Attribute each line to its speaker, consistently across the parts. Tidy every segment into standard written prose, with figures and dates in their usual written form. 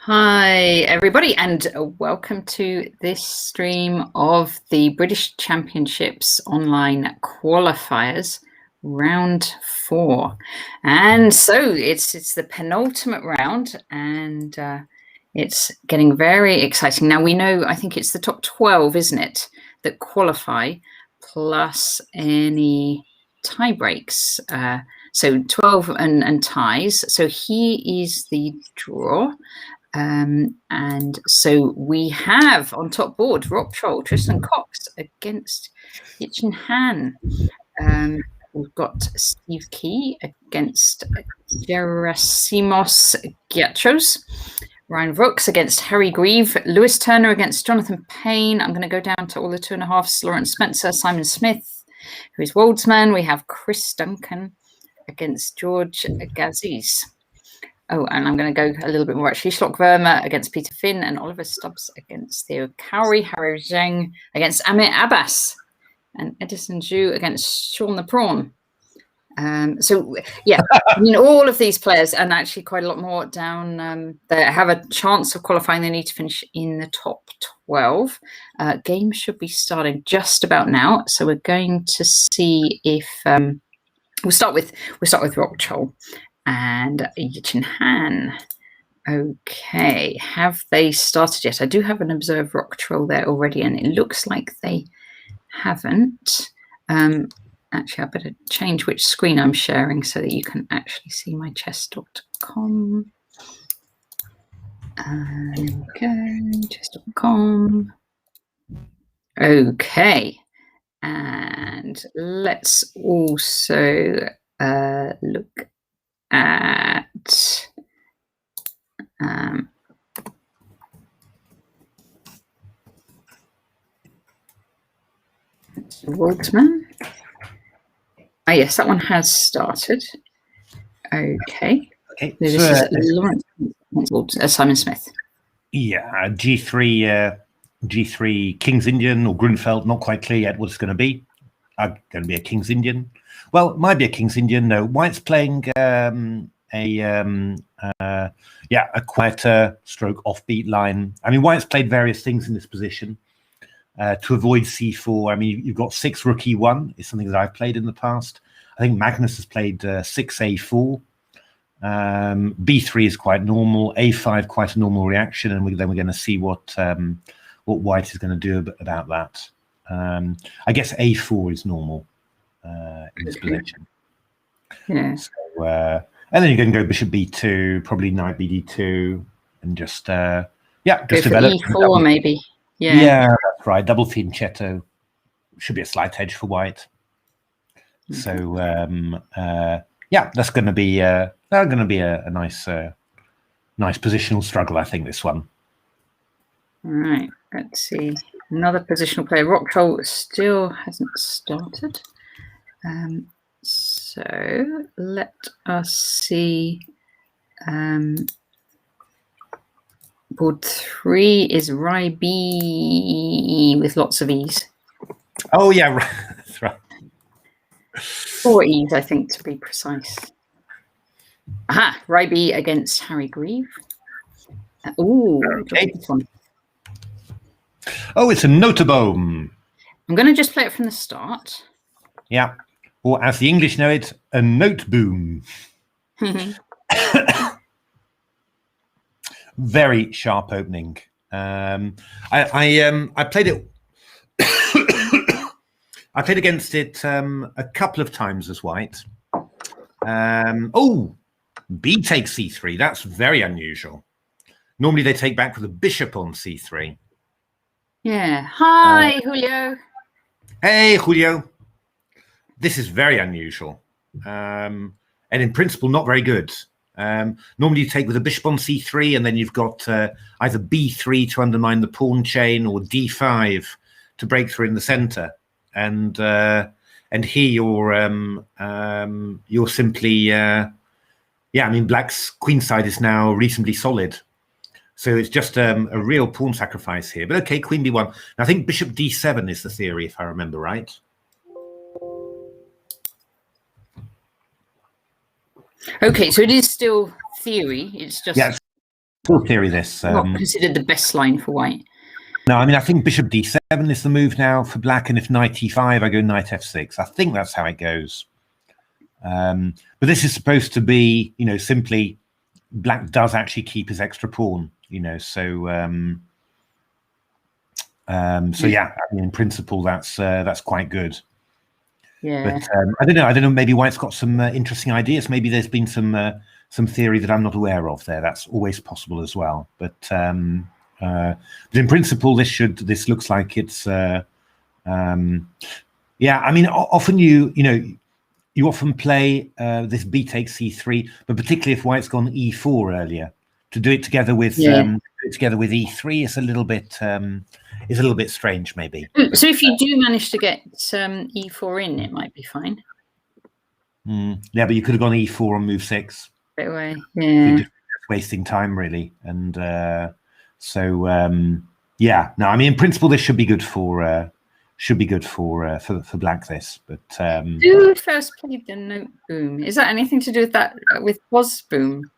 Speaker 1: Hi everybody, and welcome to this stream of the British Championships online qualifiers round 4. And so it's the penultimate round, and it's getting very exciting. Now we know, I think it's the top 12, isn't it, that qualify, plus any tie breaks. So 12 and ties. So here is the draw. And so we have on top board Rock Troll, Tristan Cox against Yichin Han. We've got Steve Key against Gerasimos Giachos. Ryan Brooks against Harry Grieve. Lewis Turner against Jonathan Payne. I'm going to go down to all the 2.5s. Lawrence Spencer, Simon Smith, who is Woldsman. We have Chris Duncan against George Gazis. Oh, and I'm going to go a little bit more actually. Schlock Verma against Peter Finn, and Oliver Stubbs against Theo Cowrie. Harry Zheng against Amir Abbas, and Edison Zhu against Sean the Prawn. So, yeah, I mean, all of these players, and actually quite a lot more down, that have a chance of qualifying. They need to finish in the top 12. Games should be starting just about now. So we're going to see if we'll start with Rock Chol and Yichin Han. Okay, have they started yet? I do have an observed Rock Troll there already, and it looks like they haven't. Actually, I better change which screen I'm sharing so that you can actually see my chess.com. There we go, chess.com. Okay, and let's also look at Wordsman. Oh yes, that one has started. Okay. This is Lawrence Simon Smith.
Speaker 2: Yeah, G3 King's Indian or Grunfeld, not quite clear yet what it's going to be. Going to be a King's Indian. Well, it might be a King's Indian. No, White's playing a quieter stroke offbeat line. I mean, White's played various things in this position to avoid c4. I mean, you've got 6 rook e1 is something that I've played in the past. I think Magnus has played 6 a4. B3 is quite normal. A5 quite a normal reaction, and then we're going to see what White is going to do about that. I guess a4 is normal in this position.
Speaker 1: Yeah.
Speaker 2: So, and then you're going to go bishop b2, probably knight bd2, and just
Speaker 1: go
Speaker 2: develop
Speaker 1: for e4 maybe.
Speaker 2: Yeah, that's right. Double fianchetto should be a slight edge for White. So that's going to be a nice nice positional struggle, I think, this one.
Speaker 1: All right, let's see. Another positional player. Rock Troll still hasn't started. So let us see. Board 3 is Rai B with lots of E's.
Speaker 2: Oh yeah, right. That's right.
Speaker 1: 4 E's, I think, to be precise. Aha, Rai B against Harry Grieve.
Speaker 2: Okay. This one. Oh, it's a Notenboom.
Speaker 1: I'm going to just play it from the start.
Speaker 2: Yeah, or as the English know it, a Noteboom. Very sharp opening. I played it. I played against it a couple of times as White. B takes c3. That's very unusual. Normally they take back with a bishop on c3.
Speaker 1: Yeah. Hi, Julio.
Speaker 2: Hey, Julio. This is very unusual. And in principle, not very good. Normally you take with a bishop on c3, and then you've got either b3 to undermine the pawn chain, or d5 to break through in the center. And here you're simply I mean, Black's queen side is now reasonably solid, so it's just a real pawn sacrifice here. But okay, queen d1. Now, I think bishop d7 is the theory, if I remember right.
Speaker 1: Okay, so it is still theory. It's just
Speaker 2: Full theory this.
Speaker 1: not considered the best line for white.
Speaker 2: No, I mean, I think bishop d7 is the move now for black, and if knight e5, I go knight f6. I think that's how it goes. But this is supposed to be, simply black does actually keep his extra pawn, so yeah, I mean, in principle, that's quite good.
Speaker 1: Yeah.
Speaker 2: But I don't know. Maybe White's got some interesting ideas. Maybe there's been some theory that I'm not aware of there. That's always possible as well. But in principle, this looks like it's yeah. I mean, often you often play this b takes c3, but particularly if White's gone e4 earlier, to do it together with e3 is a little bit strange, maybe.
Speaker 1: So if you do manage to get e4 in, it might be fine.
Speaker 2: Yeah, but you could have gone e4 on move 6.
Speaker 1: Straight away, yeah.
Speaker 2: Just wasting time, really. And yeah. No, I mean, in principle, this should be good for black. This, but
Speaker 1: who first played the note boom? Is that anything to do with that with Pos boom?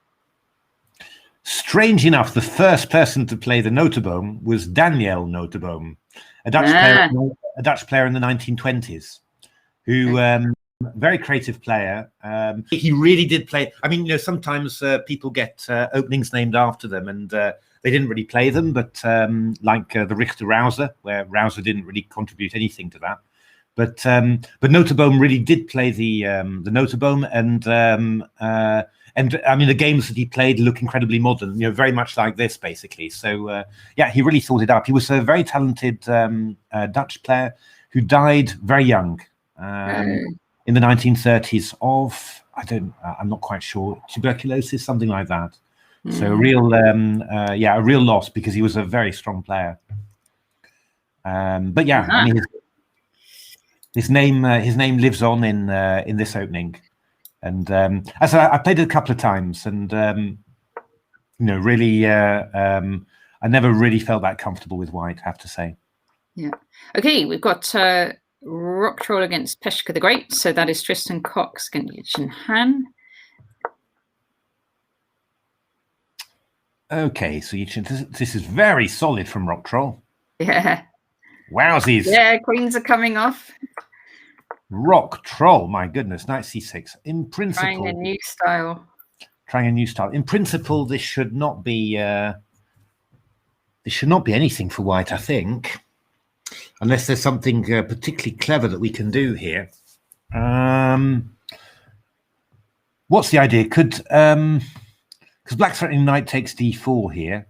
Speaker 2: Strange enough, the first person to play the notenboom was Daniel Notenboom, a Dutch player in the 1920s, who very creative player. He really did play. I mean, sometimes people get openings named after them, and they didn't really play them. But like the Richter Rouser, where Rouser didn't really contribute anything to that. But Notenboom really did play the Notenboom, and I mean, the games that he played look incredibly modern, very much like this, basically. So, yeah, he really thought it up. He was a very talented Dutch player who died very young in the 1930s of, I'm not quite sure, tuberculosis, something like that. So a real loss, because he was a very strong player. But yeah, I mean, his name lives on in this opening. And as I played it a couple of times, and really, I never really felt that comfortable with White, I have to say.
Speaker 1: Yeah. Okay, we've got Rock Troll against Peshka the Great. So that is Tristan Cox against Yichin Han. Okay,
Speaker 2: so Yichin, this is very solid from Rock Troll.
Speaker 1: Yeah.
Speaker 2: Wowsies.
Speaker 1: Yeah, queens are coming off.
Speaker 2: Rock Troll, my goodness, knight c6. In principle,
Speaker 1: trying a new style.
Speaker 2: In principle, this should not be anything for White, I think, unless there's something particularly clever that we can do here. What's the idea? Could because Black's threatening knight takes d4 here.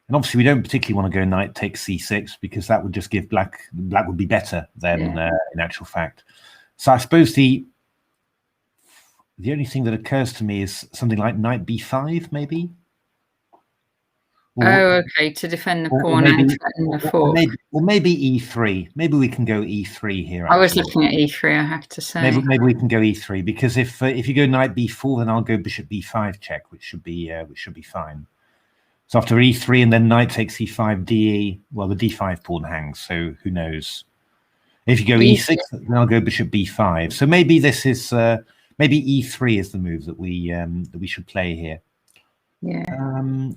Speaker 2: And obviously, we don't particularly want to go knight takes c6, because that would just give black would be better than in actual fact. So I suppose the only thing that occurs to me is something like knight b5, maybe.
Speaker 1: Okay, to defend the pawn and threaten the fork.
Speaker 2: Or maybe e3. Maybe we can go e3 here.
Speaker 1: Actually. I was looking at e3, I have to say.
Speaker 2: Maybe we can go e3, because if you go knight b4, then I'll go bishop b5 check, which should be fine. So after e3 and then knight takes e5, de, well, the d5 pawn hangs, so who knows? If you go e6, then I'll go bishop b5. So maybe this is maybe e3 is the move that we should play here.
Speaker 1: Yeah.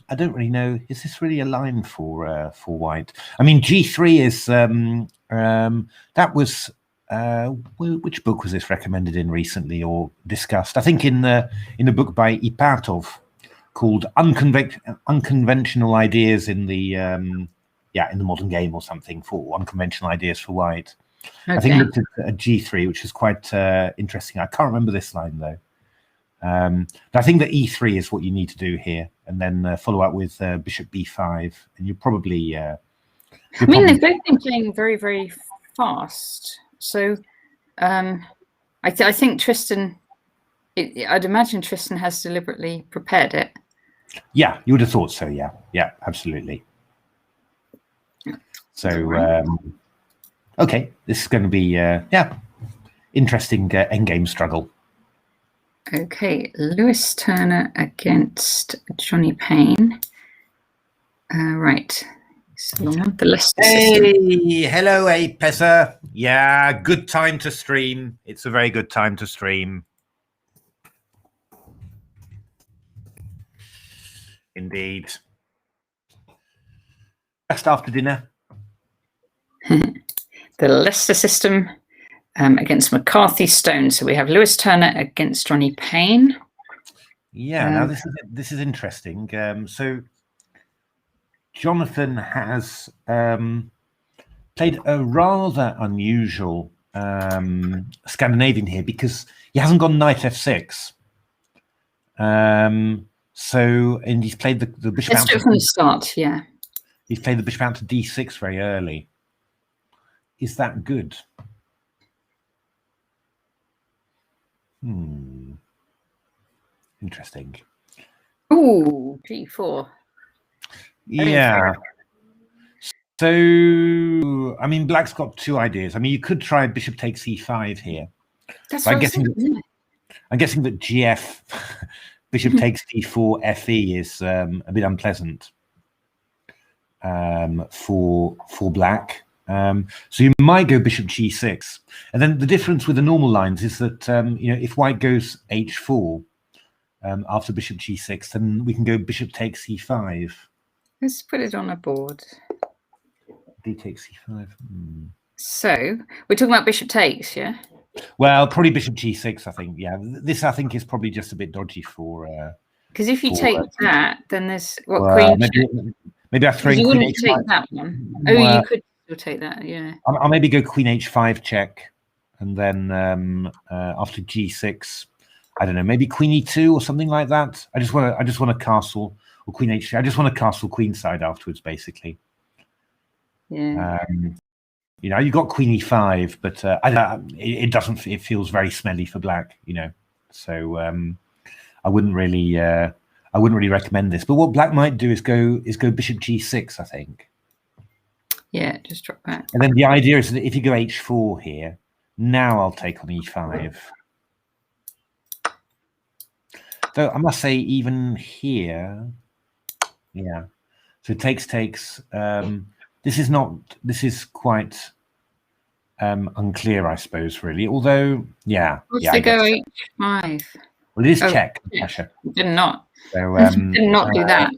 Speaker 2: I don't really know. Is this really a line for White? I mean, g3 is that was which book was this recommended in recently or discussed? I think in a book by Ipatov, called Unconventional Ideas in the Modern Game or something, for Unconventional Ideas for White. Okay. I think it looked at a g3, which is quite interesting. I can't remember this line though. But I think that e3 is what you need to do here, and then follow up with bishop b5, and you're probably. I
Speaker 1: mean, they've both been playing very, very fast. So I think Tristan. I'd imagine Tristan has deliberately prepared it.
Speaker 2: Yeah, you would have thought so. Yeah, absolutely. So, okay, this is going to be interesting endgame struggle.
Speaker 1: Okay, Lewis Turner against Johnny Payne. Right. The Leicester system.
Speaker 2: Hello, Pesa. Yeah, good time to stream. It's a very good time to stream. Indeed. Just after dinner.
Speaker 1: The Leicester system against McCarthy Stone. So we have Lewis Turner against Johnny Payne.
Speaker 2: Yeah, now this is interesting. So Jonathan has played a rather unusual Scandinavian here because he hasn't gone knight f6. And he's played the bishop.
Speaker 1: Let's do it from the start. Yeah,
Speaker 2: he's played the bishop out to d6 very early. Is that good? Interesting.
Speaker 1: Ooh, g4.
Speaker 2: Yeah. So, I mean, black's got two ideas. I mean, you could try bishop takes e5 here.
Speaker 1: That's what I'm
Speaker 2: guessing that GF, bishop takes d4 fe is a bit unpleasant for black. So you might go bishop g6, and then the difference with the normal lines is that if white goes h4 after bishop g6, then we can go bishop takes e5.
Speaker 1: Let's put it on a board.
Speaker 2: D takes e5.
Speaker 1: So we're talking about bishop takes, yeah?
Speaker 2: Well, probably bishop g6. I think. Yeah, this I think is probably just a bit dodgy for.
Speaker 1: Because if you take that, then there's what
Speaker 2: well,
Speaker 1: queen.
Speaker 2: Maybe I throw in
Speaker 1: you
Speaker 2: queen
Speaker 1: wouldn't
Speaker 2: h5.
Speaker 1: take that one. Oh, you could still take that. Yeah.
Speaker 2: I'll maybe go queen h5 check, and then after g6, I don't know, maybe queen e2 or something like that. I just want to castle, or queen h3. I just want to castle queenside afterwards, basically.
Speaker 1: Yeah.
Speaker 2: You got queen e5, but it doesn't. It feels very smelly for black, So I wouldn't really recommend this. But what black might do is go bishop g6, I think.
Speaker 1: Yeah, just drop that.
Speaker 2: And then the idea is that if you go h4 here, now I'll take on e5. Though I must say, even here, yeah. So takes. This is quite unclear, I suppose, really. Although, yeah.
Speaker 1: They go h5.
Speaker 2: Well, it is check, Natasha.
Speaker 1: Did not.
Speaker 2: So,
Speaker 1: did not do that.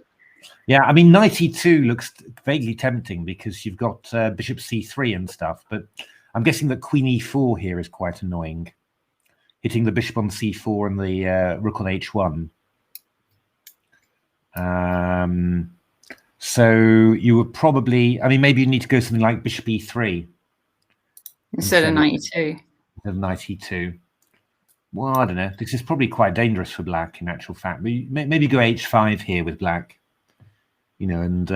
Speaker 2: Yeah, I mean, knight e2 looks vaguely tempting because you've got bishop c3 and stuff. But I'm guessing that queen e4 here is quite annoying, hitting the bishop on c4 and the rook on h1. So you would probably, I mean, maybe you need to go something like bishop e3
Speaker 1: instead of knight e2.
Speaker 2: Instead of knight e2. Well, I don't know. This is probably quite dangerous for black, in actual fact. But maybe go h5 here with black, and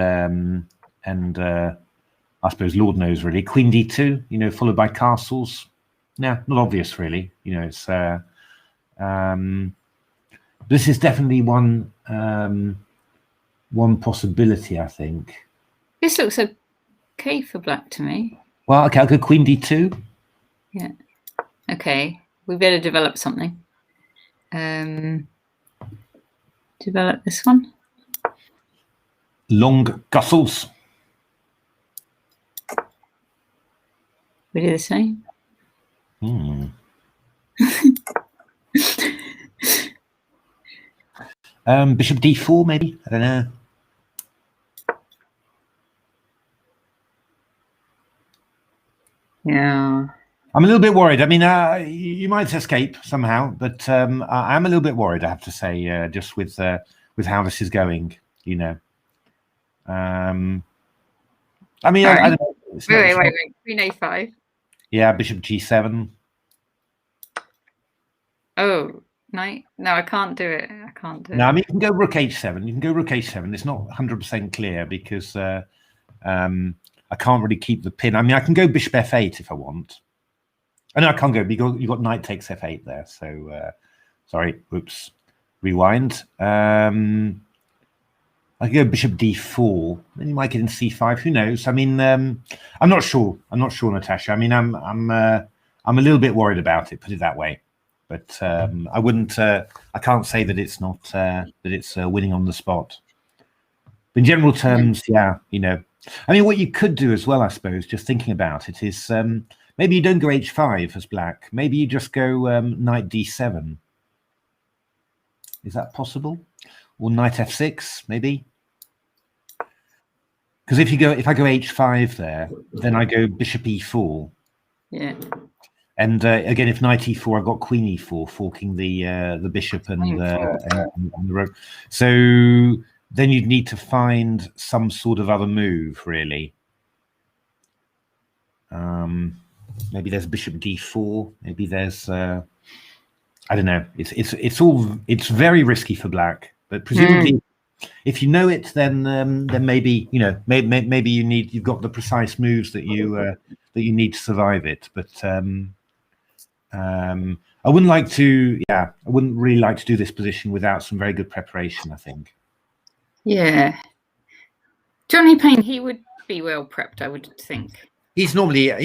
Speaker 2: I suppose Lord knows really. Queen d2, followed by castles. No, not obvious really. It's this is definitely one possibility, I think.
Speaker 1: This looks okay for black to me.
Speaker 2: Well, okay, I'll go queen d2.
Speaker 1: Yeah. Okay, we better develop something. Develop this one.
Speaker 2: Long castles.
Speaker 1: We do the same.
Speaker 2: Bishop d4, maybe? I don't know.
Speaker 1: Yeah.
Speaker 2: I'm a little bit worried. I mean, you might escape somehow, but I'm a little bit worried, I have to say, just with how this is going, I mean, I don't know.
Speaker 1: Wait. Queen a5.
Speaker 2: Yeah, bishop g7.
Speaker 1: Oh, knight. No, I can't do it.
Speaker 2: No, I mean, you can go rook h7. It's not 100% clear because I can't really keep the pin. I mean, I can go bishop f8 if I want. Oh, no, I can't go. You got knight takes f8 there. So, sorry. Oops. Rewind. I can go bishop d4. Then you might get in c5. Who knows? I mean, I'm not sure. Natasha. I mean, I'm a little bit worried about it. Put it that way. But I wouldn't. I can't say that it's not that it's winning on the spot. But in general terms, yeah. I mean, what you could do as well, I suppose, just thinking about it, is maybe you don't go h5 as black. Maybe you just go knight d7. Is that possible? or knight f6 maybe. Because if I go h5 there, then I go bishop e4.
Speaker 1: Yeah.
Speaker 2: And again, if knight e4, I've got queen e4, forking the bishop and the rook. So then you'd need to find some sort of other move, really. Maybe there's bishop d4. Maybe there's I don't know. It's very risky for black, but presumably if you know it, then maybe maybe you've got the precise moves that you need to survive it. But I wouldn't really like to do this position without some very good preparation, I think.
Speaker 1: Yeah. Johnny Payne, he would be well prepped, I would think.
Speaker 2: He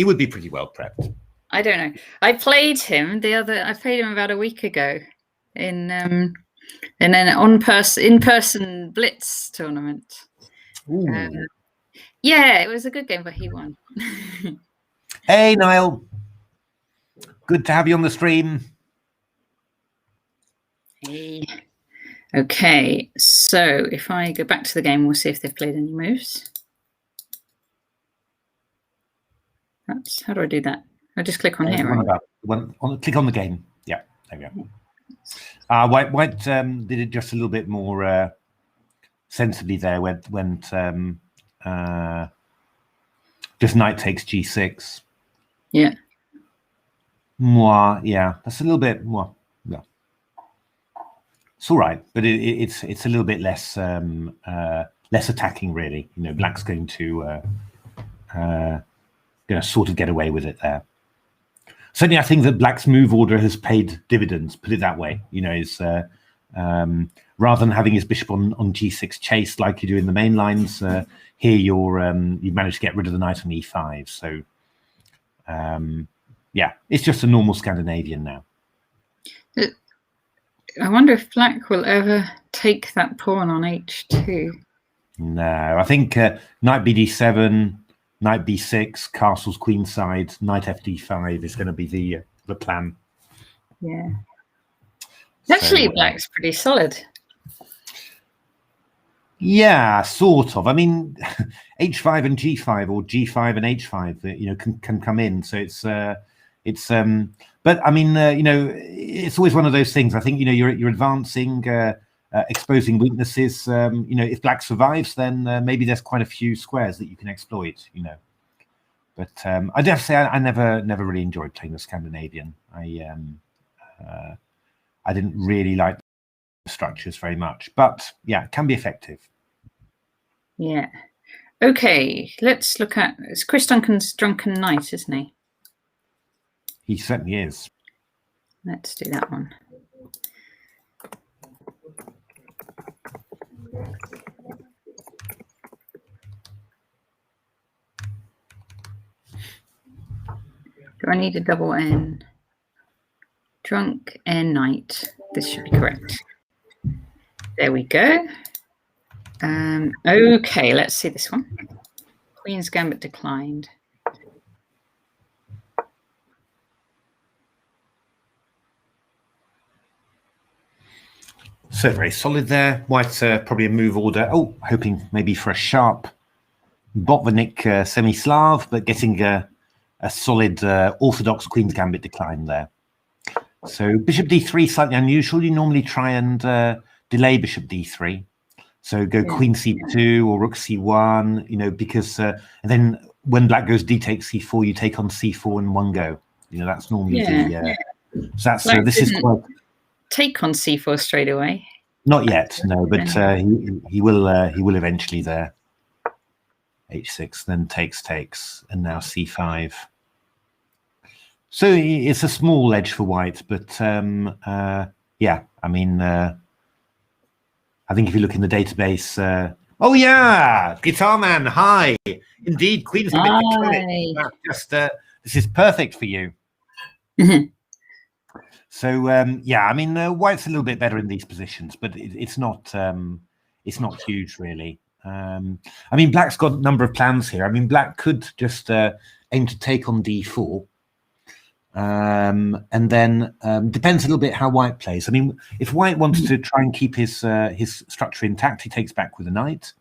Speaker 2: would be pretty well prepped.
Speaker 1: I don't know. I played him about a week ago in an in-person Blitz tournament. Yeah, it was a good game, but he won.
Speaker 2: Hey, Niall. Good to have you on the stream.
Speaker 1: Hey. Okay, so if I go back to the game, we'll see if they've played any moves. How do I do that? I just click on here, right?
Speaker 2: Click on the game. Yeah, there we go. White did it just a little bit more sensibly there. Went just knight takes g6.
Speaker 1: Yeah.
Speaker 2: Yeah, that's a little bit more. Yeah, it's all right, but it's a little bit less attacking, really. Black's going to sort of get away with it there. Certainly, I think that Black's move order has paid dividends. Put it that way. Is rather than having his bishop on g6 chase like you do in the main lines, here you've managed to get rid of the knight on e5. So, yeah, it's just a normal Scandinavian now.
Speaker 1: I wonder if Black will ever take that pawn on h2.
Speaker 2: No, I think knight bd7. Knight b6, castles queenside, knight fd5 is going to be the plan.
Speaker 1: Yeah. Actually, Black's pretty solid.
Speaker 2: Yeah, sort of. I mean, h5 and g5 or g5 and h5, can come in. So but I mean, it's always one of those things. I think you're advancing. Exposing weaknesses. If Black survives, then maybe there's quite a few squares that you can exploit. But I dare say I never really enjoyed playing the Scandinavian. I didn't really like the structures very much, but yeah, it can be effective.
Speaker 1: Yeah. Okay, let's look at it's Chris Duncan's Drunken Knight, isn't he?
Speaker 2: He certainly is.
Speaker 1: Let's do that one. Do I need a double N? Drunk N Knight. This should be correct. There we go. Okay, let's see this one. Queen's Gambit declined.
Speaker 2: So very solid there. White probably a move order. Oh, hoping maybe for a sharp Botvinnik semi-Slav, but getting a solid orthodox Queen's Gambit decline there. So bishop d3 slightly unusual. You normally try and delay bishop d3. So go queen c2 or rook c1. Because and then when Black goes d takes c4, you take on c4 in one go. That's normally So that's this is quite.
Speaker 1: Take on c4 straight away.
Speaker 2: Not yet, no, but he will eventually there. h6, then takes, and now c5. So it's a small edge for White, but yeah, I mean, I think if you look in the database, oh yeah, Guitar Man, hi, indeed, Queen's a bit just this is perfect for you. So yeah, I mean, White's a little bit better in these positions, but it's not huge really. I mean, Black's got a number of plans here. I mean, Black could just aim to take on d4, And then depends a little bit how white plays. I mean, if white wants to try and keep his structure intact, he takes back with a knight.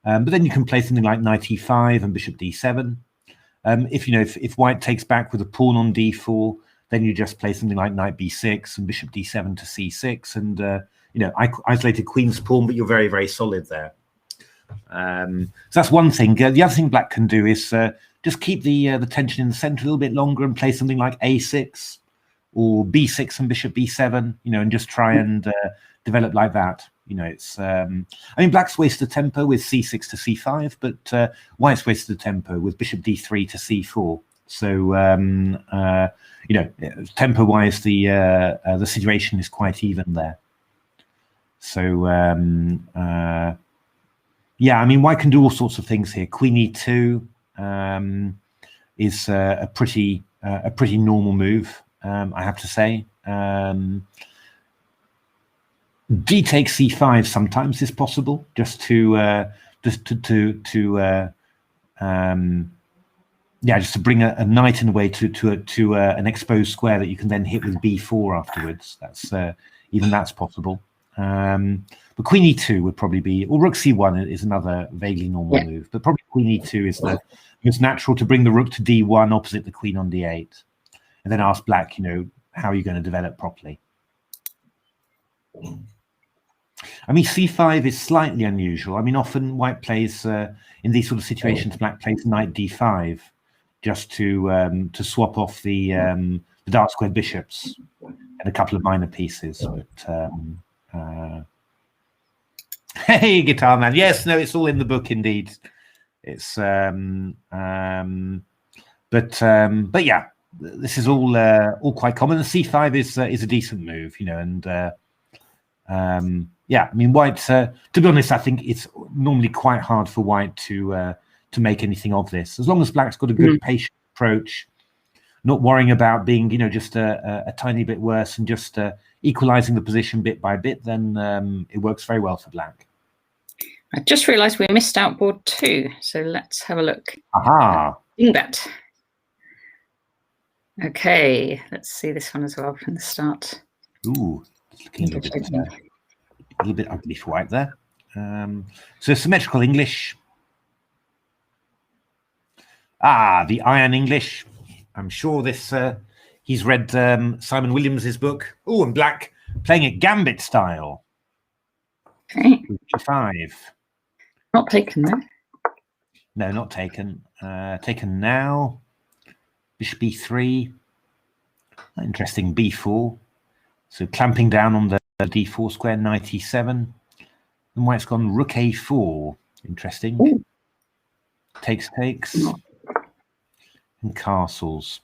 Speaker 2: But then you can play something like knight e5 and bishop d7. If white takes back with a pawn on d4, then you just play something like knight b6 and bishop d7 to c6, and isolated queen's pawn, but you're very, very solid there. So that's one thing. The other thing black can do is just keep the tension in the center a little bit longer and play something like a6 or b6 and bishop b7, and just try and develop like that. It's black's wasted tempo with c6 to c5, but white's wasted tempo with bishop d3 to c4. So tempo wise, the situation is quite even there. So white can do all sorts of things here. Queen e2 is a pretty normal move, I have to say. D takes c5 sometimes is possible, just to bring a knight in the way to an exposed square that you can then hit with b4 afterwards. That's possible. But queen e2 would probably be, or rook c1 is another vaguely normal move, but probably queen e2 is the most natural, to bring the rook to d1 opposite the queen on d8, and then ask black, how are you going to develop properly? C5 is slightly unusual. Often white plays in these sort of situations, black plays knight d5 just to swap off the dark squared bishops and a couple of minor pieces. But hey, Guitar Man. Yes, no, it's all in the book indeed. It's but yeah, this is all quite common. The c5 is a decent move, white. To be honest, I think it's normally quite hard for white to make anything of this. As long as black's got a good patient approach, not worrying about being, just a tiny bit worse, and just equalizing the position bit by bit, then it works very well for black.
Speaker 1: I just realised we missed out board 2, so let's have a look.
Speaker 2: Aha!
Speaker 1: Wingbet. Okay, let's see this one as well from the start.
Speaker 2: Ooh, it's looking a little bit ugly for white there. So symmetrical English. The Iron English. I'm sure this he's read Simon Williams's book. Oh, and black playing it gambit style.
Speaker 1: Okay.
Speaker 2: G5.
Speaker 1: Not taken though.
Speaker 2: No, not taken. Taken now. Bishop b3. Interesting, b4. So clamping down on the d4 square, knight e7. And white's gone rook a4. Interesting.
Speaker 1: Ooh.
Speaker 2: Takes. And castles.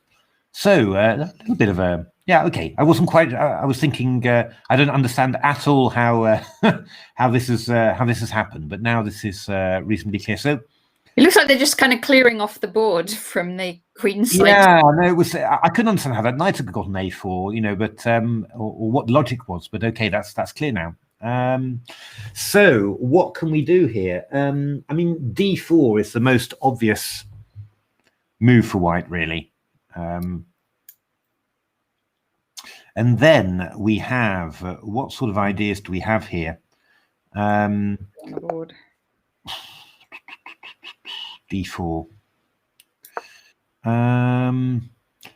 Speaker 2: So a little bit of a okay. I wasn't quite. I was thinking. I don't understand at all how how this has happened. But now this is reasonably clear. So
Speaker 1: it looks like they're just kind of clearing off the board from the queen's side.
Speaker 2: Yeah, no, it was. I couldn't understand how that knight had gotten a4. But or what the logic was. But okay, that's clear now. So what can we do here? D4 is the most obvious move for white, really. And then we have what sort of ideas do we have here?
Speaker 1: On the board.
Speaker 2: D4.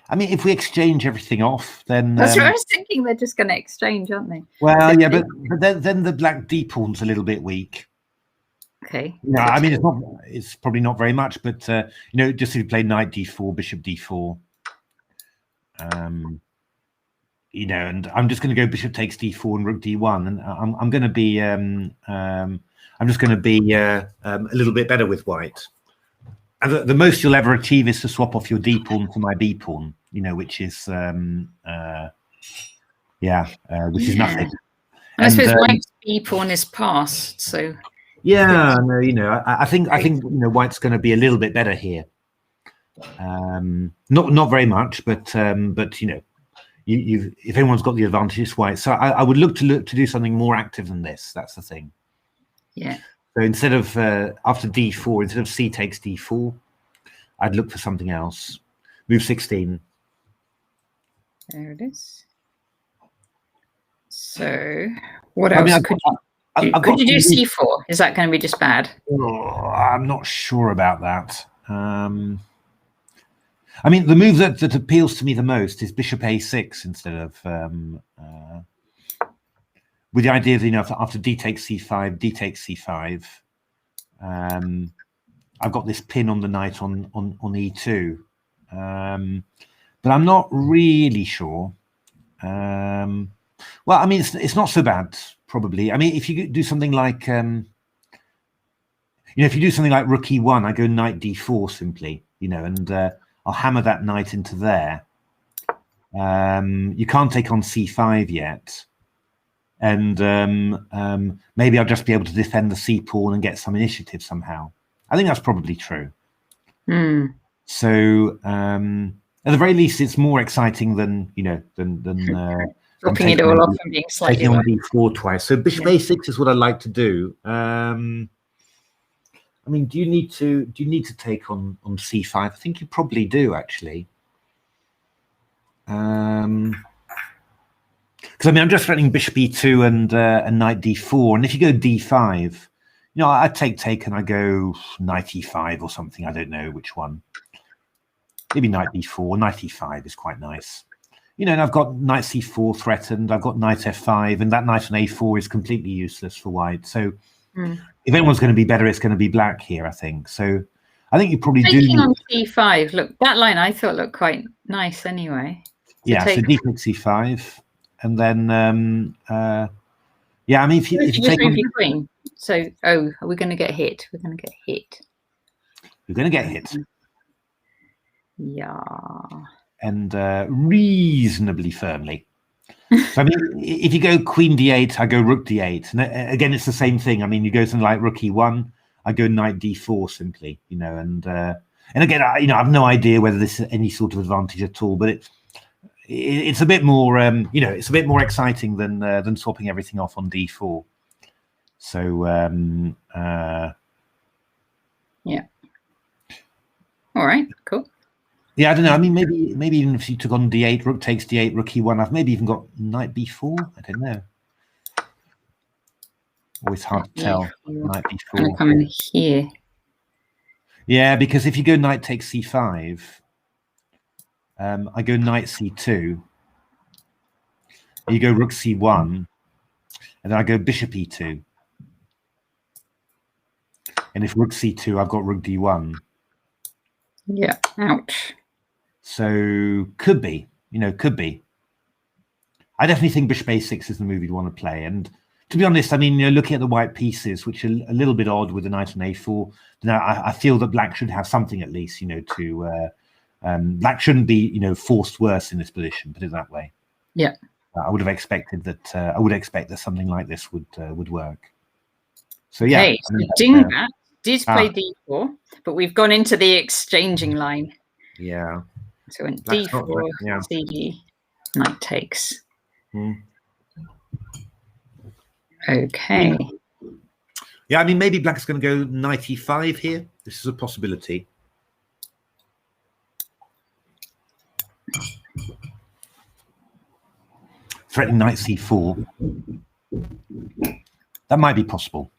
Speaker 2: If we exchange everything off, then
Speaker 1: that's what I was thinking. They're just going to exchange, aren't they?
Speaker 2: Well, yeah, but then the black d pawn's a little bit weak.
Speaker 1: Okay.
Speaker 2: No, it's probably not very much, but just if you play knight d4, bishop d4, and I'm just going to go bishop takes d4 and rook d1, and I'm going to be I'm just going to be a little bit better with white. And the most you'll ever achieve is to swap off your d pawn for my b pawn, which is which is nothing.
Speaker 1: And I suppose white's b pawn is passed, so.
Speaker 2: Yeah, no, I think white's going to be a little bit better here. Not very much, but if anyone's got the advantage, it's white. So I would look to do something more active than this. That's the thing.
Speaker 1: Yeah.
Speaker 2: So instead of after d4, instead of c takes d4, I'd look for something else. Move 16.
Speaker 1: There it is. So what else could you do? C4? Is that going to be just bad?
Speaker 2: Oh, I'm not sure about that. I mean, the move that appeals to me the most is bishop a6 instead of with the idea that, you know, after d takes c5, d takes c5. I've got this pin on the knight on e2, but I'm not really sure. Well, I mean, it's not so bad, probably. I mean, if you do something like, you know, if you do something like rook e1, I go knight d4 simply, you know, and I'll hammer that knight into there. You can't take on c5 yet. And maybe I'll just be able to defend the c pawn and get some initiative somehow. I think that's probably true. So at the very least, it's more exciting than, you know, than
Speaker 1: dropping it all off and being slightly
Speaker 2: taking on d4 twice. So bishop a6 is what I like to do. I mean, do you need to take on c5? I think you probably do, actually. Because I mean, I'm just threatening bishop e2 and knight d4, and if you go d5, you know, I take and I go knight e5 or something. I don't know which one. Maybe knight d4. Knight e5 is quite nice. You know, and I've got knight c4 threatened. I've got knight f5, and that knight on a4 is completely useless for white. So if anyone's going to be better, it's going to be black here, I think. So I think you probably
Speaker 1: taking on c5. Look, that line I thought looked quite nice anyway.
Speaker 2: Yeah, so d takes c5, and then yeah, I mean, if you take on
Speaker 1: your queen. So, are we going to get hit? We're going to get hit.
Speaker 2: You're going to get hit.
Speaker 1: Yeah.
Speaker 2: And reasonably firmly. So, I mean, if you go queen d8, I go rook d8. And again, it's the same thing. I mean, you go something like rook e1, I go knight d4 simply, you know. And again, you know, I have no idea whether this is any sort of advantage at all, but it's a bit more, you know, it's a bit more exciting than swapping everything off on d4. So,
Speaker 1: yeah. All right, cool.
Speaker 2: Yeah, I don't know. I mean, maybe even if you took on d8, rook takes d8, rook e1, I've maybe even got knight b4. I don't know. Always hard to tell. Knight b4.
Speaker 1: I'm coming here.
Speaker 2: Yeah, because if you go knight takes c5, I go knight c2. You go rook c1, and then I go bishop e2. And if rook c2, I've got rook d1.
Speaker 1: Yeah, ouch.
Speaker 2: So could be, you know, could be. I definitely think bishop a6 is the move you'd want to play. And to be honest, I mean, you know, looking at the white pieces, which are a little bit odd with the knight on a4, now I feel that black should have something at least, you know, to black shouldn't be, you know, forced worse in this position, put it that way.
Speaker 1: Yeah.
Speaker 2: I would have expected that. I would expect that something like this would work. So yeah.
Speaker 1: Hey, so Dingbat did play d4, but we've gone into the exchanging line.
Speaker 2: Yeah.
Speaker 1: So went d4, yeah. CD, knight takes. Okay.
Speaker 2: Yeah, I mean, maybe black's going to go knight e5 here. This is a possibility. Threatening knight c4. That might be possible.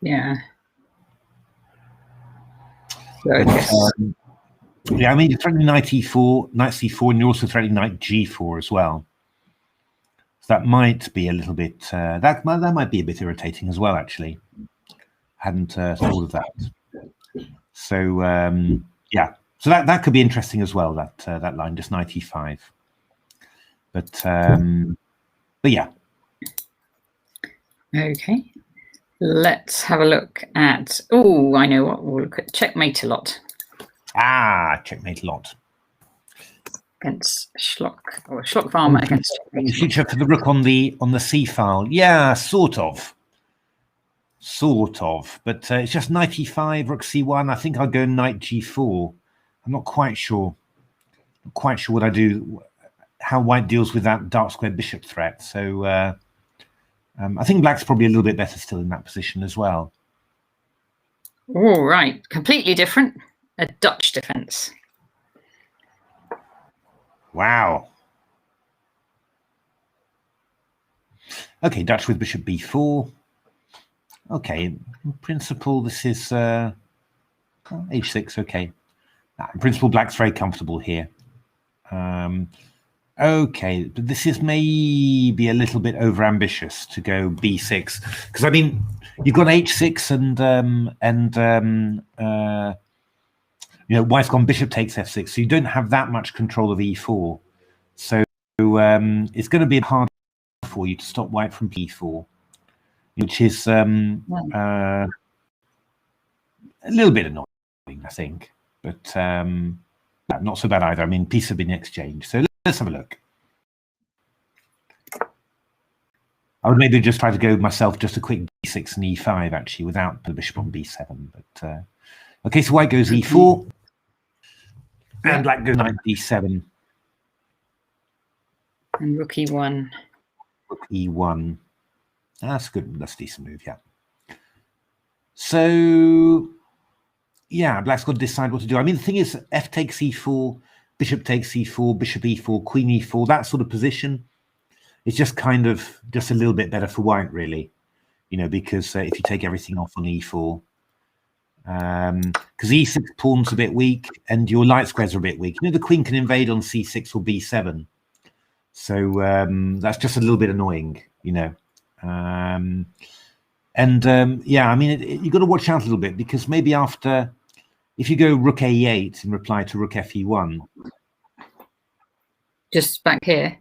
Speaker 1: Yeah.
Speaker 2: Yeah, I mean, you're threatening knight e4, knight c4, and you're also threatening knight g4 as well. So that might be a little bit, that might be a bit irritating as well, actually. Hadn't thought of that. So, yeah. So that could be interesting as well, that line, just knight e5. But yeah.
Speaker 1: Okay. Let's have a look at, oh, I know what, we'll look at checkmate a lot.
Speaker 2: Ah, checkmate a lot.
Speaker 1: Against Schlock, or Schlock Farmer against checkmate.
Speaker 2: Future for the rook on the C file. Yeah, sort of. But it's just knight e5, rook c1. I think I'll go knight g4. I'm not quite sure. Not quite sure what I do, how white deals with that dark square bishop threat. So I think black's probably a little bit better still in that position as well.
Speaker 1: All right, completely different. A Dutch defense.
Speaker 2: Wow. Okay, Dutch with bishop b4. Okay, in principle, this is h6. Okay. In principle, black's very comfortable here. Okay, but this is maybe a little bit overambitious to go b6, because I mean you've got h6 and you know, white's gone bishop takes f6, so you don't have that much control of e4. So it's going to be hard for you to stop white from b4, which is a little bit annoying, I think, but not so bad either. I mean, pieces have been exchanged, so let's have a look. I would maybe just try to go myself just a quick b6 and e5 actually, without the bishop on b7. But okay, so white goes e4, and black goes knight d7,
Speaker 1: and rook e1.
Speaker 2: Rook e1. That's good. That's a decent move, yeah. So yeah, black's got to decide what to do. I mean, the thing is, f takes e4, bishop takes e4, bishop e4, queen e4. That sort of position. It's just kind of just a little bit better for white, really, you know, because if you take everything off on e4, because e6 pawn's a bit weak and your light squares are a bit weak. You know, the queen can invade on c6 or b7, so that's just a little bit annoying, you know. Yeah, I mean, you've got to watch out a little bit, because maybe after, if you go rook a8 in reply to rook fe1,
Speaker 1: just back here.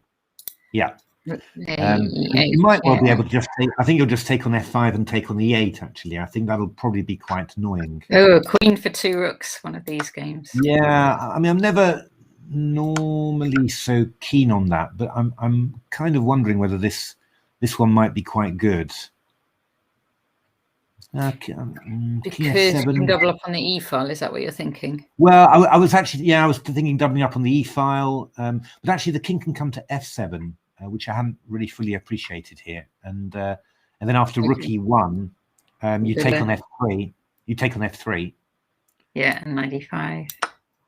Speaker 2: Yeah. You might well be able to just take, I think you'll just take on f5 and take on e8, actually. I think that'll probably be quite annoying.
Speaker 1: Oh, queen for 2 rooks, one of these games.
Speaker 2: Yeah, I mean, I'm never normally so keen on that, but I'm kind of wondering whether this one might be quite good.
Speaker 1: Because you can double up on the e file, is that what you're thinking?
Speaker 2: Well, I was actually, yeah, I was thinking doubling up on the e file, but actually the king can come to f7. Which I hadn't really fully appreciated here, and then after rook e1, you take on f3. You take on f3.
Speaker 1: Yeah, and knight e5.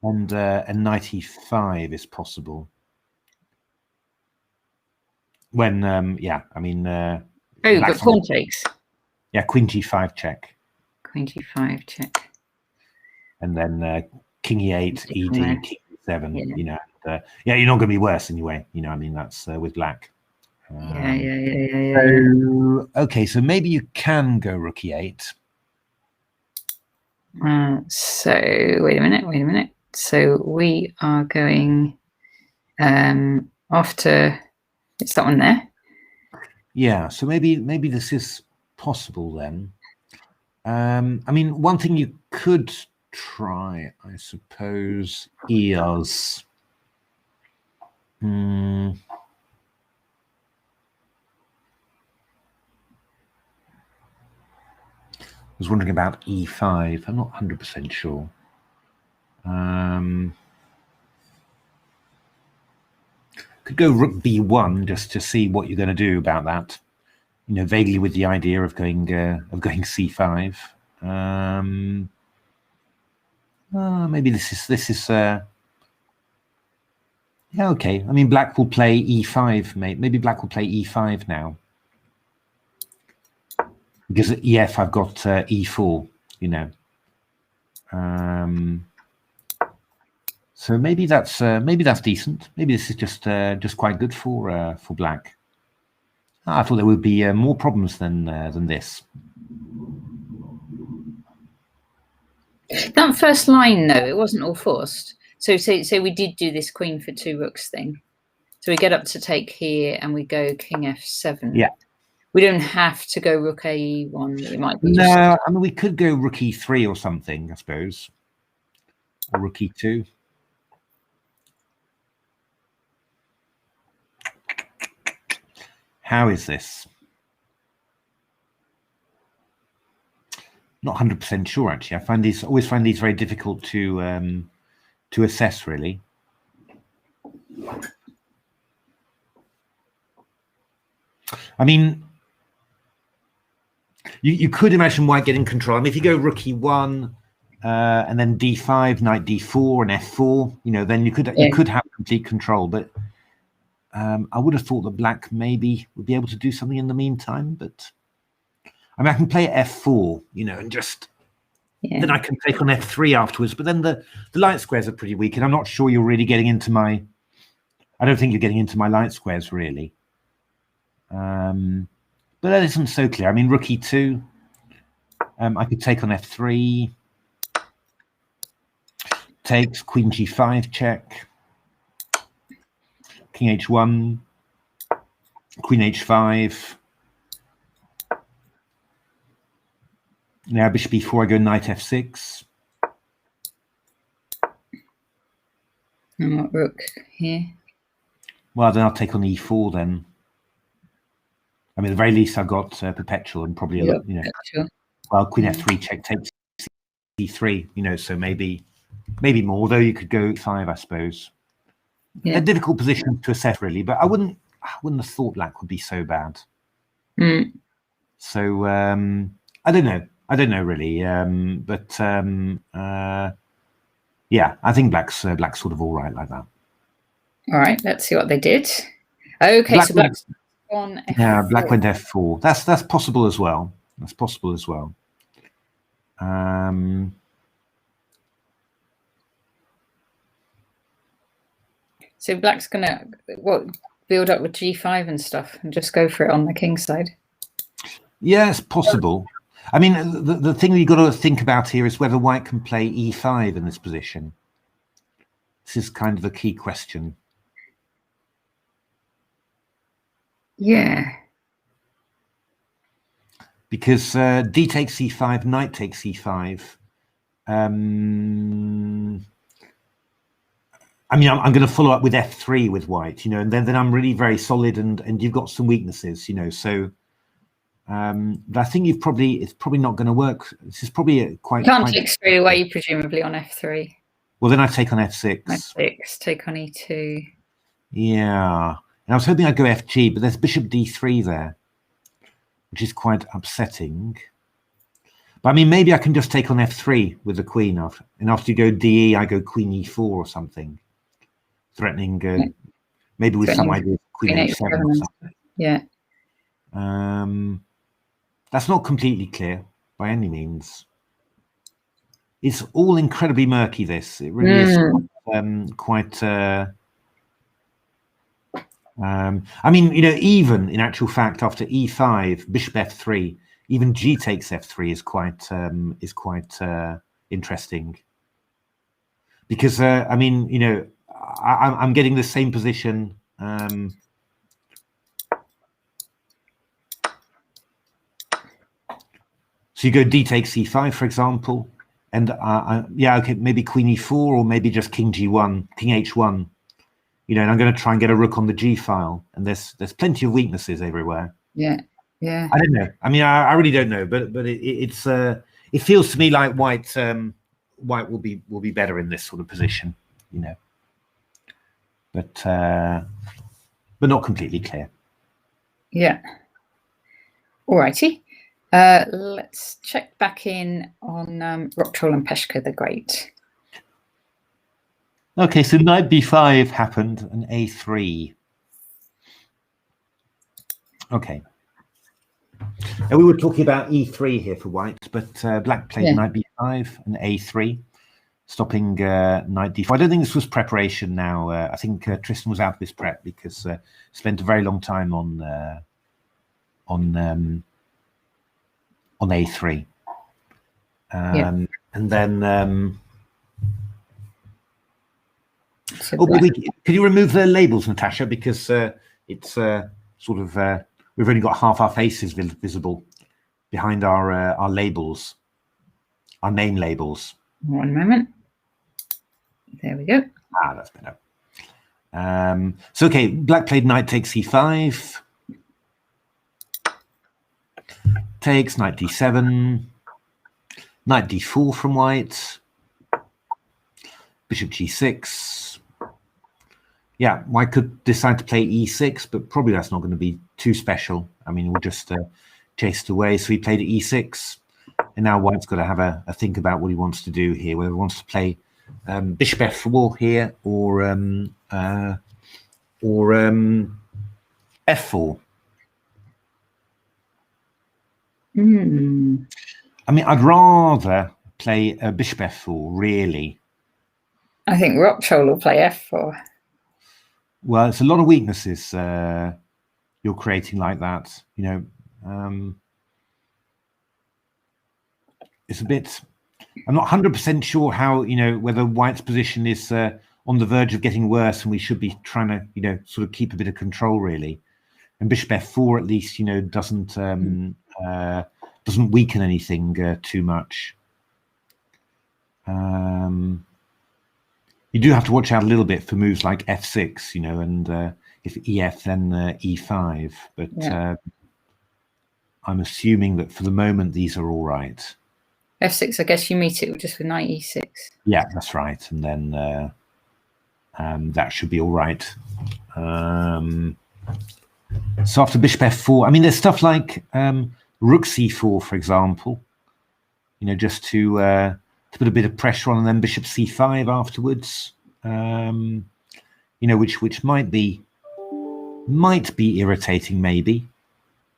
Speaker 2: And knight e5 is possible. When yeah, I mean.
Speaker 1: Oh, but pawn takes.
Speaker 2: Yeah, queen g5 check.
Speaker 1: Queen g5 check. And
Speaker 2: then king e8, ed, king e7. Yeah. You know. Yeah, you're not going to be worse anyway. You know, I mean, that's with black.
Speaker 1: Yeah.
Speaker 2: So, okay, so maybe you can go rook e8.
Speaker 1: So wait a minute. So we are going after. It's that one there.
Speaker 2: Yeah. So maybe this is possible then. I mean, one thing you could try, I suppose, is. I was wondering about e5. I'm not 100% sure. Could go rook b1 just to see what you're going to do about that. You know, vaguely with the idea of going c5. Maybe this is. Yeah, okay. I mean, black will play e5, mate. Maybe black will play e5 now. Because at ef, I've got e4, you know. So maybe that's decent. Maybe this is just quite good for black. I thought there would be more problems than this.
Speaker 1: That first line, though, it wasn't all forced. So we did do this queen for 2 rooks thing. So we get up to take here and we go king f7.
Speaker 2: Yeah.
Speaker 1: We don't have to go rook a1. It might be
Speaker 2: no, I mean, we could go rook e3 or something, I suppose. Or rook e2. How is this? Not 100% sure, actually. I always find these very difficult to assess, really. I mean, you could imagine white getting control. I mean, if you go rook e1, and then d5, knight d4, and f4. You know, then you could have complete control. But I would have thought that black maybe would be able to do something in the meantime. But I mean, I can play f4, you know, and just then I can take on f3 afterwards. But then the light squares are pretty weak, and I'm not sure you're really getting into my. I don't think you're getting into my light squares really. But that isn't so clear. I mean, rook e2. I could take on f3. Takes, queen g5 check. King h1. Queen h5. Now bishop e4, I go knight f6.
Speaker 1: And what rook here?
Speaker 2: Well, then I'll take on e4 then. I mean, at the very least, I've got perpetual and probably, you know, well, queen f3 check takes e3, you know, so maybe more, although you could go e5, I suppose. A difficult position to assess, really, but I wouldn't have thought black would be so bad. So, I don't know really, but yeah, I think black's sort of all right like that.
Speaker 1: All right, let's see what they did. Okay, so black's on f4.
Speaker 2: Yeah, black went f4. That's possible as well. That's possible as well.
Speaker 1: So black's gonna build up with g5 and stuff, and just go for it on the king side.
Speaker 2: Yeah, it's possible. I mean, the thing you've got to think about here is whether white can play e5 in this position. This is kind of the key question.
Speaker 1: Yeah.
Speaker 2: Because d takes e5, knight takes e5. I mean, I'm going to follow up with f3 with white, you know, and then I'm really very solid, and you've got some weaknesses, you know. So, but I think it's probably not going to work. This is probably quite.
Speaker 1: You can't take straight away, presumably, on f3.
Speaker 2: Well, then I take on f6.
Speaker 1: f6, take on e2.
Speaker 2: Yeah, and I was hoping I'd go fg, but there's bishop d3 there, which is quite upsetting. But I mean, maybe I can just take on f3 with the queen, and after you go de, I go queen e4 or something, threatening, maybe with some idea of queen h7 or something.
Speaker 1: Yeah.
Speaker 2: That's not completely clear by any means. It's all incredibly murky, this. It really is quite... I mean, you know, even in actual fact, after e5, bishop f3, even g takes f3 is quite interesting. Because, I mean, you know, I'm getting the same position... So you go d takes e5, for example, and yeah, okay, maybe queen e4, or maybe just king g1, king h1, you know. And I'm going to try and get a rook on the g file, and there's plenty of weaknesses everywhere.
Speaker 1: Yeah.
Speaker 2: I don't know. I mean, I really don't know, but it feels to me like white will be better in this sort of position, you know. But not completely clear.
Speaker 1: Yeah. All righty. Let's check back in on Rocktroll and Peshka the Great.
Speaker 2: Okay, so knight b5 happened, and a3. Okay. And we were talking about e3 here for white, but black played knight b5 and a3, stopping knight d4. I don't think this was preparation now. I think Tristan was out of this prep because spent a very long time on a3, and then could you remove the labels, Natasha, because it's sort of we've only got half our faces visible behind our labels, our name labels.
Speaker 1: One moment. There we go.
Speaker 2: That's better. So okay, black played knight takes e5. Takes, knight d7, knight d4 from white, bishop g6. Yeah, white could decide to play e6, but probably that's not going to be too special. I mean, we'll just chase it away. So he played e6. And now white's got to have a think about what he wants to do here, whether he wants to play bishop f4 here or f4. I mean, I'd rather play bishop f4, really.
Speaker 1: I think Rockcholl will play f4.
Speaker 2: Well, it's a lot of weaknesses you're creating like that. You know, it's a bit. I'm not 100% sure how, you know, whether white's position is on the verge of getting worse, and we should be trying to, you know, sort of keep a bit of control, really. And bishop f4, at least, you know, doesn't weaken anything too much. You do have to watch out a little bit for moves like f6, you know, and if ef, then e5. But yeah. I'm assuming that for the moment these are all right.
Speaker 1: f6, I guess you meet it just with knight e6.
Speaker 2: Yeah, that's right. And then that should be all right. So after bishop f4, I mean, there's stuff like rook c4, for example, you know, just to put a bit of pressure on, and then bishop c5 afterwards, you know, which might be irritating, maybe,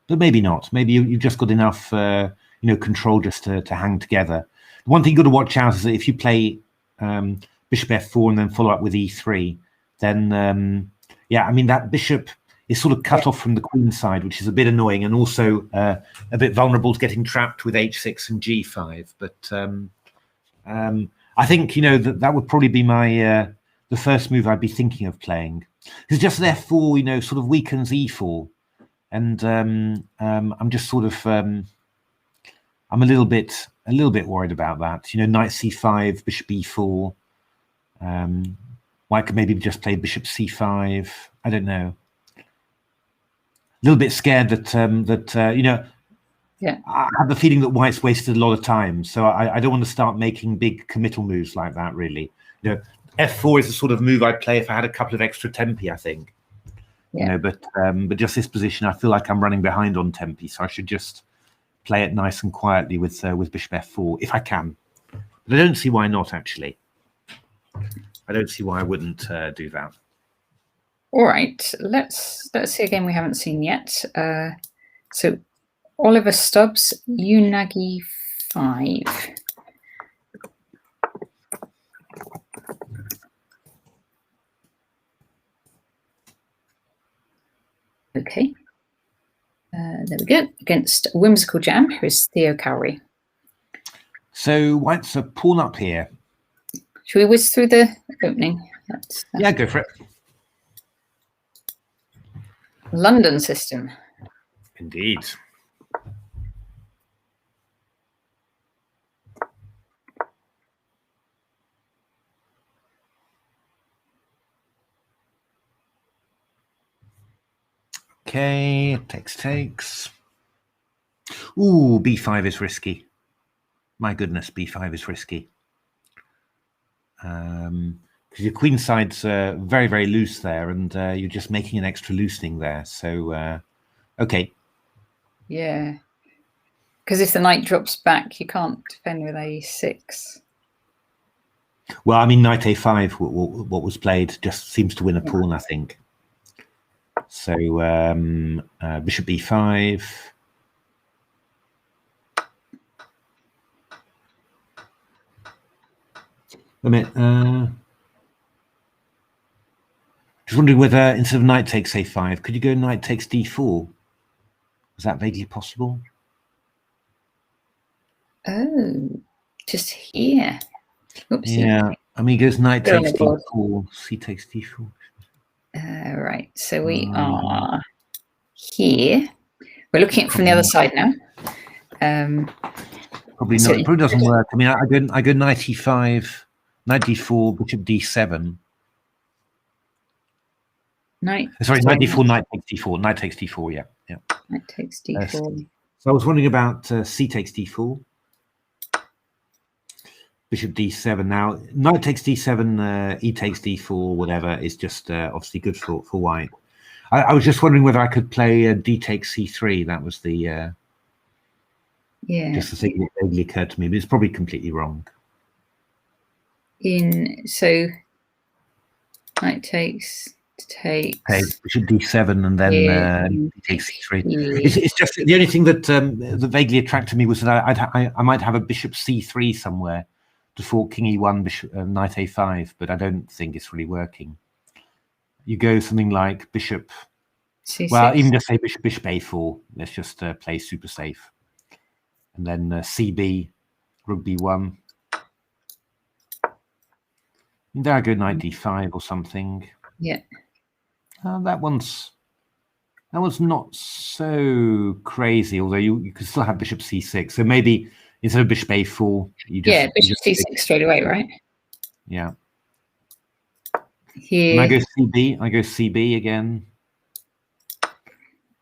Speaker 2: but maybe not. Maybe you've just got enough, you know, control just to hang together. The one thing you've got to watch out is that if you play bishop f4 and then follow up with e3, then yeah, I mean, that bishop is sort of cut off from the queen side, which is a bit annoying, and also a bit vulnerable to getting trapped with h6 and g5. But I think, you know, that would probably be my the first move I'd be thinking of playing, because just f4, you know, sort of weakens e4, and I'm just sort of I'm a little bit worried about that. You know, knight c5, bishop e4. White could maybe just play bishop c5. I don't know. A little bit scared that you know,
Speaker 1: yeah,
Speaker 2: I have the feeling that white's wasted a lot of time, so I don't want to start making big committal moves like that, really. You know, f4 is the sort of move I'd play if I had a couple of extra tempi, I think. Yeah. You know, but just this position, I feel like I'm running behind on tempi, so I should just play it nice and quietly with bishop f4 if I can. But I don't see why not, actually. I don't see why I wouldn't do that.
Speaker 1: All right, let's see a game we haven't seen yet. So Oliver Stubbs, Unagi 5. Okay. There we go. Against Whimsical Jam, who is Theo Cowrie.
Speaker 2: So white's a pawn up here.
Speaker 1: Should we whiz through the opening?
Speaker 2: Yeah, go for it.
Speaker 1: London system.
Speaker 2: Indeed. Okay, takes. Ooh, b5 is risky. My goodness, b5 is risky. Because your queen side's very, very loose there, and you're just making an extra loosening there. So, okay.
Speaker 1: Yeah. Because if the knight drops back, you can't defend with a6.
Speaker 2: Well, I mean, knight a5, what was played, just seems to win a pawn, I think. So, bishop b5. A minute. Just wondering whether instead of knight takes a5, could you go knight takes d4? Is that vaguely possible?
Speaker 1: Oh, just here. Oopsie.
Speaker 2: Yeah, I mean, he goes knight takes d4, c takes d4.
Speaker 1: Right, so we are here. We're looking at it from the other side now.
Speaker 2: Probably not. It probably doesn't work. I mean, I go knight e5, knight d4, bishop d7.
Speaker 1: Knight
Speaker 2: d4, knight takes d4. Knight takes d4, yeah.
Speaker 1: Knight takes d4.
Speaker 2: So I was wondering about c takes d4. Bishop d7. Now, knight takes d7, e takes d4, whatever, is just obviously good for white. I was just wondering whether I could play d takes c3. That was the...
Speaker 1: Yeah.
Speaker 2: Just the thing that vaguely occurred to me, but it's probably completely wrong.
Speaker 1: So knight takes.
Speaker 2: Bishop d7 and then takes c3. It's just the only thing that vaguely attracted me was that I might have a bishop c3 somewhere to fork king e1, bishop, knight a5, but I don't think it's really working. You go something like bishop c6. Well, even just say bishop a4. Let's just play super safe, and then cb, rook b1. And there I go knight d5 or something.
Speaker 1: Yeah.
Speaker 2: That one's not so crazy, although you could still have bishop c6. So maybe instead of bishop a4,
Speaker 1: bishop c6 straight away, right?
Speaker 2: Yeah.
Speaker 1: Here.
Speaker 2: And I go cb again.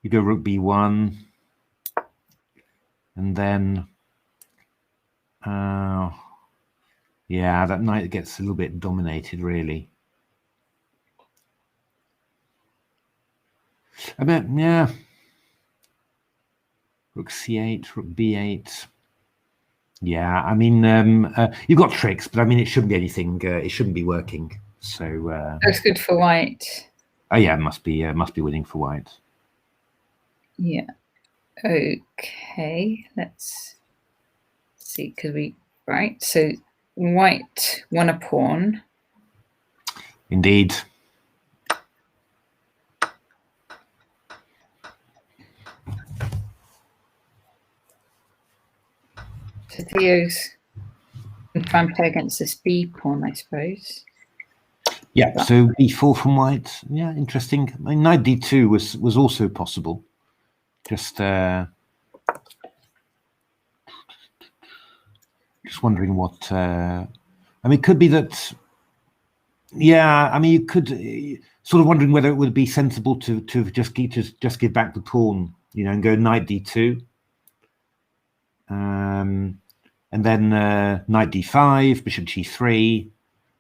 Speaker 2: You go rook b1, and then yeah, that knight gets a little bit dominated, really. I bet, yeah. Rook c8, rook b8. Yeah, I mean, you've got tricks, but I mean, it shouldn't be anything. It shouldn't be working. So
Speaker 1: that's good for white.
Speaker 2: Oh yeah, it must be winning for white.
Speaker 1: Yeah. Okay. Let's see, because so white won a pawn.
Speaker 2: Indeed.
Speaker 1: So Theo's trying to play against this b pawn, I suppose.
Speaker 2: Yeah, so b4 from white. Yeah, interesting. I mean, knight d2 was also possible. Just wondering what. I mean, it could be that. Yeah, I mean, you could sort of wondering whether it would be sensible to just give back the pawn, and go knight d2, and then knight d5, bishop g3,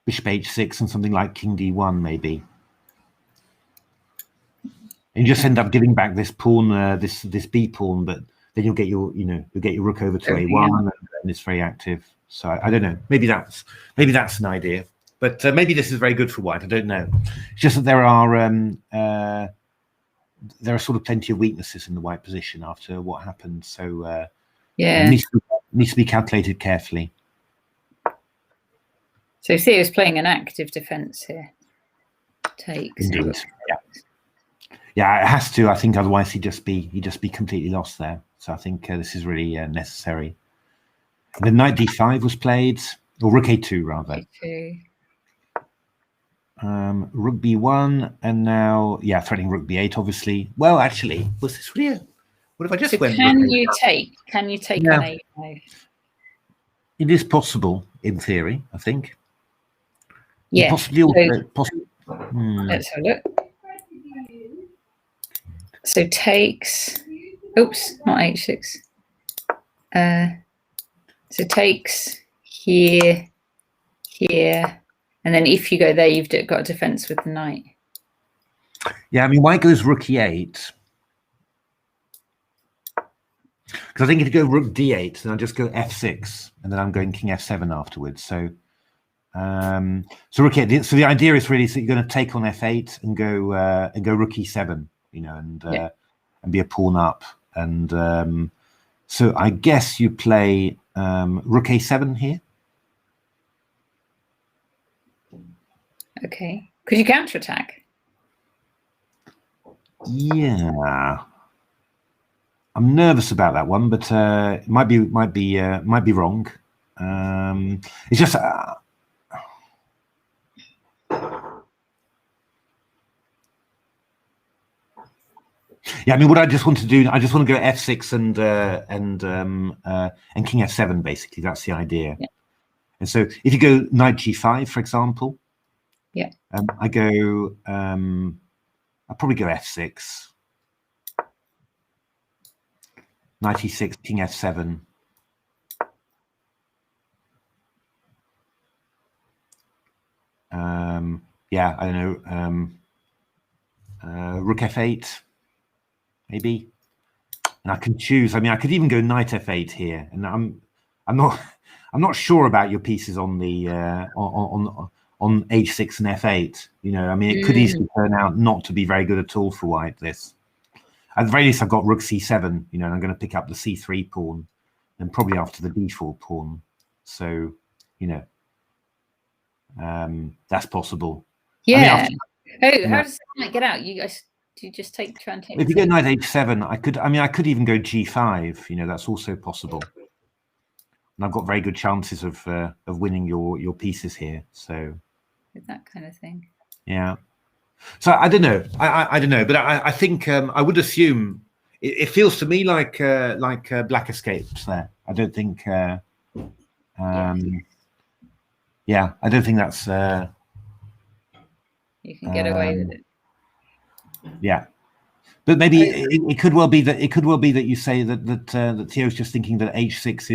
Speaker 2: bishop h6, and something like king d1 maybe. And you just end up giving back this pawn, this b pawn, but then you'll get your rook over to a1, and it's very active. So I don't know. Maybe that's an idea, but maybe this is very good for white. I don't know. It's just that there are sort of plenty of weaknesses in the white position after what happened. So
Speaker 1: yeah,
Speaker 2: it needs to be calculated carefully.
Speaker 1: So Theo's playing an active defense here. Takes.
Speaker 2: Indeed. Yeah. Yeah, it has to. I think otherwise he'd just be completely lost there. So I think this is really necessary. And then knight d5 was played, or rook a2 rather.
Speaker 1: A2.
Speaker 2: Rook b1, and now threatening rook b8. Obviously, well, actually, was this really? What if I just went?
Speaker 1: Can you take on a5?
Speaker 2: It is possible in theory. I think.
Speaker 1: Yeah.
Speaker 2: Possibly.
Speaker 1: Let's have a look. So takes. Oops, not h6. So takes here, and then if you go there, you've got a defense with the knight.
Speaker 2: Yeah, I mean, white goes rook e8. Because I think if you go rook d8, then I'll just go f6, and then I'm going king f7 afterwards. So, so rook e8. So the idea is really that you're going to take on f8 and go rook e7, and be a pawn up. And so I guess you play rook a7 here.
Speaker 1: Okay. Could you counterattack?
Speaker 2: Yeah. I'm nervous about that one, but it might be wrong. It's just yeah. I mean, what I just want to do, I just want to go f6 and king f7. Basically, that's the idea.
Speaker 1: Yeah.
Speaker 2: And so, if you go knight g5, for example,
Speaker 1: yeah,
Speaker 2: I go. I'll probably go f6. Knight e6, king f7. Yeah, I don't know. Rook f8, maybe. And I can choose. I mean, I could even go knight f8 here, and I'm not sure about your pieces on the on h6 and f8. You know, I mean, it could easily turn out not to be very good at all for white. This, at the very least, I've got rook c7. You know, and I'm going to pick up the c3 pawn, and probably after the d4 pawn. So, you know, that's possible.
Speaker 1: Yeah.
Speaker 2: I mean,
Speaker 1: how does the knight get out? You guys, do you just try and take?
Speaker 2: If you go knight h7, I could. I mean, I could even go g5. You know, that's also possible. And I've got very good chances of winning your pieces here. So
Speaker 1: with that kind of thing.
Speaker 2: Yeah. So I don't know. I don't know, but I think I would assume it feels to me like black escapes there. I don't think. Yeah, I don't think that's.
Speaker 1: You can get away with it.
Speaker 2: Yeah. But maybe it could well be that you say that Theo's just thinking that h6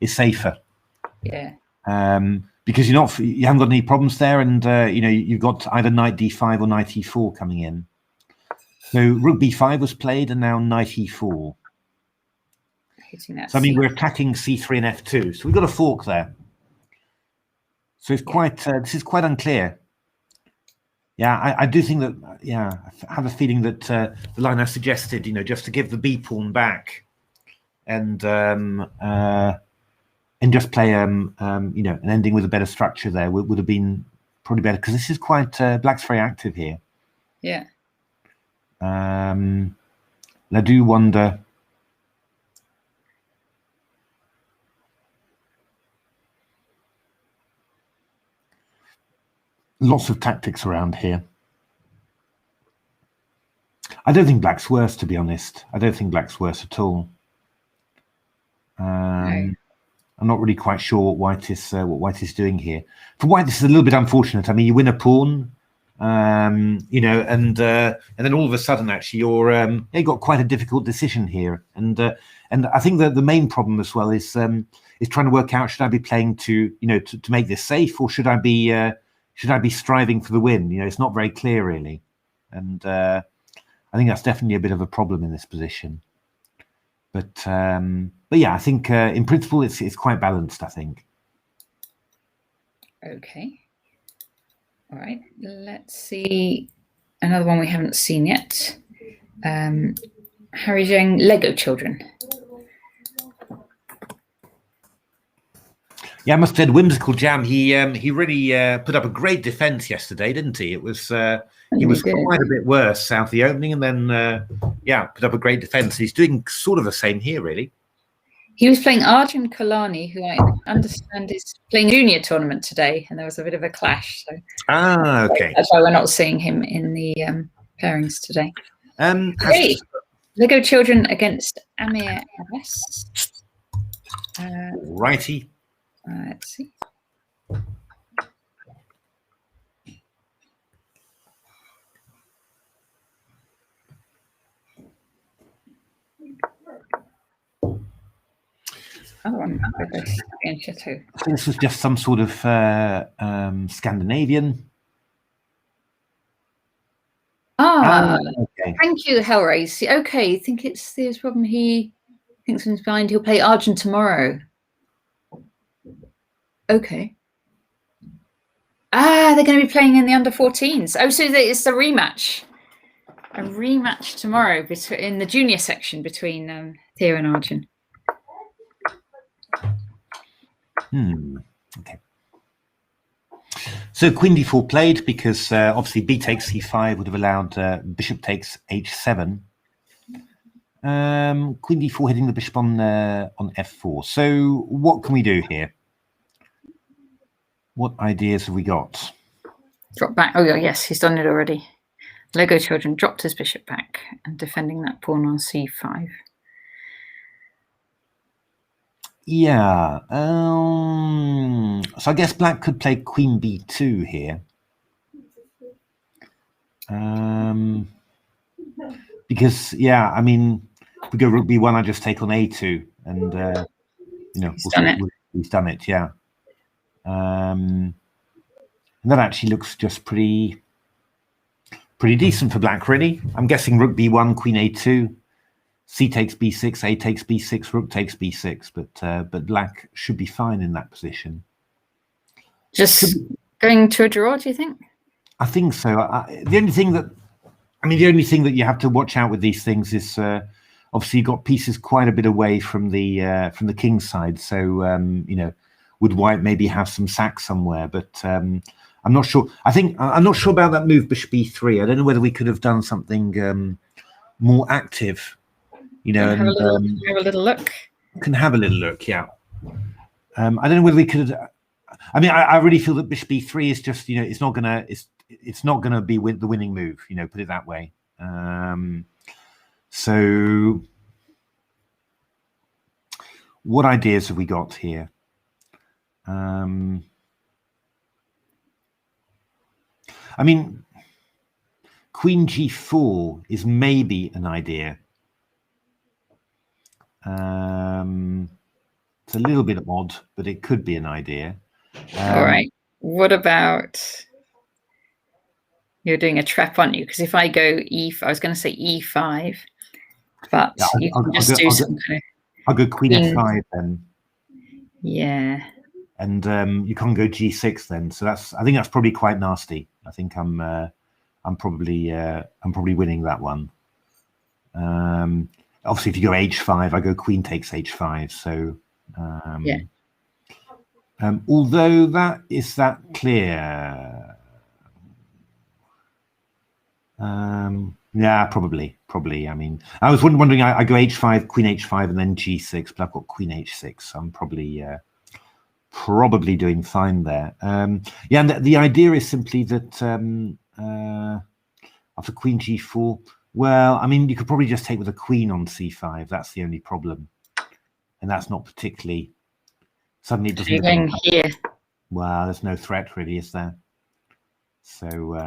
Speaker 2: is safer.
Speaker 1: Yeah.
Speaker 2: Because you haven't got any problems there, and you know, you've got either knight d5 or knight e4 coming in. So rook b5 was played, and now knight e4.
Speaker 1: Hitting that.
Speaker 2: So I mean, we're attacking c3 and f2. So we've got a fork there. So it's quite. This is quite unclear. Yeah, I do think that. Yeah, I have a feeling that the line I suggested, you know, just to give the b pawn back, and just play you know, an ending with a better structure there would have been probably better, because this is quite black's very active here.
Speaker 1: Yeah.
Speaker 2: And I do wonder. Lots of tactics around here. I don't think black's worse, to be honest. I don't think black's worse at all.
Speaker 1: No.
Speaker 2: I'm not really quite sure what white is doing here. For white, this is a little bit unfortunate. I mean, you win a pawn, you know, and then all of a sudden, actually, you got quite a difficult decision here. And I think that the main problem as well is trying to work out, should I be playing to make this safe, or should I be striving for the win? You know, it's not very clear really, and I think that's definitely a bit of a problem in this position. But yeah, I think in principle it's quite balanced, I think.
Speaker 1: Okay. All right. Let's see another one we haven't seen yet. Harry Zheng, Lego Children.
Speaker 2: Yeah, I must say, Whimsical Jam, he really put up a great defense yesterday, didn't he? It was he was quite a bit worse out the opening, and then yeah, put up a great defense. He's doing sort of the same here, really.
Speaker 1: He was playing Arjun Kalani, who I understand is playing a junior tournament today, and there was a bit of a clash. So
Speaker 2: okay.
Speaker 1: That's why we're not seeing him in the pairings today. Great. Lego Children against Amir Abbas.
Speaker 2: Righty.
Speaker 1: Let's see. Oh, I'm too.
Speaker 2: This was just some sort of Scandinavian.
Speaker 1: Okay. Thank you, Hellraise. Okay, I think it's Theo's problem. He thinks he's behind. He'll play Arjun tomorrow. Okay. They're going to be playing in the under-14s. Oh, so it's the rematch. A rematch tomorrow in the junior section between Theo and Arjun.
Speaker 2: Okay. So queen d4 played, because obviously b takes c5 would have allowed bishop takes h7. Queen d4 hitting the bishop on f4. So what can we do here? What ideas have we got?
Speaker 1: Drop back. Oh, yes, he's done it already. Lego Children dropped his bishop back and defending that pawn on c5.
Speaker 2: Yeah. So I guess black could play queen b2 here. Because, yeah, I mean, if we go rook b1, I just take on a2, and you know, he's done it, yeah. And that actually looks just pretty decent for black, really. I'm guessing rook b1, queen a2. c takes b6, a takes b6, rook takes b6, but black should be fine in that position.
Speaker 1: Just going to a draw, do you think?
Speaker 2: I think so. The only thing that you have to watch out with these things is obviously you've got pieces quite a bit away from the king's side. So you know, would white maybe have some sacks somewhere? But I'm not sure. I'm not sure about that move bishop b3. I don't know whether we could have done something more active. You know,
Speaker 1: have a little look.
Speaker 2: Can have a little look, yeah. I don't know whether we could. I mean, I really feel that bishop b3 is just, you know, it's not gonna be the winning move. You know, put it that way. So, what ideas have we got here? I mean, queen g4 is maybe an idea. It's a little bit odd, but it could be an idea.
Speaker 1: All right. What about, you're doing a trap, aren't you? Because if I go I was going to say e5, but yeah, you can just do some kind of.
Speaker 2: I'll go queen f5 then.
Speaker 1: Yeah.
Speaker 2: And you can't go g6 then. So I think that's probably quite nasty. I think I'm probably winning that one. Obviously, if you go h5, I go queen takes h5. So
Speaker 1: yeah.
Speaker 2: Although is that clear? Yeah, probably. I mean, I was wondering. I go h5, queen h5, and then g6, but I've got queen h6. So I'm probably doing fine there. Yeah, and the idea is simply that after queen g4, well, I mean, you could probably just take with a queen on c5. That's the only problem, and that's not particularly. Suddenly, it doesn't.
Speaker 1: Going here.
Speaker 2: Well, there's no threat really, is there? So,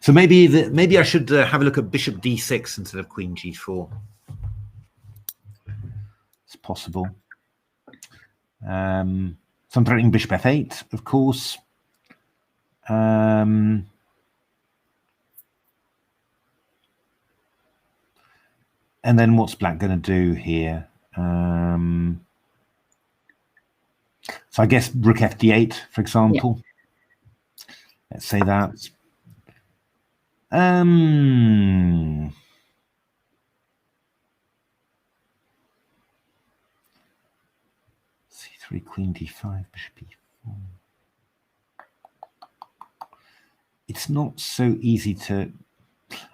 Speaker 2: so maybe I should have a look at bishop d6 instead of queen g4. It's possible. So I'm threatening bishop f8, of course. And then what's black going to do here? So I guess rook fd8, for example. Yeah. Let's say that. C3, queen d5, bishop e4. It's not so easy to.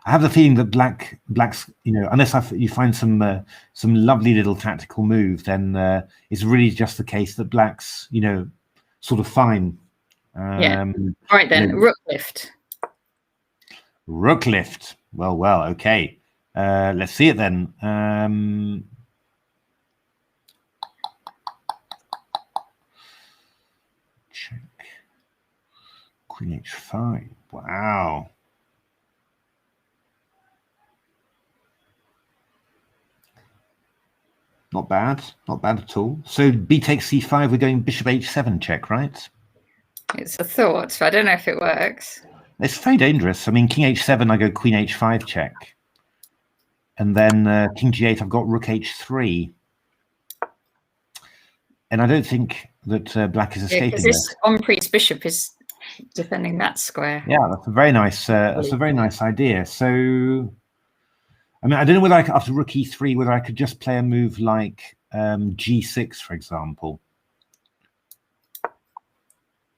Speaker 2: I have the feeling that black's, you know, unless you find some lovely little tactical move, then it's really just the case that black's, you know, sort of fine.
Speaker 1: Yeah. All right then, you know, rook lift.
Speaker 2: Rook lift. Well. Okay. Let's see it then. Check. Queen h5. Wow. Not bad at all. So b takes c5, we're going bishop h7 check, right?
Speaker 1: It's a thought, but I don't know if it works.
Speaker 2: It's very dangerous. I mean, king h7, I go queen h5 check. And then king g8, I've got rook h3. And I don't think that black is escaping this.
Speaker 1: This on-priest bishop is defending that square.
Speaker 2: Yeah, that's a very nice idea. So, I mean, I don't know whether after rook e3, whether I could just play a move like g6, for example.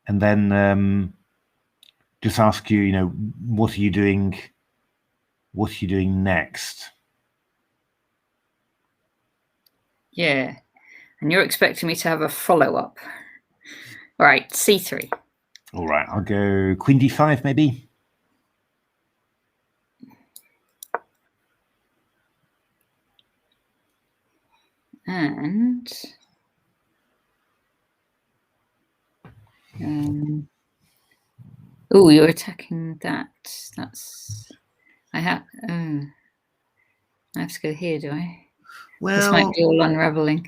Speaker 2: And then just ask you, you know, what are you doing? What are you doing next?
Speaker 1: Yeah, and you're expecting me to have a follow-up. All right, c3.
Speaker 2: All right, I'll go queen d5 maybe.
Speaker 1: And oh, you're attacking that. That's I have to go here, do I? Well, this might be all unraveling.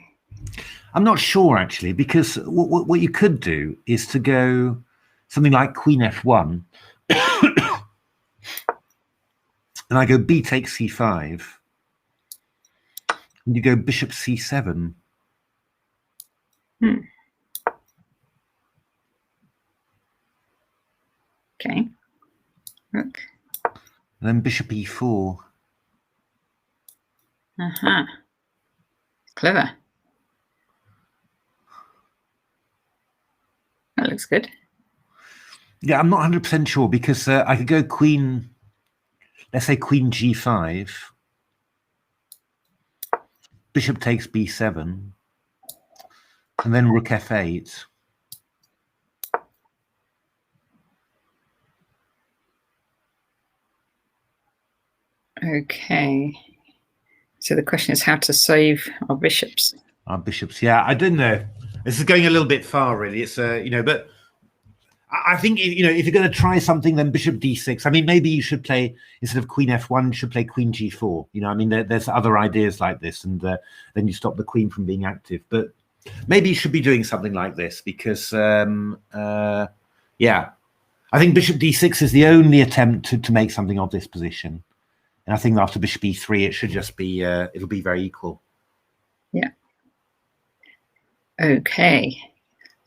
Speaker 2: I'm not sure actually, because what you could do is to go something like queen f1, and I go b takes c5. And you go bishop c7.
Speaker 1: Okay. Rook.
Speaker 2: And then bishop e4.
Speaker 1: Clever. That looks good.
Speaker 2: Yeah, I'm not 100% sure because I could go queen, let's say queen g5. Bishop takes b7. And then rook f8.
Speaker 1: Okay. So the question is how to save our bishops.
Speaker 2: Our bishops, yeah, I don't know. This is going a little bit far, really. It's but I think if you're going to try something, then bishop d6. I mean, maybe you should play instead of queen f1, you should play queen g4. I mean, there's other ideas like this, and then you stop the queen from being active. But maybe you should be doing something like this because, yeah, I think bishop d6 is the only attempt to make something of this position. And I think after bishop e3, it should just be, it'll be very equal.
Speaker 1: Yeah. Okay.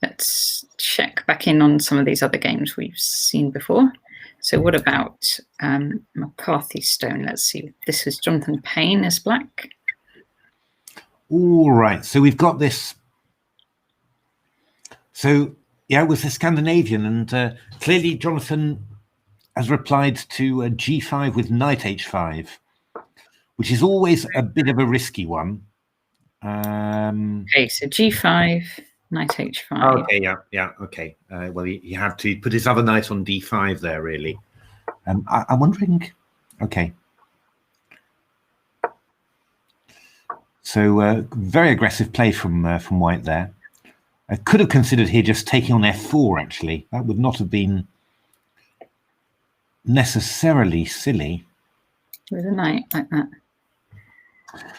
Speaker 1: Let's check back in on some of these other games we've seen before. So what about McCarthy Stone? Let's see. This was Jonathan Payne as black.
Speaker 2: All right. So we've got this. So, yeah, it was the Scandinavian. And clearly Jonathan has replied to g5 with knight h5, which is always a bit of a risky one.
Speaker 1: Okay, so g5, knight h5.
Speaker 2: Okay, yeah, okay. Well, he had to put his other knight on d5 there, really. I'm wondering. Okay. So very aggressive play from White there. I could have considered here just taking on f4. Actually, that would not have been necessarily silly.
Speaker 1: With a knight like that.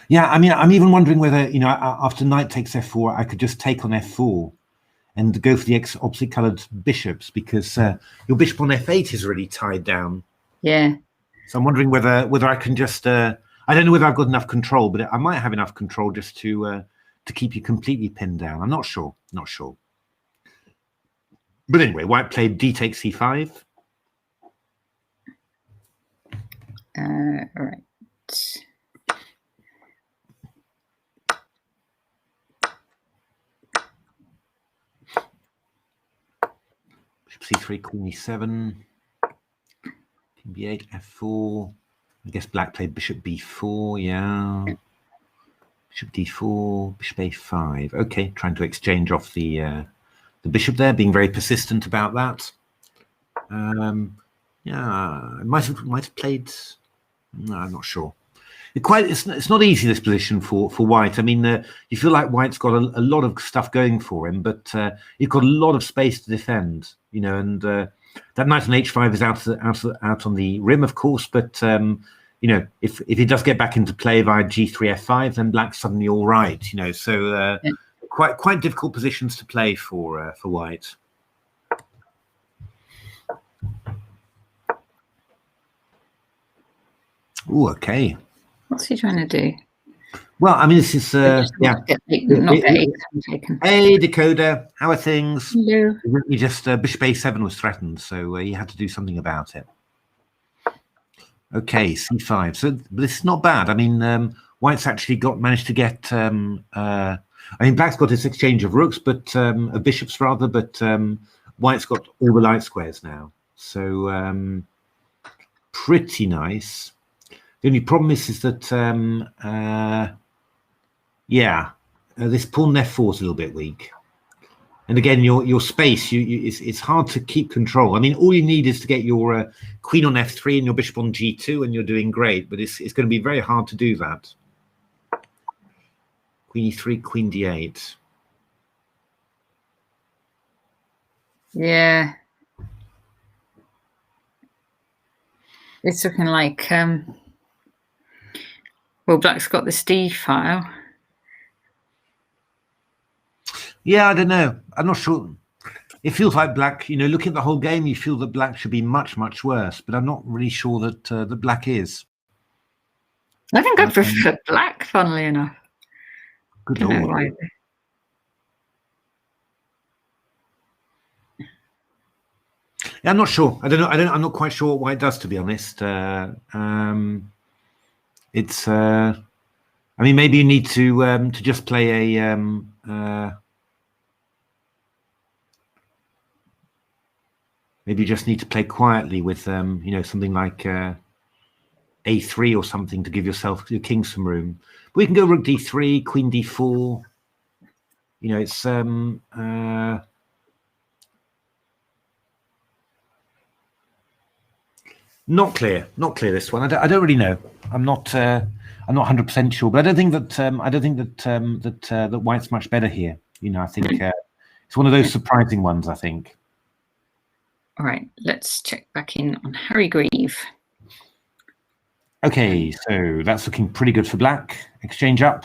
Speaker 2: Yeah, I mean, I'm even wondering whether, after knight takes f4, I could just take on f4 and go for the opposite coloured bishops because your bishop on f8 is really tied down.
Speaker 1: Yeah.
Speaker 2: So I'm wondering whether I can just, I don't know whether I've got enough control, but I might have enough control just to keep you completely pinned down. I'm not sure. But anyway, White played d takes c5.
Speaker 1: All right.
Speaker 2: c3, queen e7, king b8, f4. I guess black played bishop b4, yeah. Bishop d4, bishop a5. Okay, trying to exchange off the bishop there, being very persistent about that. Yeah, might have played. No, I'm not sure. It's not easy, this position for White. I mean, you feel like White's got a lot of stuff going for him, but you've got a lot of space to defend, and that knight on h5 is out on the rim, of course. But if he does get back into play via g3 f5, then Black's suddenly all right, So quite difficult positions to play for White. Oh, okay.
Speaker 1: What's he trying to do?
Speaker 2: Well, I mean, this is yeah.
Speaker 1: Not get taken.
Speaker 2: Hey, Decoder, how are things?
Speaker 1: Hello.
Speaker 2: You just bishop a7 was threatened, so he had to do something about it. Okay, c5. So this is not bad. I mean, White's actually managed to get. I mean, Black's got this exchange of rooks, but of bishops rather. But White's got all the light squares now, so pretty nice. The only problem is that, this pawn f4 is a little bit weak. And again, your space, it's hard to keep control. I mean, all you need is to get your queen on f3 and your bishop on g2, and you're doing great. But it's going to be very hard to do that. Queen e3, queen d8.
Speaker 1: Yeah. It's looking like... well, Black's got this D file.
Speaker 2: Yeah, I don't know. I'm not sure. It feels like Black, looking at the whole game, you feel that Black should be much, much worse. But I'm not really sure that Black is.
Speaker 1: I think I prefer Black, funnily enough.
Speaker 2: Good
Speaker 1: I don't know
Speaker 2: lord.
Speaker 1: why.
Speaker 2: Yeah, I'm not sure. I don't know. I'm not quite sure what white does, to be honest. It's. I mean, maybe you need to just play a. Maybe you just need to play quietly with you know, something like a3 or something to give your king some room. But we can go rook d3, queen d4. You know, it's not clear. Not clear, this one. I don't really know. I'm not 100% sure, but I don't think that that white's much better here. You know, I think it's one of those surprising ones, I think.
Speaker 1: All right, let's check back in on Harry Grieve.
Speaker 2: Okay, so that's looking pretty good for black. Exchange up.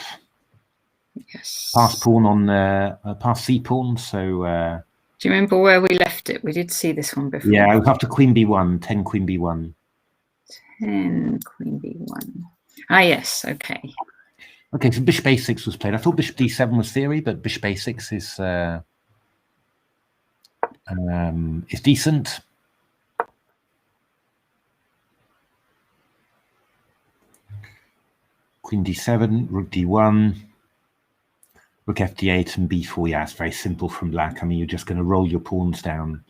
Speaker 1: Yes.
Speaker 2: Pass pawn on pass c pawn. So
Speaker 1: do you remember where we left it? We did see this one before.
Speaker 2: yeah, I was after queen b1, 10 queen b1.
Speaker 1: 10 queen b1. Ah, yes. Okay.
Speaker 2: Okay, so bishop a6 was played. I thought bishop d7 was theory, but bishop a6 is decent. Queen d7, rook d1, rook fd8, and b4. Yeah, it's very simple from black. I mean, you're just going to roll your pawns down.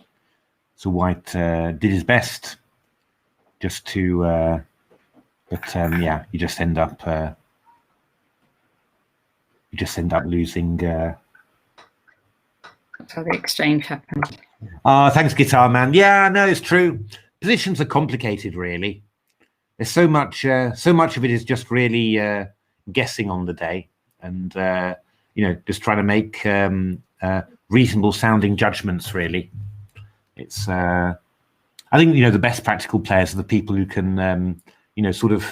Speaker 2: So white did his best, just to, but yeah, you just end up losing.
Speaker 1: That's how the exchange happened.
Speaker 2: Thanks, Guitar Man. Yeah, no, it's true. Positions are complicated, really. There's so much of it is just really guessing on the day, and you know, just trying to make reasonable sounding judgments. Really, it's. I think, you know, the best practical players are the people who can, you know, sort of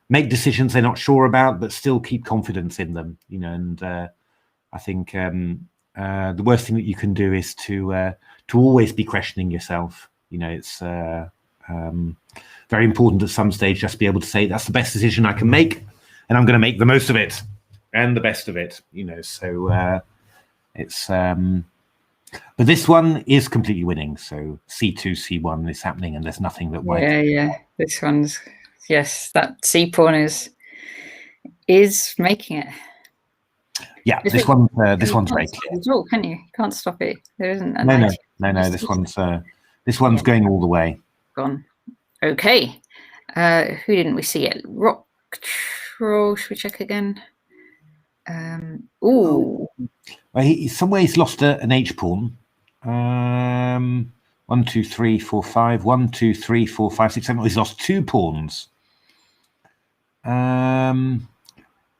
Speaker 2: make decisions they're not sure about, but still keep confidence in them. You know, and I think the worst thing that you can do is to always be questioning yourself. You know, it's very important at some stage just to be able to say that's the best decision I can make, and I'm going to make the most of it and the best of it. You know, so it's. But this one is completely winning. So c2, c1 is happening, and there's nothing that white.
Speaker 1: Yeah. This one's, yes, that c pawn is making it.
Speaker 2: Yeah, this one's very clear.
Speaker 1: Draw, can you? Can't stop it. There isn't.
Speaker 2: No. This one's going all the way.
Speaker 1: Gone. Okay. Who didn't we see yet? Rock Troll. Should we check again? Ooh.
Speaker 2: Well, somewhere he's lost an H pawn. 1, 2, 3, 4, 5. 1, 2, 3, 4, 5, 6, 7. He's lost 2 pawns.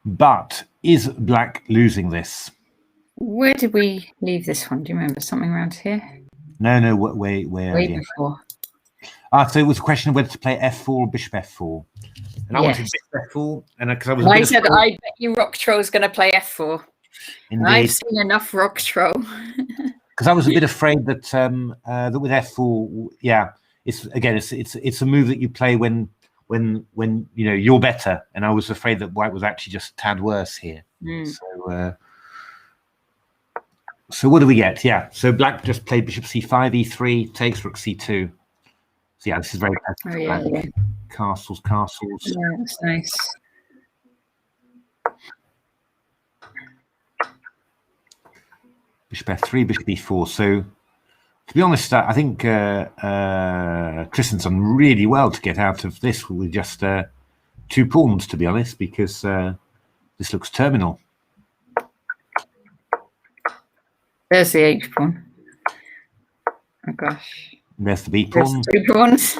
Speaker 2: But is black losing this?
Speaker 1: Where did we leave this one? Do you remember? Something around here?
Speaker 2: No. Way
Speaker 1: before.
Speaker 2: So it was a question of whether to play f4 or bishop f4. And I wanted bishop f4, and because I was.
Speaker 1: I said, I bet you Rock Troll's going to play f4.
Speaker 2: Indeed.
Speaker 1: I've seen enough Rock Troll.
Speaker 2: Because I was a bit afraid that that with f4, yeah, it's a move that you play when you know you're better, and I was afraid that white was actually just a tad worse here. So what do we get? Yeah, so black just played bishop c5, e3, takes rook c2. So yeah, this is very
Speaker 1: yeah.
Speaker 2: Castles.
Speaker 1: Yeah, that's nice.
Speaker 2: Bishop f3, bishop e4. So to be honest, I think Tristan's done really well to get out of this with just 2 pawns, to be honest, because this looks terminal.
Speaker 1: There's the H pawn. Oh gosh.
Speaker 2: There's the B pawn.
Speaker 1: There's 2 pawns.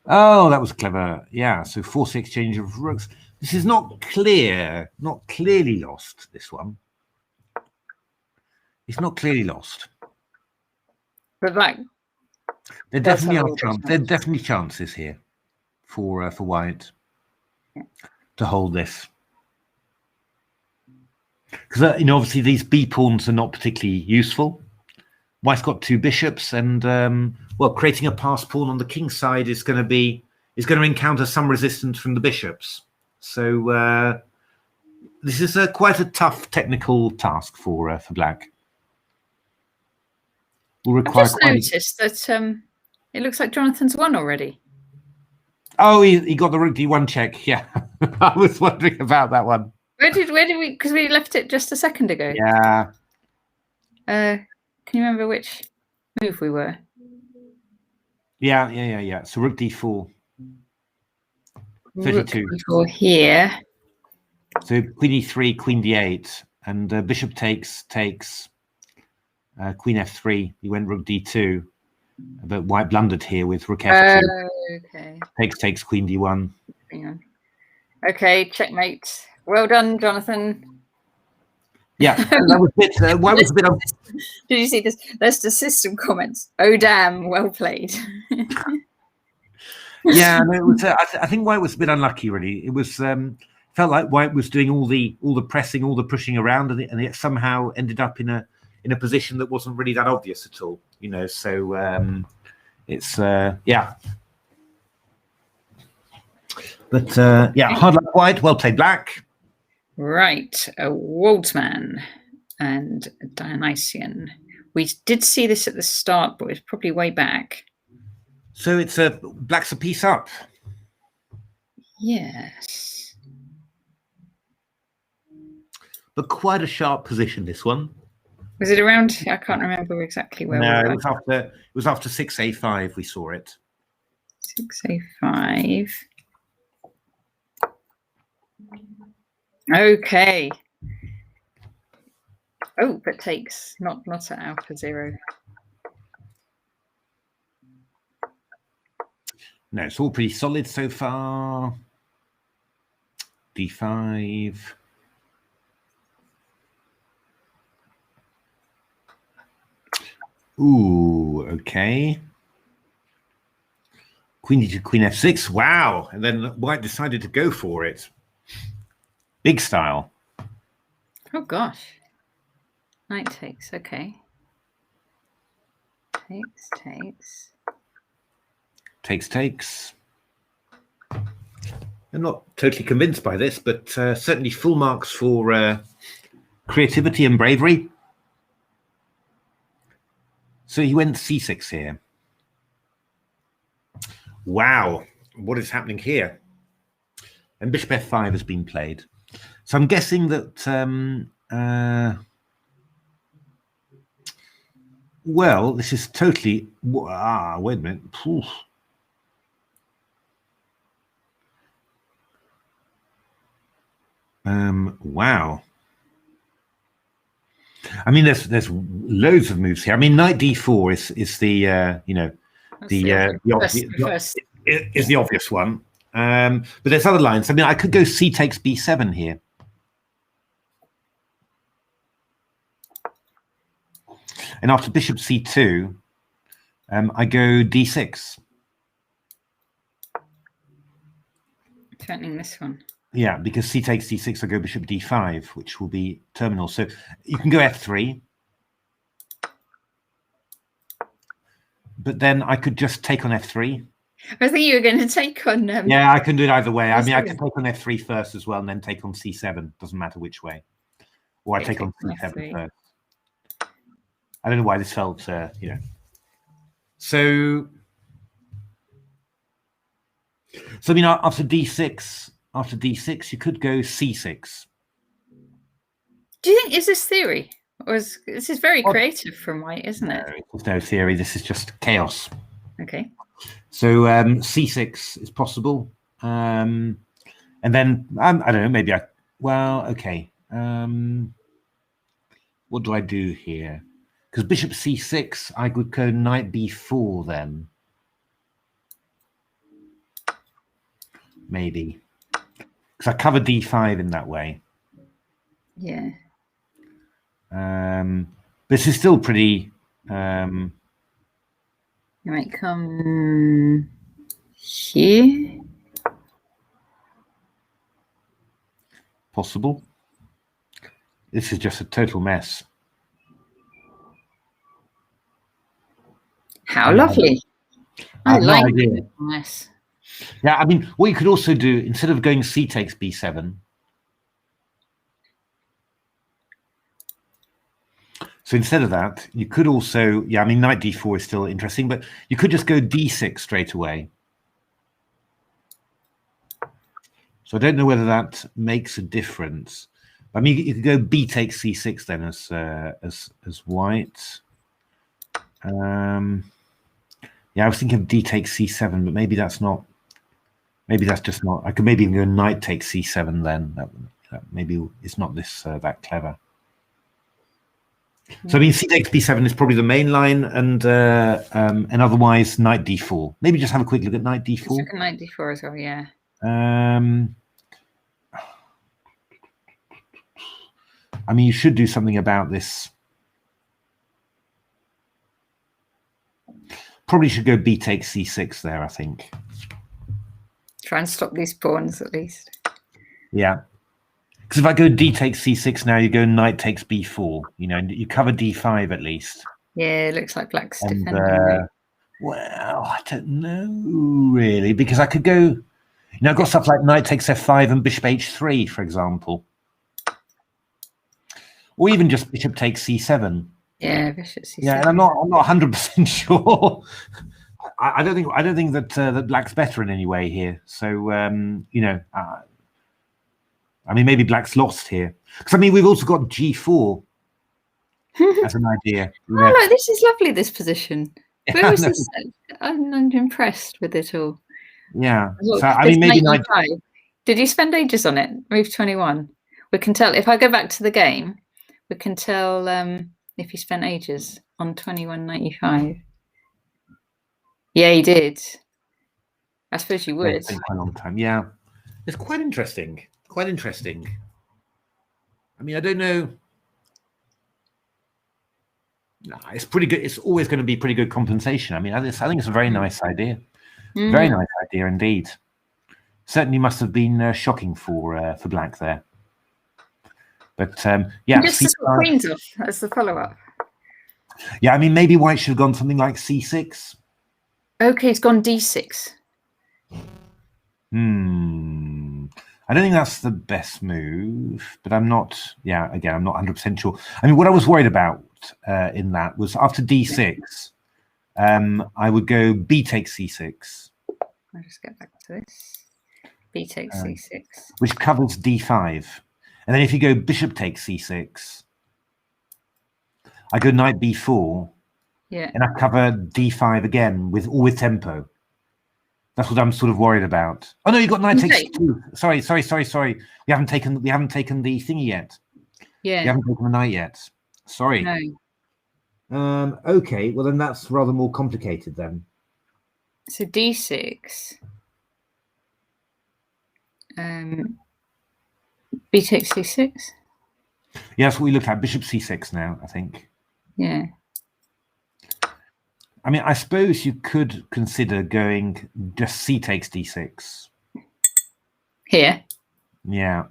Speaker 2: Oh, that was clever. Yeah, so forced exchange of rooks. This is not clearly lost, this one. It's not clearly lost.
Speaker 1: But like,
Speaker 2: there definitely are chances. There are definitely chances here for white to hold this. Because you know, obviously these B pawns are not particularly useful. White's got 2 bishops, and well, creating a pass pawn on the king side is going to encounter some resistance from the bishops. So This is quite a tough technical task for black. Will
Speaker 1: I've
Speaker 2: require
Speaker 1: just noticed that it looks like Jonathan's won already.
Speaker 2: Oh, he got the rook d1 check. Yeah, I was wondering about that one.
Speaker 1: Where did we? Because we left it just a second ago.
Speaker 2: Yeah.
Speaker 1: Can you remember which move we were?
Speaker 2: Yeah. So rook d4. 32.
Speaker 1: Rook here.
Speaker 2: So queen e3, queen d8, and bishop takes queen f3. He went rook d2, but white blundered here with rook f2.
Speaker 1: Okay.
Speaker 2: Takes queen d1.
Speaker 1: Hang on. Okay, checkmate. Well done, Jonathan.
Speaker 2: Yeah, that was a bit. Why was a bit?
Speaker 1: Did you see this? There's the system comments. Oh damn! Well played.
Speaker 2: Yeah, no, it was. I think White was a bit unlucky. Really, it was. Felt like White was doing all the pressing, all the pushing around, and it somehow ended up in a position that wasn't really that obvious at all. You know, so it's yeah. But yeah, hard luck White. Well played Black.
Speaker 1: Right, a Waldsman and Dionysian. We did see this at the start, but it's probably way back.
Speaker 2: So it's Black's a piece up.
Speaker 1: Yes.
Speaker 2: But quite a sharp position, this one.
Speaker 1: Was it around? I can't remember exactly where.
Speaker 2: No,
Speaker 1: we were.
Speaker 2: it was after 6a5 we saw it.
Speaker 1: 6a5. Okay. Oh, but takes not at alpha 0.
Speaker 2: No, it's all pretty solid so far. d5. Ooh, okay. Queen d2, queen f6. Wow. And then White decided to go for it. Big style.
Speaker 1: Oh, gosh. Knight takes. Okay.
Speaker 2: Takes. I'm not totally convinced by this, but certainly full marks for creativity and bravery. So he went c6 here. Wow, what is happening here? And bishop f5 has been played. So I'm guessing that, well, this is totally, wait a minute. Oof. Wow. I mean, there's loads of moves here. I mean, knight d4 is the you know the obvious one. But there's other lines. I mean, I could go c takes b7 here. And after bishop c2, I go d6.
Speaker 1: Threatening this one.
Speaker 2: Yeah, because c takes d6, I go bishop d5, which will be terminal. So you can go f3. But then I could just take on f3.
Speaker 1: I think you were going to take on...
Speaker 2: yeah, I can do it either way. I mean, I can take on f3 first as well, and then take on c7. Doesn't matter which way. Or I take on c7 first. I don't know why this felt, you know. So I mean, after d6, you could go c6.
Speaker 1: Do you think, is this theory? Or this is very creative from White, isn't it?
Speaker 2: There's no theory. This is just chaos.
Speaker 1: Okay.
Speaker 2: So c6 is possible. And then, I don't know, maybe okay. What do I do here? Because bishop c6, I would go knight b4 then. Maybe. Because I cover d5 in that way.
Speaker 1: Yeah.
Speaker 2: This is still pretty... You
Speaker 1: might come here.
Speaker 2: Possible. This is just a total mess.
Speaker 1: How lovely. I like it. Nice.
Speaker 2: Yeah, I mean, what you could also do, instead of going c takes b7, So instead of that, you could also, yeah, I mean, knight d4 is still interesting, but you could just go d6 straight away. So I don't know whether that makes a difference. I mean, you could go b takes c6 then as white. Yeah, I was thinking of d takes c7, but maybe that's not. Maybe that's just not. I could maybe even go knight takes c7 then. That maybe it's not this that clever. So I mean, c takes b7 is probably the main line, and otherwise knight d4. Maybe just have a quick look at knight d4.
Speaker 1: Look at knight d4 as well, yeah.
Speaker 2: I mean, you should do something about this. Probably should go b takes c6 there, I think.
Speaker 1: Try and stop these pawns at least.
Speaker 2: Yeah. Because if I go d takes c6 now, you go knight takes b4. You know, you cover d5 at least.
Speaker 1: Yeah, it looks like black's
Speaker 2: And,
Speaker 1: defending.
Speaker 2: well, I don't know really, because I could go, you know, I've got stuff like knight takes f5 and bishop h3, for example. Or even just bishop takes c7.
Speaker 1: Yeah, bishop c7.
Speaker 2: Yeah, and I'm not 100% sure. I don't think that that black's better in any way here. So you know, I mean, maybe black's lost here, because I mean, we've also got g4 as an idea.
Speaker 1: Oh, look, this is lovely. This position. Where was this? I'm impressed with it all.
Speaker 2: Yeah. So I mean, maybe knight.
Speaker 1: Did you spend ages on it? Move 21. We can tell if I go back to the game. We can tell if he spent ages on 2195. Yeah, he did. I suppose you would.
Speaker 2: It's been quite a long time. Yeah, it's quite interesting. Quite interesting. I mean, I don't know. No, it's pretty good. It's always going to be pretty good compensation. I mean, I think it's a very nice idea. Very nice idea indeed. Certainly must have been shocking for black there. But yeah,
Speaker 1: just took queens off as the follow-up.
Speaker 2: Yeah, I mean, maybe white should have gone something like c6.
Speaker 1: Okay, it's gone d6.
Speaker 2: I don't think that's the best move, but I'm not. Yeah, again, I'm not 100% sure. I mean, what I was worried about in that was after d6, I would go b takes c6.
Speaker 1: I'll just get back to this. B takes c6,
Speaker 2: which covers d5, and then if you go bishop takes c6, I go knight b4.
Speaker 1: Yeah,
Speaker 2: and I cover d5 again with tempo. That's what I'm sort of worried about. Oh no, you got knight takes 2. Sorry. We haven't taken the thingy yet.
Speaker 1: Yeah,
Speaker 2: we haven't taken the knight yet. Sorry.
Speaker 1: No.
Speaker 2: Okay, well then that's rather more complicated then.
Speaker 1: So d6. B takes c6.
Speaker 2: Yeah, that's what we looked at. Bishop c6 now, I think.
Speaker 1: Yeah.
Speaker 2: I mean, I suppose you could consider going just c takes d6.
Speaker 1: Here.
Speaker 2: Yeah.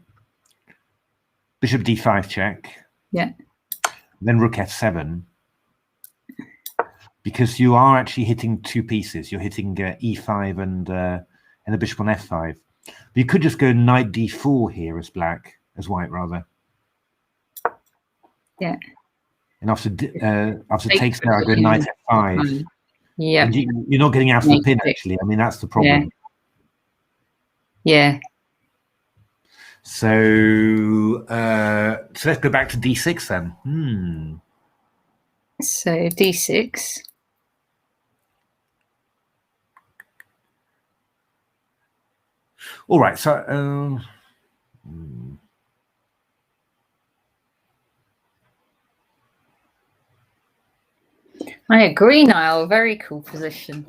Speaker 2: Bishop d5 check.
Speaker 1: Yeah.
Speaker 2: Then rook f7. Because you are actually hitting 2 pieces. You're hitting e5 and a bishop on f5. But you could just go knight d4 here as black, as white rather.
Speaker 1: Yeah.
Speaker 2: And after takes there, I go knight f5.
Speaker 1: Yeah.
Speaker 2: And you're not getting out of the pin, actually. I mean, that's the problem.
Speaker 1: Yeah.
Speaker 2: So let's go back to d6 then.
Speaker 1: So d6.
Speaker 2: All right. So
Speaker 1: I agree, Niall. Very cool position.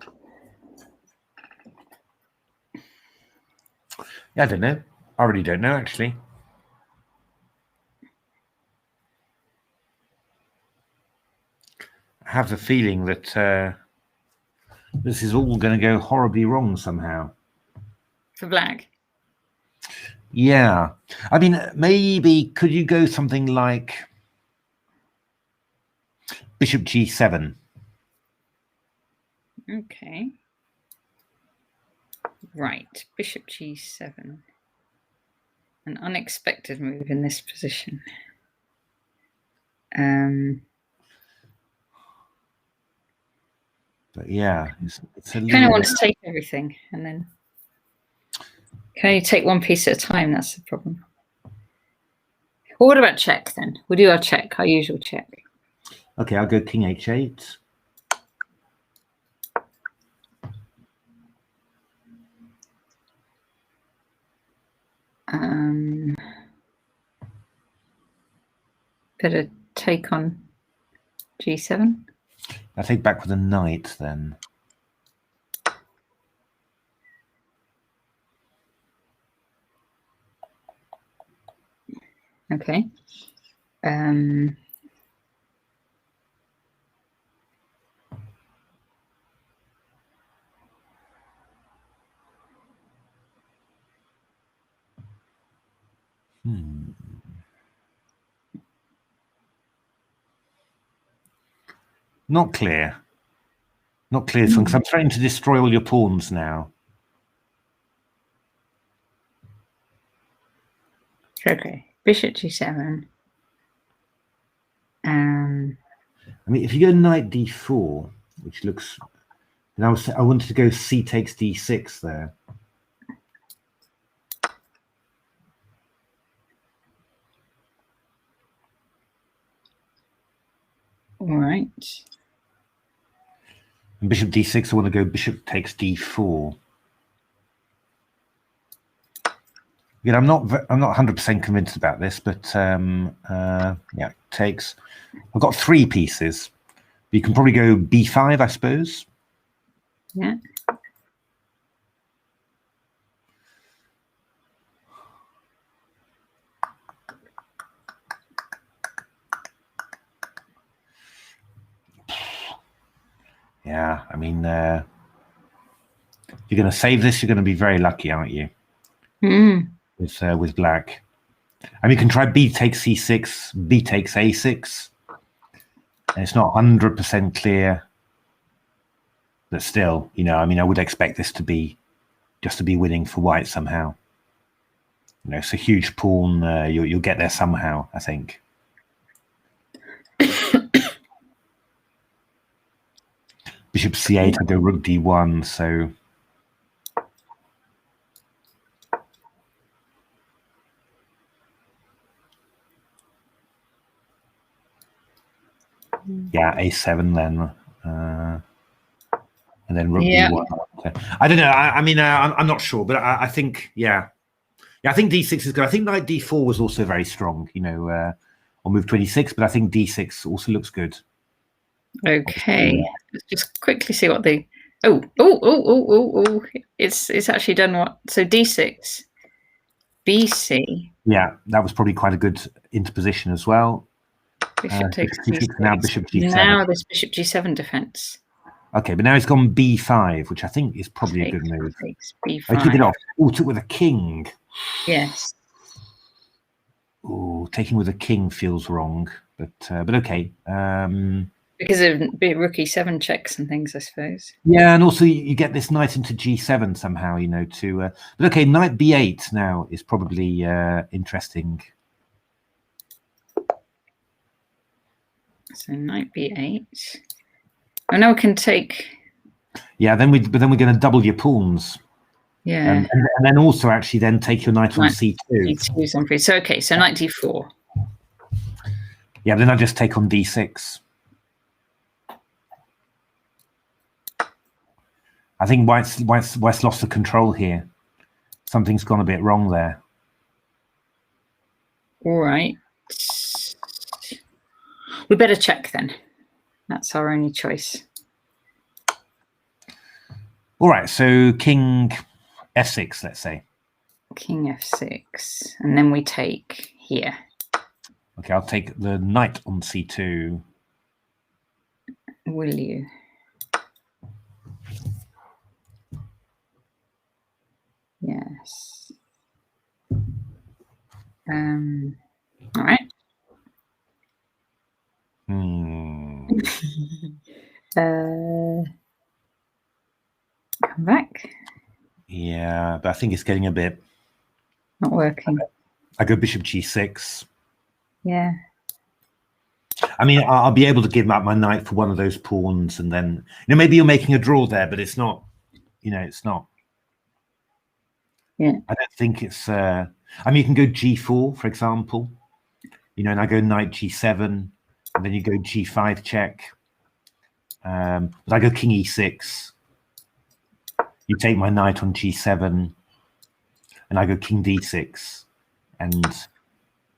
Speaker 2: Yeah, I don't know. I really don't know, actually. I have the feeling that this is all going to go horribly wrong somehow.
Speaker 1: For black?
Speaker 2: Yeah. I mean, maybe could you go something like bishop g7?
Speaker 1: Okay. Right. Bishop g7. An unexpected move in this position.
Speaker 2: But yeah, it's a
Speaker 1: Kind
Speaker 2: little
Speaker 1: of want
Speaker 2: bit...
Speaker 1: to take everything and then can you take one piece at a time? That's the problem. Well, what about check then? We'll do our check, our usual check.
Speaker 2: Okay, I'll go king h8.
Speaker 1: Better take on g7.
Speaker 2: I take back with a knight then.
Speaker 1: Okay.
Speaker 2: Not clear. Not clear, because I'm trying to destroy all your pawns now.
Speaker 1: Okay. Bishop g7.
Speaker 2: I mean, if you go knight d4, which looks... And I wanted to go c takes d6 there.
Speaker 1: All right.
Speaker 2: And bishop d6, I want to go bishop takes d4. Again, I'm not 100% convinced about this, but yeah, takes. I've got 3 pieces. You can probably go b5, I suppose.
Speaker 1: Yeah.
Speaker 2: Yeah, I mean, you're going to save this. You're going to be very lucky, aren't you? With black. I mean, you can try b takes c6, b takes a6. And it's not 100% clear. But still, you know, I mean, I would expect this to be just to be winning for white somehow. You know, it's a huge pawn. You'll get there somehow, I think. Bishop c8, I go rook d1, so... Yeah, a7 then. And then rook d1. I don't know. I mean, I'm not sure, but I think, yeah. Yeah, I think d6 is good. I think knight d4 was also very strong, you know, on move 26, but I think d6 also looks good.
Speaker 1: Okay, let's just quickly see what the it's actually done what? So d6, bc.
Speaker 2: Yeah, that was probably quite a good interposition as well.
Speaker 1: Bishop takes
Speaker 2: d6, now bishop g7.
Speaker 1: Now this bishop g7 defense.
Speaker 2: Okay, but now he's gone b5, which I think is probably a good move.
Speaker 1: B5.
Speaker 2: I keep it off. Oh, took with a king.
Speaker 1: Yes.
Speaker 2: Oh, taking with a king feels wrong, but okay.
Speaker 1: Because of rook e7 checks and things, I suppose.
Speaker 2: Yeah, and also you get this knight into g7 somehow, you know. But okay, knight b8 now is probably interesting.
Speaker 1: So knight b8. Oh, now we can take.
Speaker 2: Yeah, then we're going to double your pawns.
Speaker 1: Yeah,
Speaker 2: and then also actually then take your knight on c2.
Speaker 1: C2's on free. So okay, so knight d4.
Speaker 2: Yeah, then I just take on d6. I think White's lost the control here. Something's gone a bit wrong there.
Speaker 1: All right. We better check then. That's our only choice.
Speaker 2: All right, so king f6, let's say.
Speaker 1: King f6, and then we take here.
Speaker 2: Okay, I'll take the knight on c2.
Speaker 1: Will you? Yes. All right. Come back.
Speaker 2: Yeah, but I think it's getting a bit...
Speaker 1: Not working.
Speaker 2: I go bishop g6.
Speaker 1: Yeah.
Speaker 2: I mean, I'll be able to give up my knight for one of those pawns, and then maybe you're making a draw there, but it's not. It's not.
Speaker 1: Yeah.
Speaker 2: I don't think it's. I mean, you can go G4, for example. And I go knight G7, and then you go G5 check. But I go King E6. You take my knight on G7, and I go King D6, and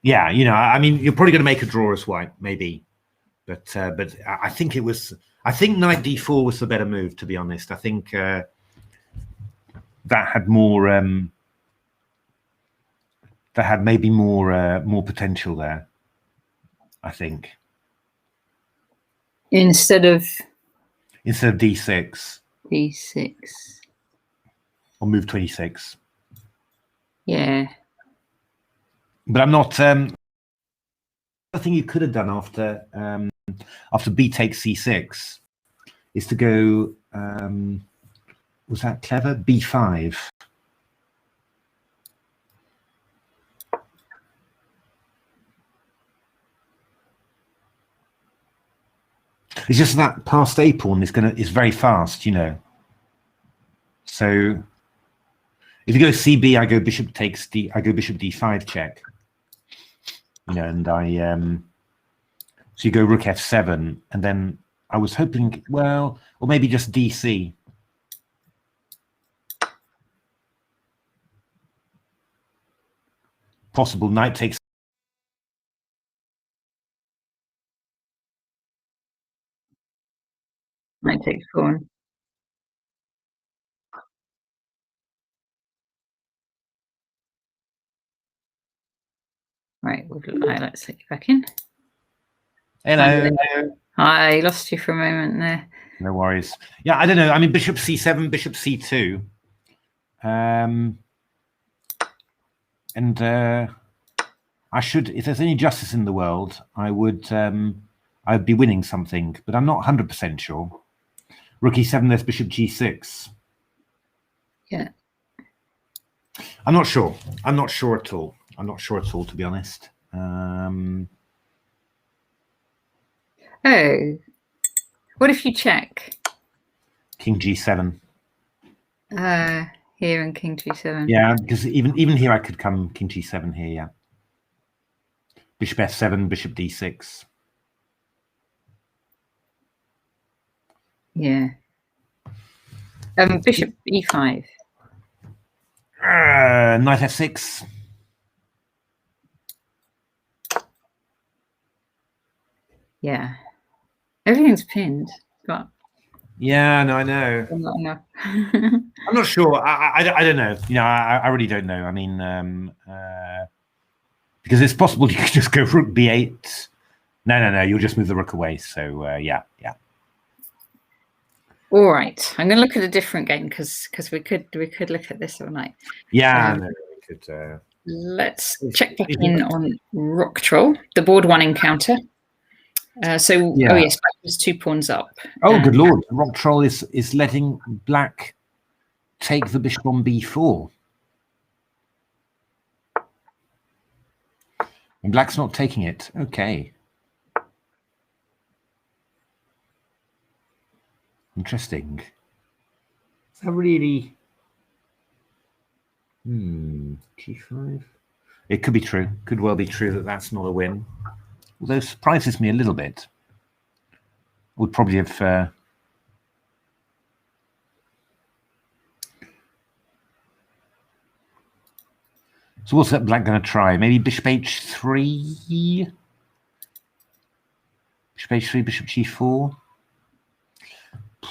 Speaker 2: yeah, I mean, you're probably going to make a draw as white, maybe, but I think knight D4 was the better move, to be honest. I think that had more, that had maybe more potential there. I think
Speaker 1: instead of
Speaker 2: D6.
Speaker 1: D6
Speaker 2: or move 26.
Speaker 1: Yeah.
Speaker 2: But I'm not. The thing you could have done after B takes C6 is to go. Was that clever? B5. It's just that past A pawn is very fast, So if you go CB, I go bishop takes D. I go bishop D5 check. And so you go rook F7, and then I was hoping, well, or maybe just DC. Possible knight takes.
Speaker 1: Knight takes pawn. Right, let's take you back in.
Speaker 2: Hello.
Speaker 1: I lost you for a moment there.
Speaker 2: No worries. Yeah, I don't know. I mean, bishop C7, bishop C2. And I should, if there's any justice in the world, I'd be winning something, but I'm not 100% sure. Rook E7, there's bishop G6.
Speaker 1: Yeah.
Speaker 2: I'm not sure. I'm not sure at all. I'm not sure at all, to be honest.
Speaker 1: Oh, what if you check?
Speaker 2: King G7.
Speaker 1: Here and King G7.
Speaker 2: Yeah, because even here I could come King G7 here, yeah. Bishop F7, bishop D6.
Speaker 1: Yeah. Bishop E5.
Speaker 2: Knight F6.
Speaker 1: Yeah. Everything's pinned, but
Speaker 2: yeah, no, I know.
Speaker 1: Not enough.
Speaker 2: I'm not sure. I don't know. I really don't know. I mean, because it's possible you could just go rook B8. No. You'll just move the rook away. So yeah.
Speaker 1: All right. I'm going to look at a different game because we could look at this all night.
Speaker 2: Yeah, no, we could.
Speaker 1: Let's check back in on Rock Troll, the board one encounter. Oh yes, black was 2 pawns up.
Speaker 2: Oh, good lord! Rock Troll is letting black take the bishop on B4, and black's not taking it. Okay, interesting. Is that really? G5. It could be true. Could well be true that that's not a win. Although surprises me a little bit. Would probably have so what's that black going to try? Maybe bishop H3? Bishop H3, bishop G4?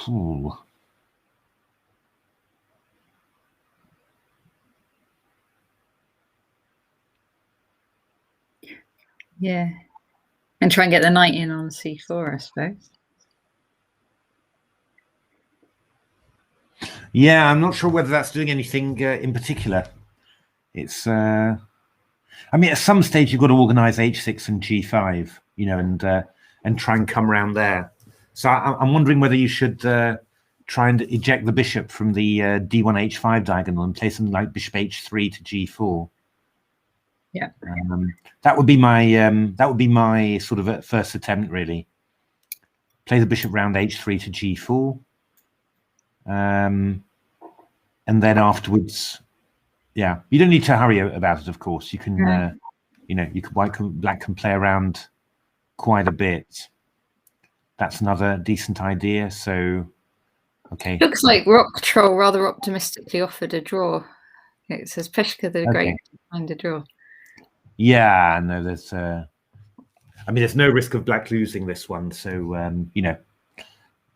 Speaker 2: Ooh.
Speaker 1: Yeah. And try and get the knight in on C4, I suppose.
Speaker 2: Yeah, I'm not sure whether that's doing anything in particular. It's, I mean, at some stage you've got to organize H6 and G5, and try and come around there. So I'm wondering whether you should try and eject the bishop from the D1 H5 diagonal and play something like bishop H3 to G4.
Speaker 1: Yeah.
Speaker 2: That would be my sort of first attempt, really. Play the bishop round h3 to g4, and then afterwards, yeah, you don't need to hurry about it. Of course, you can, black can play around quite a bit. That's another decent idea. So, okay.
Speaker 1: Looks like Rock Troll rather optimistically offered a draw. It says Peshka the Great to find a draw.
Speaker 2: Yeah, no, there's. There's no risk of black losing this one, so I'm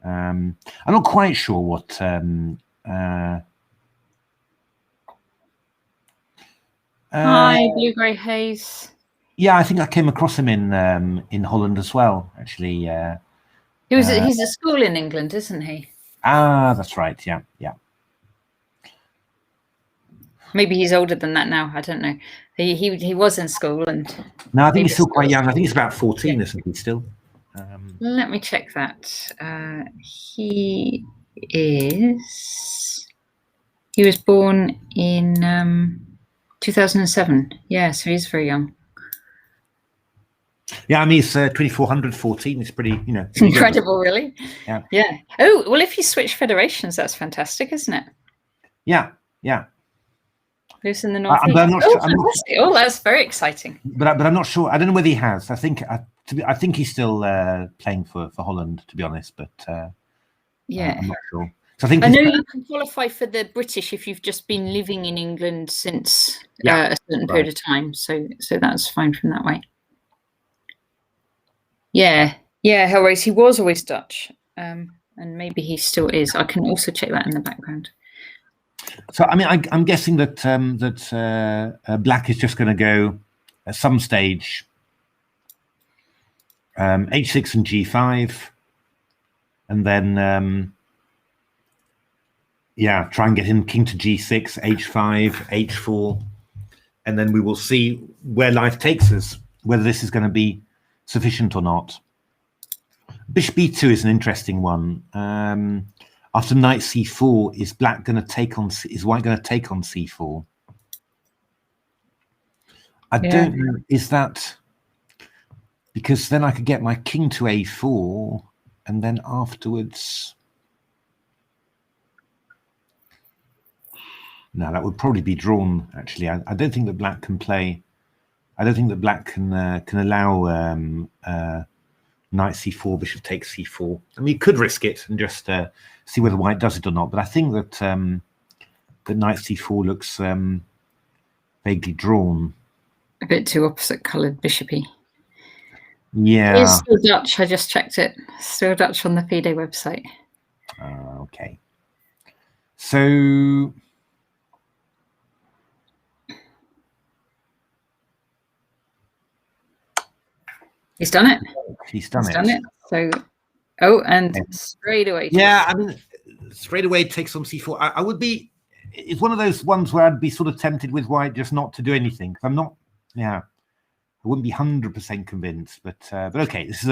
Speaker 2: not quite sure what.
Speaker 1: Hi, Blue Grey Haze.
Speaker 2: Yeah, I think I came across him in Holland as well. Actually,
Speaker 1: he's at school in England, isn't he?
Speaker 2: Ah, that's right. Yeah, yeah.
Speaker 1: Maybe he's older than that now. I don't know. He was in school, and
Speaker 2: no, I think he's still quite young. I think he's about 14, isn't he? Still.
Speaker 1: Let me check that. He is. He was born in 2007. Yeah, so he's very young.
Speaker 2: Yeah, he's 2414. It's pretty,
Speaker 1: incredible, really.
Speaker 2: Yeah.
Speaker 1: Yeah. Oh, well, if you switch federations, that's fantastic, isn't it?
Speaker 2: Yeah, yeah.
Speaker 1: Lives in the northeast. Fantastic. Oh, that's very exciting.
Speaker 2: But I'm not sure. I don't know whether he has. I think he's still playing for Holland, to be honest. But
Speaker 1: yeah,
Speaker 2: I'm not sure. So I
Speaker 1: know you can qualify for the British if you've just been living in England since a certain period of time. So that's fine from that way. Yeah, Hellraise. He was always Dutch, and maybe he still is. I can also check that in the background.
Speaker 2: So I'm guessing that black is just going to go at some stage h6 and g5, and then try and get him king to g6, h5, h4, and then we will see where life takes us, whether this is going to be sufficient or not. Bishop b2 is an interesting one. After knight c4, is white going to take on c4? I don't know. Is that because then I could get my king to a4, and then afterwards, no, that would probably be drawn. Actually, I don't think that black can play. I don't think that black can allow knight c4, bishop takes c4. You could risk it and just see whether white does it or not. But I think that that knight c4 looks vaguely drawn.
Speaker 1: A bit too opposite coloured bishopy.
Speaker 2: Yeah.
Speaker 1: It's still Dutch. I just checked it. Still Dutch on the FIDE website.
Speaker 2: Okay. So.
Speaker 1: He's done it.
Speaker 2: He's done it.
Speaker 1: So, and straight away.
Speaker 2: Yeah, straight away takes on c4. I would be. It's one of those ones where I'd be sort of tempted with white just not to do anything. I'm not. Yeah, I wouldn't be 100% convinced. But okay, this is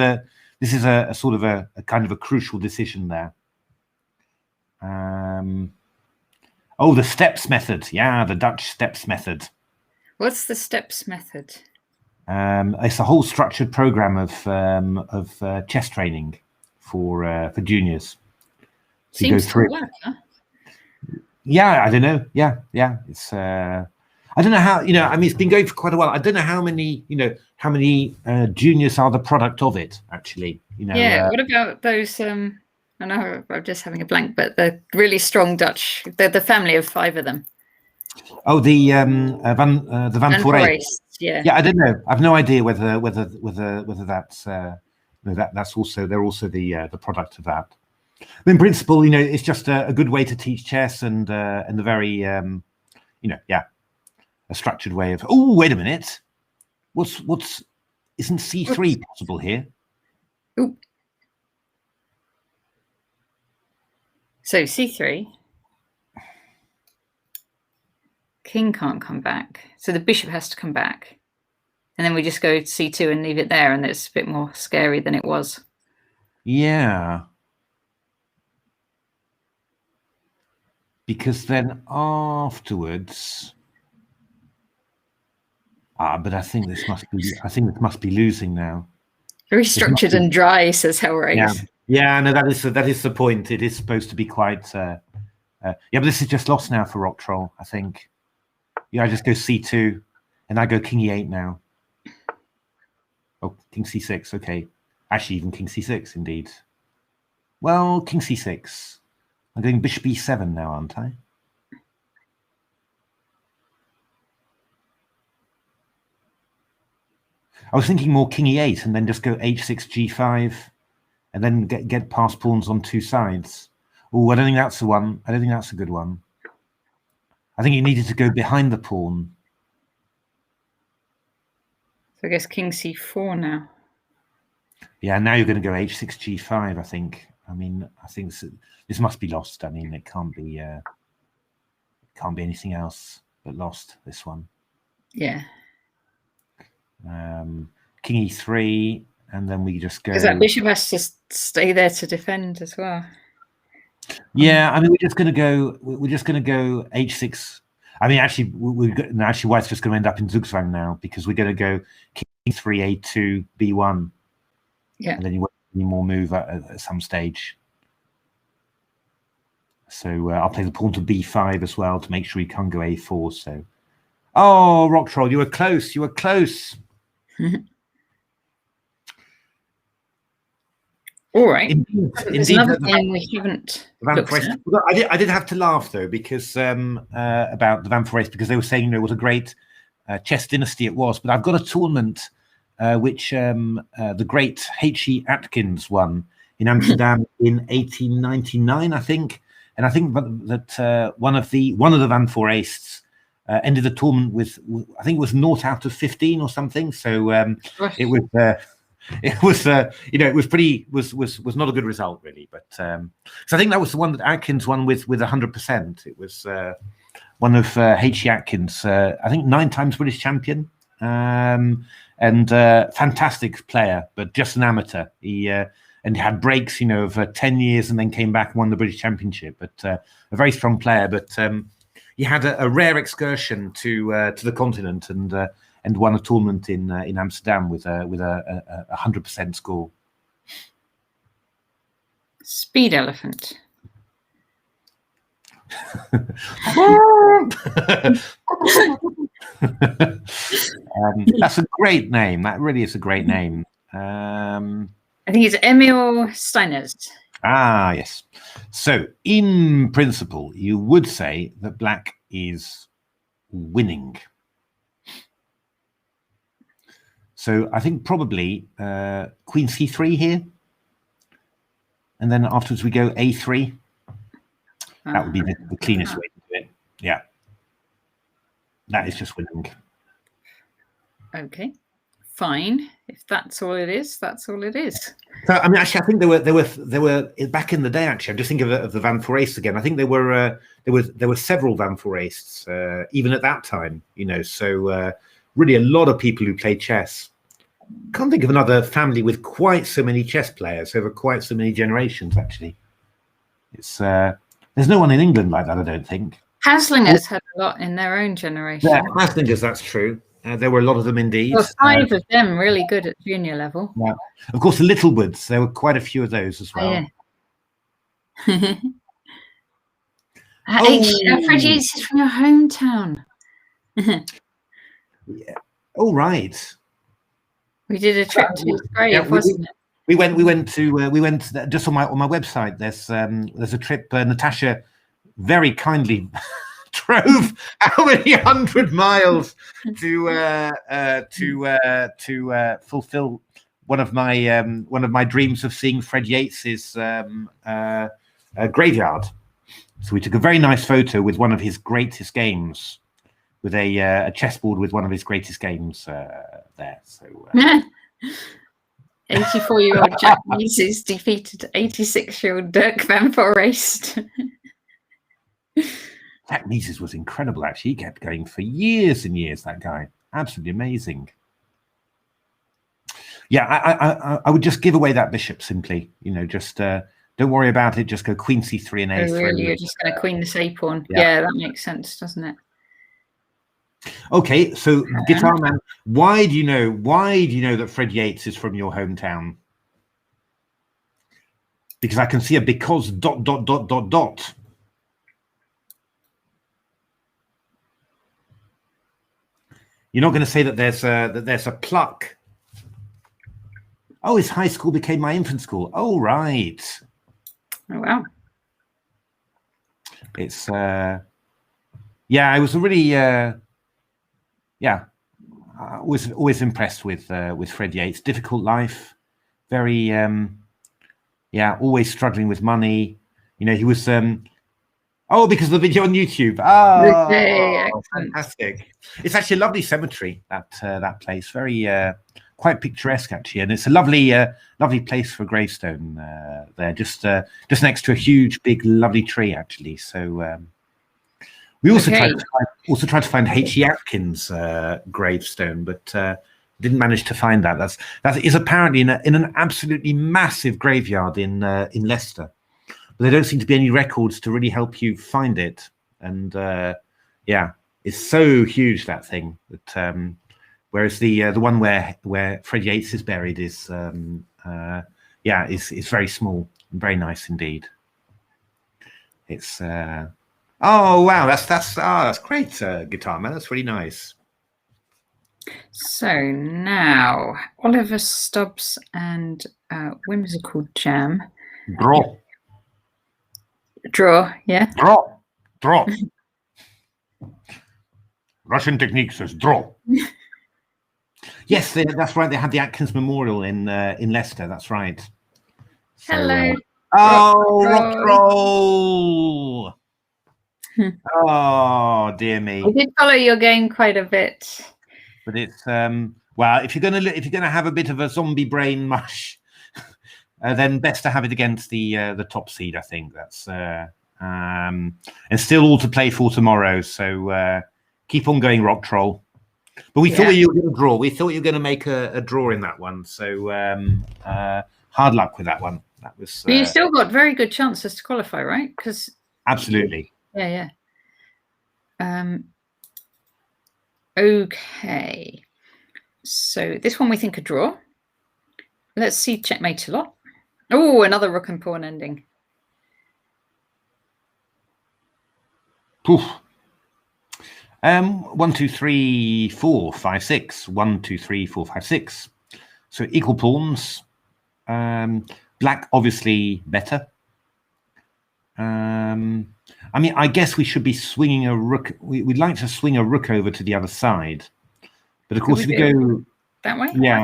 Speaker 2: a sort of a kind of a crucial decision there. The steps method. Yeah, the Dutch steps method.
Speaker 1: What's the steps method?
Speaker 2: It's a whole structured program of chess training for juniors. So
Speaker 1: seems to work, huh?
Speaker 2: Yeah, I don't know. Yeah. It's I don't know how. It's been going for quite a while. I don't know how many juniors are the product of it. Actually,
Speaker 1: Yeah. What about those? I know I'm just having a blank, but the really strong Dutch. They're the family of 5 of them.
Speaker 2: Oh, the Van Forests.
Speaker 1: Yeah.
Speaker 2: Yeah, I don't know. I've no idea whether that's that's also they're also the product of that. In principle, it's just a good way to teach chess and a very a structured way of. Oh, wait a minute. Isn't c3 possible here?
Speaker 1: Ooh. So c3. King can't come back, so the bishop has to come back, and then we just go to c2 and leave it there, and it's a bit more scary than it was.
Speaker 2: Yeah, because then afterwards, But I think this must be losing now.
Speaker 1: Very structured and dry, says Hellraise.
Speaker 2: Yeah. No, that is the point. It is supposed to be quite. Yeah, but this is just lost now for Rock Troll, I think. Yeah, I just go c2, and I go king e8 now. Oh, king c6. Okay, actually, even king c6, indeed. Well, king c6. I'm going bishop e7 now, aren't I? I was thinking more king e8 and then just go h6, g5, and then get past pawns on two sides. Oh, I don't think that's the one. I don't think that's a good one. I think you needed to go behind the pawn.
Speaker 1: So I guess king c4 now. Yeah,
Speaker 2: now you're going to go h6, g5, I think. I mean, I think this must be lost. I mean, it can't be anything else but lost, this one.
Speaker 1: Yeah.
Speaker 2: King e3, and then we just go.
Speaker 1: Because that bishop has to stay there to defend as well.
Speaker 2: Yeah, I mean, we're just going to go h6. I mean, actually, White's just going to end up in Zugzwang now because we're going to go king 3, a2, b1.
Speaker 1: Yeah.
Speaker 2: And then you won't have any more move at some stage. So I'll play the pawn to b5 as well to make sure he can't go a4. So, oh, Rock Troll, you were close. You were close.
Speaker 1: All right.
Speaker 2: Indeed,
Speaker 1: another thing we haven't looked at.
Speaker 2: I did have to laugh though because about the Van Forest because they were saying what a great chess dynasty it was. But I've got a tournament which the great H.E. Atkins won in Amsterdam in 1899, I think. And I think that one of the Van Forests ended the tournament with I think it was 0 out of 15 or something. So it was. It was, it was not a good result really. But so I think that was the one that Atkins won with 100%. It was one of H.E. Atkins, I think 9 times British champion, and fantastic player, but just an amateur. He had breaks, of 10 years, and then came back and won the British Championship. But a very strong player. But he had a rare excursion to the continent and won a tournament in Amsterdam with a 100% score.
Speaker 1: Speed elephant.
Speaker 2: That's a great name. That really is a great name.
Speaker 1: I think it's Emil Steiners.
Speaker 2: Ah, yes. So, in principle, you would say that black is winning. So I think probably queen c3 here. And then afterwards we go a3. That would be the cleanest way to do it. Yeah. That is just winning.
Speaker 1: Okay. Fine. If that's all it is, that's all it is.
Speaker 2: So I mean, actually, I think there were back in the day. Actually, I'm just thinking of the Van Forests again. I think there were several Van Forests even at that time. So really a lot of people who played chess. Can't think of another family with quite so many chess players over quite so many generations. Actually, it's there's no one in England like that. I don't think.
Speaker 1: Haslingers had a lot in their own generation.
Speaker 2: Yeah, Haslingers, that's true. There were a lot of them indeed.
Speaker 1: Well, 5 of them really good at junior level.
Speaker 2: Yeah. Of course, the Littlewoods, there were quite a few of those as well.
Speaker 1: Yeah. Fred Yates is from your hometown.
Speaker 2: Yeah. Oh, right.
Speaker 1: We did a trip to his grave, wasn't it?
Speaker 2: We went to just on my website. There's a trip. Natasha very kindly drove how many 100 miles to fulfill one of my dreams of seeing Fred Yates's graveyard. So we took a very nice photo with one of his greatest games, with a chessboard with one of his greatest games there. So
Speaker 1: 84-year-old Jack Mises defeated 86-year-old Dirk Van Forest.
Speaker 2: Jack Mises was incredible, actually. He kept going for years and years, that guy. Absolutely amazing. Yeah, I would just give away that bishop simply. Just don't worry about it. Just go queen c3 and a3.
Speaker 1: Oh, really? You're just going to queen this a pawn. Yeah, that makes sense, doesn't it?
Speaker 2: Okay, so Guitar Man, why do you know that Fred Yates is from your hometown? Because I can see a because ... You're not going to say that there's a pluck. Oh, his high school became my infant school. Oh, right.
Speaker 1: Oh, wow.
Speaker 2: It's yeah, I was really always impressed with Fred Yates. Difficult life, very always struggling with money. You know, he was oh, because of the video on YouTube.
Speaker 1: Okay,
Speaker 2: Oh,
Speaker 1: excellent.
Speaker 2: fantastic! It's actually a lovely cemetery. That place, very quite picturesque actually, and it's a lovely place for a gravestone there, just next to a huge, big, lovely tree actually. So we also tried to find H.E. Atkins' gravestone, but didn't manage to find that. That is apparently in an absolutely massive graveyard in Leicester. But there don't seem to be any records to really help you find it. And yeah, it's so huge, that thing. That whereas the one where Fred Yates is buried is very small and very nice indeed. It's oh wow, that's great, Guitar Man. That's really nice.
Speaker 1: So now Oliver Stubbs and Whimsical Jam. Draw, yeah.
Speaker 2: Draw. Russian technique says draw. Yes, that's right. They had the Atkins Memorial in Leicester. That's right. So,
Speaker 1: Hello.
Speaker 2: Rock Roll. Oh dear me.
Speaker 1: I did follow your game quite a bit.
Speaker 2: But it's well, if you're gonna have a bit of a zombie brain mush, then best to have it against the top seed. I think that's and still all to play for tomorrow. So keep on going, Rock Troll. But we thought you were going to draw. We thought you were going to make a draw in that one. So hard luck with that one. That was.
Speaker 1: But you still got very good chances to qualify, right? Because
Speaker 2: absolutely.
Speaker 1: Yeah. Okay. So this one we think a draw. Let's see checkmate a lot. Oh, another rook and pawn ending.
Speaker 2: Poof. 1, 2, 3, 4, 5, 6. 1, 2, 3, 4, 5, 6. So equal pawns. Black obviously better. I mean, I guess we should be swinging a rook. We'd like to swing a rook over to the other side, but of course if we go
Speaker 1: that way,
Speaker 2: yeah.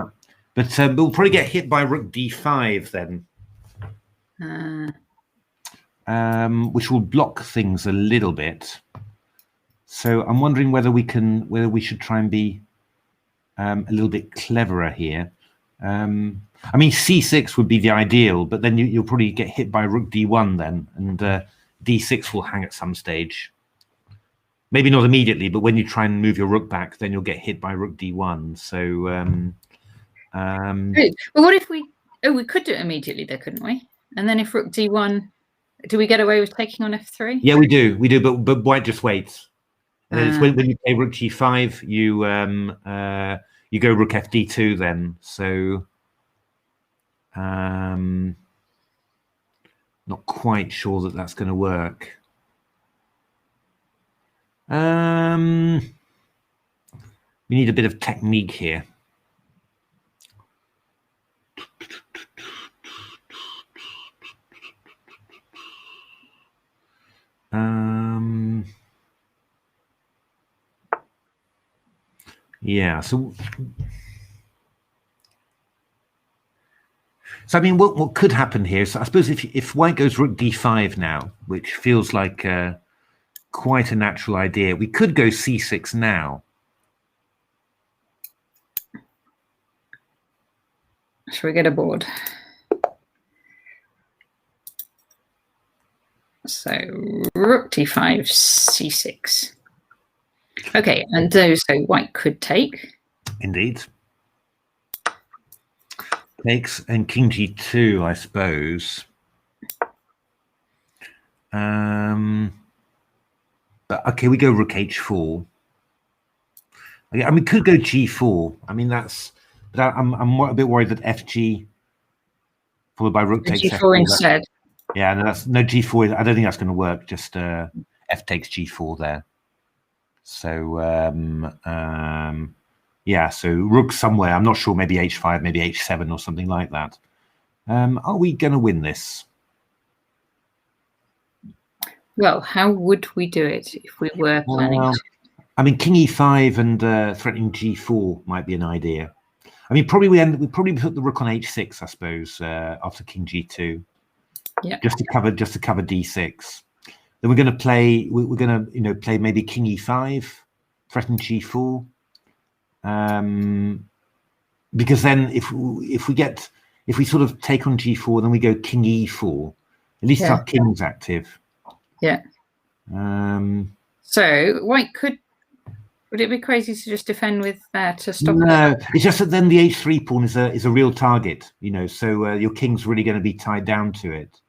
Speaker 2: But we'll probably get hit by rook d5 then, which will block things a little bit. So I'm wondering whether we should try and be a little bit cleverer here. I mean, c6 would be the ideal, but then you'll probably get hit by rook d1 then, and d6 will hang at some stage. Maybe not immediately, but when you try and move your rook back, then you'll get hit by rook d1. So,
Speaker 1: well, what if we could do it immediately though, couldn't we? And then if rook d1, do we get away with taking on f3?
Speaker 2: Yeah, we do, but white just waits. And then it's when you play rook g5, you go rook fd2 then. So not quite sure that that's going to work. We need a bit of technique here. Yeah, so I mean, what could happen here? So I suppose if white goes rook d5 now, which feels like quite a natural idea, we could go c6 now.
Speaker 1: Shall we get a board? So rook d5, c6. Okay, and so white could take.
Speaker 2: Indeed. Takes and king g2, I suppose. But okay, we go rook h4. I mean, could go G4. I mean, that's. But I'm a bit worried that FG followed by rook takes
Speaker 1: G4
Speaker 2: F4.
Speaker 1: instead.
Speaker 2: Yeah, no, that's no G4. I don't think that's going to work. Just F takes G4 there. So yeah, so rook somewhere. I'm not sure. Maybe H5, maybe H7 or something like that. Are we going to win this?
Speaker 1: Well, how would we do it if we were planning to?
Speaker 2: I mean, King E5 and threatening G4 might be an idea. I mean, probably we probably put the rook on H6, I suppose, after King G2.
Speaker 1: Yeah.
Speaker 2: Just to cover D6. Then we're going to play. We're going to play maybe King E5, threaten G4. Because then if we sort of take on G4, then we go King E4. At least our king's active.
Speaker 1: Yeah. So white would it be crazy to just defend with that to stop?
Speaker 2: No, it's just that then the H3 pawn is a real target, so your king's really going to be tied down to it.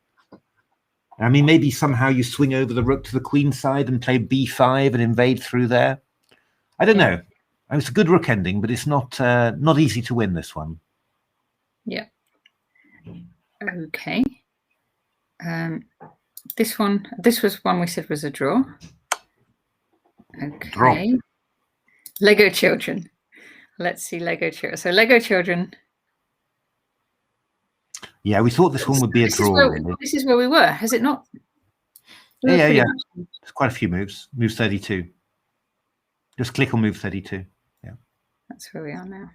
Speaker 2: I mean, maybe somehow you swing over the rook to the queen side and play B5 and invade through there. I don't know. I mean, it's a good rook ending, but it's not easy to win this one.
Speaker 1: Yeah. Okay. This was one we said was a draw. Okay.
Speaker 2: Draw.
Speaker 1: Lego children. Let's see Lego children. So Lego children.
Speaker 2: Yeah, we thought this one would be a draw.
Speaker 1: This is where we were, has it not?
Speaker 2: Yeah. There's quite a few moves. Move 32. Just click on move 32. Yeah.
Speaker 1: That's where we are now.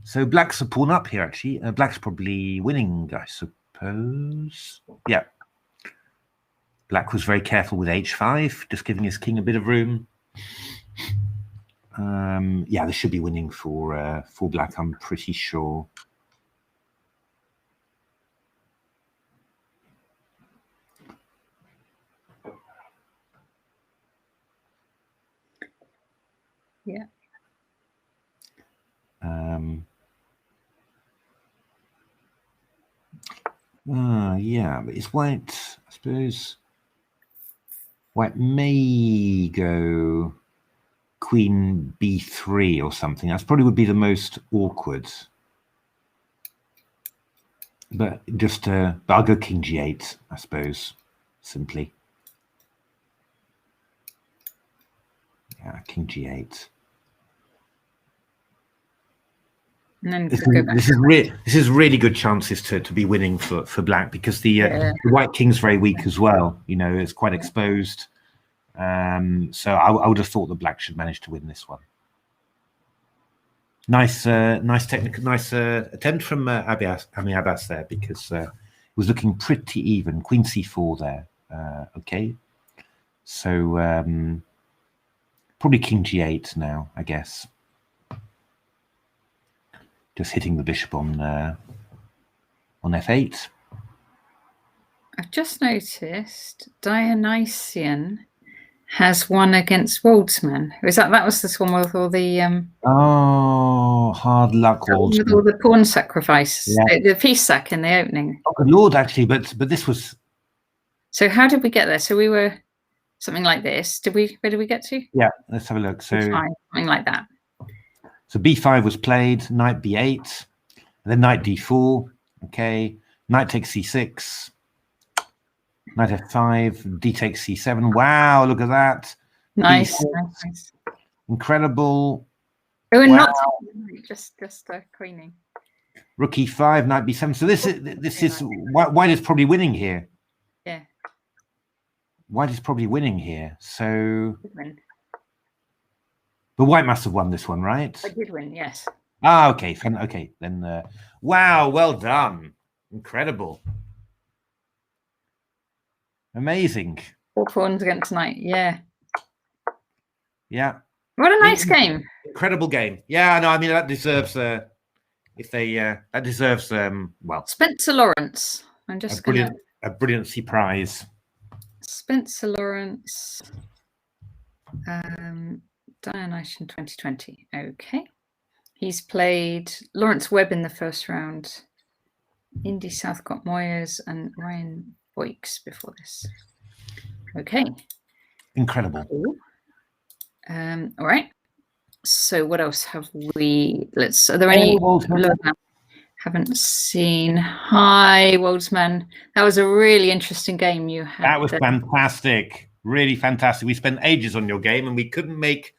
Speaker 2: So black's a pawn up here, actually. Black's probably winning, I suppose. Yeah. Black was very careful with H5, just giving his king a bit of room. Yeah, this should be winning for black, I'm pretty sure.
Speaker 1: Yeah.
Speaker 2: Yeah, but it's white, I suppose. White may go Queen B3 or something. That probably would be the most awkward. But but I'll go King G8, I suppose, simply. Yeah, King G8.
Speaker 1: And then
Speaker 2: this is really good chances to be winning for black, because the white king's very weak as well. It's quite exposed. So I would have thought the black should manage to win this one. Nice attempt from Abbas there, because it was looking pretty even. Queen C4 there. Okay, so probably King G8 now, I guess. Just hitting the bishop on F8.
Speaker 1: I've just noticed Dionysian has one against Waldsman. That was this one with all the
Speaker 2: oh, hard luck, Waldsman.
Speaker 1: With all the pawn sacrifice, the piece sack in the opening.
Speaker 2: Oh, good Lord, actually, but this was.
Speaker 1: So how did we get there? So we were something like this. Where did we get to?
Speaker 2: Yeah, let's have a look. So
Speaker 1: something like that.
Speaker 2: So B5 was played, knight B8, and then knight D4. Okay, knight takes C6, knight F5, D takes C7. Wow, look at that.
Speaker 1: Nice.
Speaker 2: Incredible.
Speaker 1: Oh, and not just queening.
Speaker 2: Rook E5, knight B7. So this is white is probably winning here.
Speaker 1: Yeah.
Speaker 2: White is probably winning here. So. But white must have won this one, right?
Speaker 1: I did win, yes.
Speaker 2: Ah, okay. Okay, then. Wow, well done. Incredible. Amazing.
Speaker 1: 4 pawns against knight, yeah.
Speaker 2: Yeah.
Speaker 1: What a nice game.
Speaker 2: Incredible game. Yeah, no, I mean, that deserves, that deserves, well.
Speaker 1: Spencer Lawrence. I'm just
Speaker 2: a brilliancy prize.
Speaker 1: Spencer Lawrence. Dionysian 2020. Okay. He's played Lawrence Webb in the first round, Indy Southcott Moyers, and Ryan Boyks before this. Okay.
Speaker 2: Incredible.
Speaker 1: Cool. All right. So what else have we? Are there any haven't seen? Hi, Woldsman. That was a really interesting game you had.
Speaker 2: That was fantastic. Really fantastic. We spent ages on your game and we couldn't make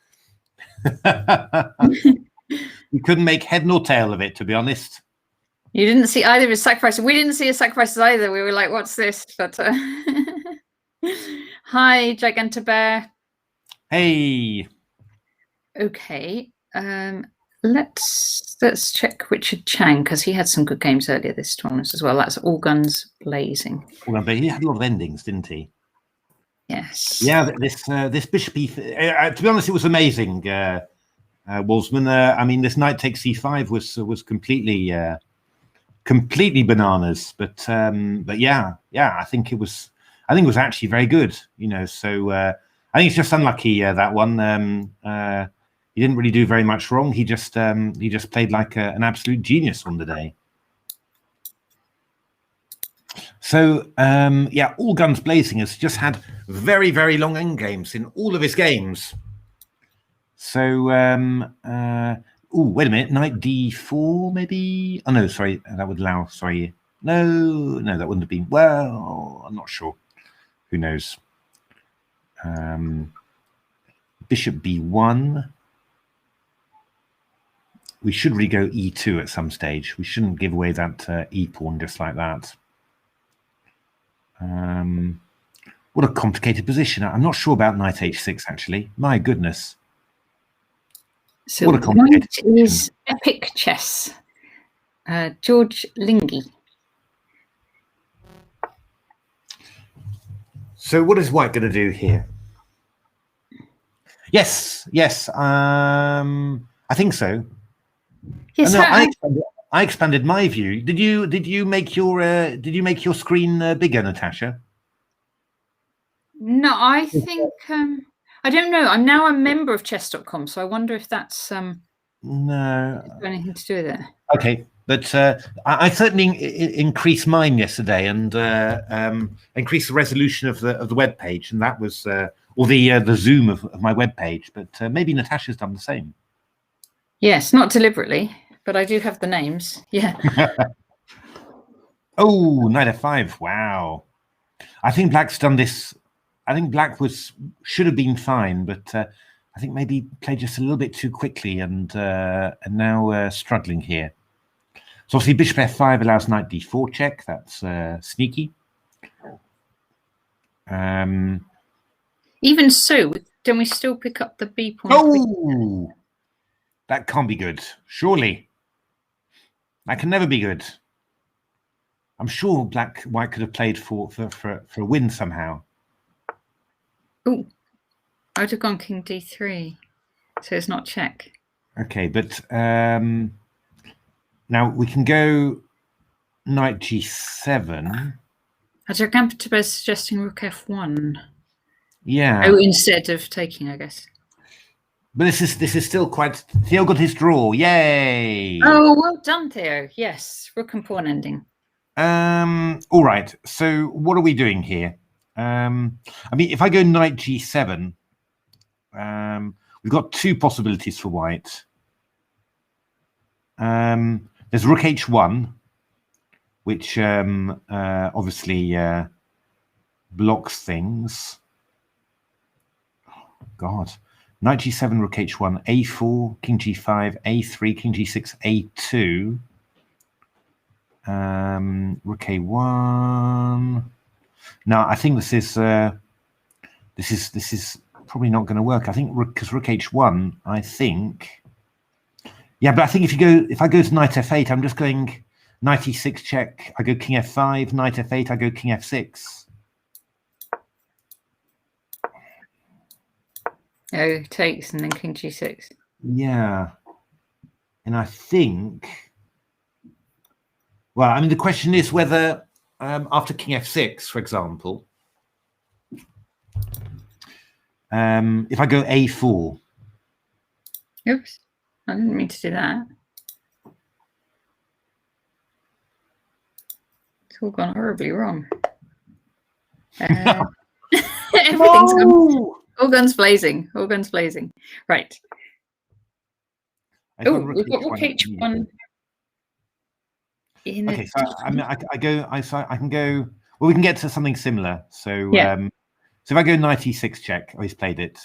Speaker 2: we couldn't make head nor tail of it, to be honest.
Speaker 1: You didn't see either of his sacrifices. We didn't see his sacrifices either. We were like, what's this? But hi, Gigantobear.
Speaker 2: Hey.
Speaker 1: Okay. Let's check Richard Chang, because he had some good games earlier this tournament as well. That's All Guns Blazing.
Speaker 2: But he had a lot of endings, didn't he?
Speaker 1: Yes.
Speaker 2: Yeah, this bishop to be honest, it was amazing, Wolfsman. I mean, this knight takes c5 was completely bananas, but yeah, I think it was actually very good, you know. So I think it's just unlucky that one. He didn't really do very much wrong. He just played like an absolute genius on the day. So yeah, All Guns Blazing has just had very, very long end games in all of his games. So oh, wait a minute, knight d4 maybe. Oh no, sorry, that would allow. Sorry, no, that wouldn't have been. Well, I'm not sure. Who knows? Bishop b1. We should really go e2 at some stage. We shouldn't give away that e pawn just like that. What a complicated position. I'm not sure about knight h6 actually. My goodness.
Speaker 1: So
Speaker 2: what a complicated
Speaker 1: position. Is Epic Chess. George Lingy.
Speaker 2: So what is white going to do here? Yes. I think so.
Speaker 1: Yes,
Speaker 2: no, I expanded my view. Did you make your screen bigger, Natasha?
Speaker 1: No, I think I don't know. I'm now a member of chess.com, so I wonder if that's
Speaker 2: no
Speaker 1: anything to do with it.
Speaker 2: Okay, but I certainly increased mine yesterday and increased the resolution of the web page, and that was or the zoom of my web page. But maybe Natasha's done the same.
Speaker 1: Yes, not deliberately, but I do have the names. Yeah.
Speaker 2: Oh, knight f5. Wow. I think Black's done this. I think Black should have been fine, but I think maybe played just a little bit too quickly and now struggling here. So obviously bishop f5 allows knight d4 check. That's sneaky.
Speaker 1: Even so, can we still pick up the b pawn?
Speaker 2: Oh, that can't be good. Surely. That can never be good. I'm sure white could have played for a win somehow.
Speaker 1: Oh, I'd have gone king d3, so it's not check.
Speaker 2: Okay, but now we can go knight g7.
Speaker 1: Gigantobear is suggesting rook f1.
Speaker 2: Yeah.
Speaker 1: Oh, instead of taking, I guess.
Speaker 2: But this is still quite. Theo got his draw. Yay!
Speaker 1: Oh, well done, Theo. Yes, rook and pawn ending.
Speaker 2: All right. So what are we doing here? I mean, if I go knight g7, we've got two possibilities for white. There's rook h1, which obviously blocks things. Oh, God. Knight g7, rook h1, a4, king g5, a3, king g6, a2. Rook a1. No, I think this is probably not going to work. I think because rook h1. I think, yeah, but I think if I go to knight f8, I'm just going knight e6 check. I go king f5, knight f8. I go king f6.
Speaker 1: Oh, takes and then king g6.
Speaker 2: Yeah, and I think. Well, I mean, the question is whether after king f6, for example, if I go a4.
Speaker 1: Oops, I didn't mean to do that. It's all gone horribly wrong. Everything's gone. All guns blazing. All guns blazing. Right. Oh, we've got rook h1.
Speaker 2: Okay, so I mean, I can go. Well, we can get to something similar. So, so if I go knight e6 check, oh, he's played it.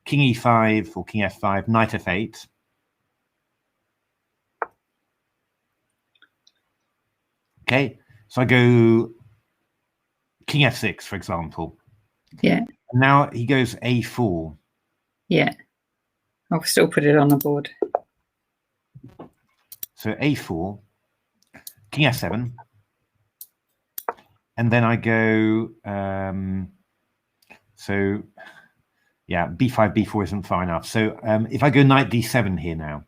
Speaker 2: King e5 or king f5, knight f8. Okay, so I go king f6, for example.
Speaker 1: Yeah.
Speaker 2: And now he goes a4.
Speaker 1: Yeah. I'll still put it on the board.
Speaker 2: So a4, king f7. And then I go, so yeah, b5, b4 isn't far enough. So if I go knight d7 here now.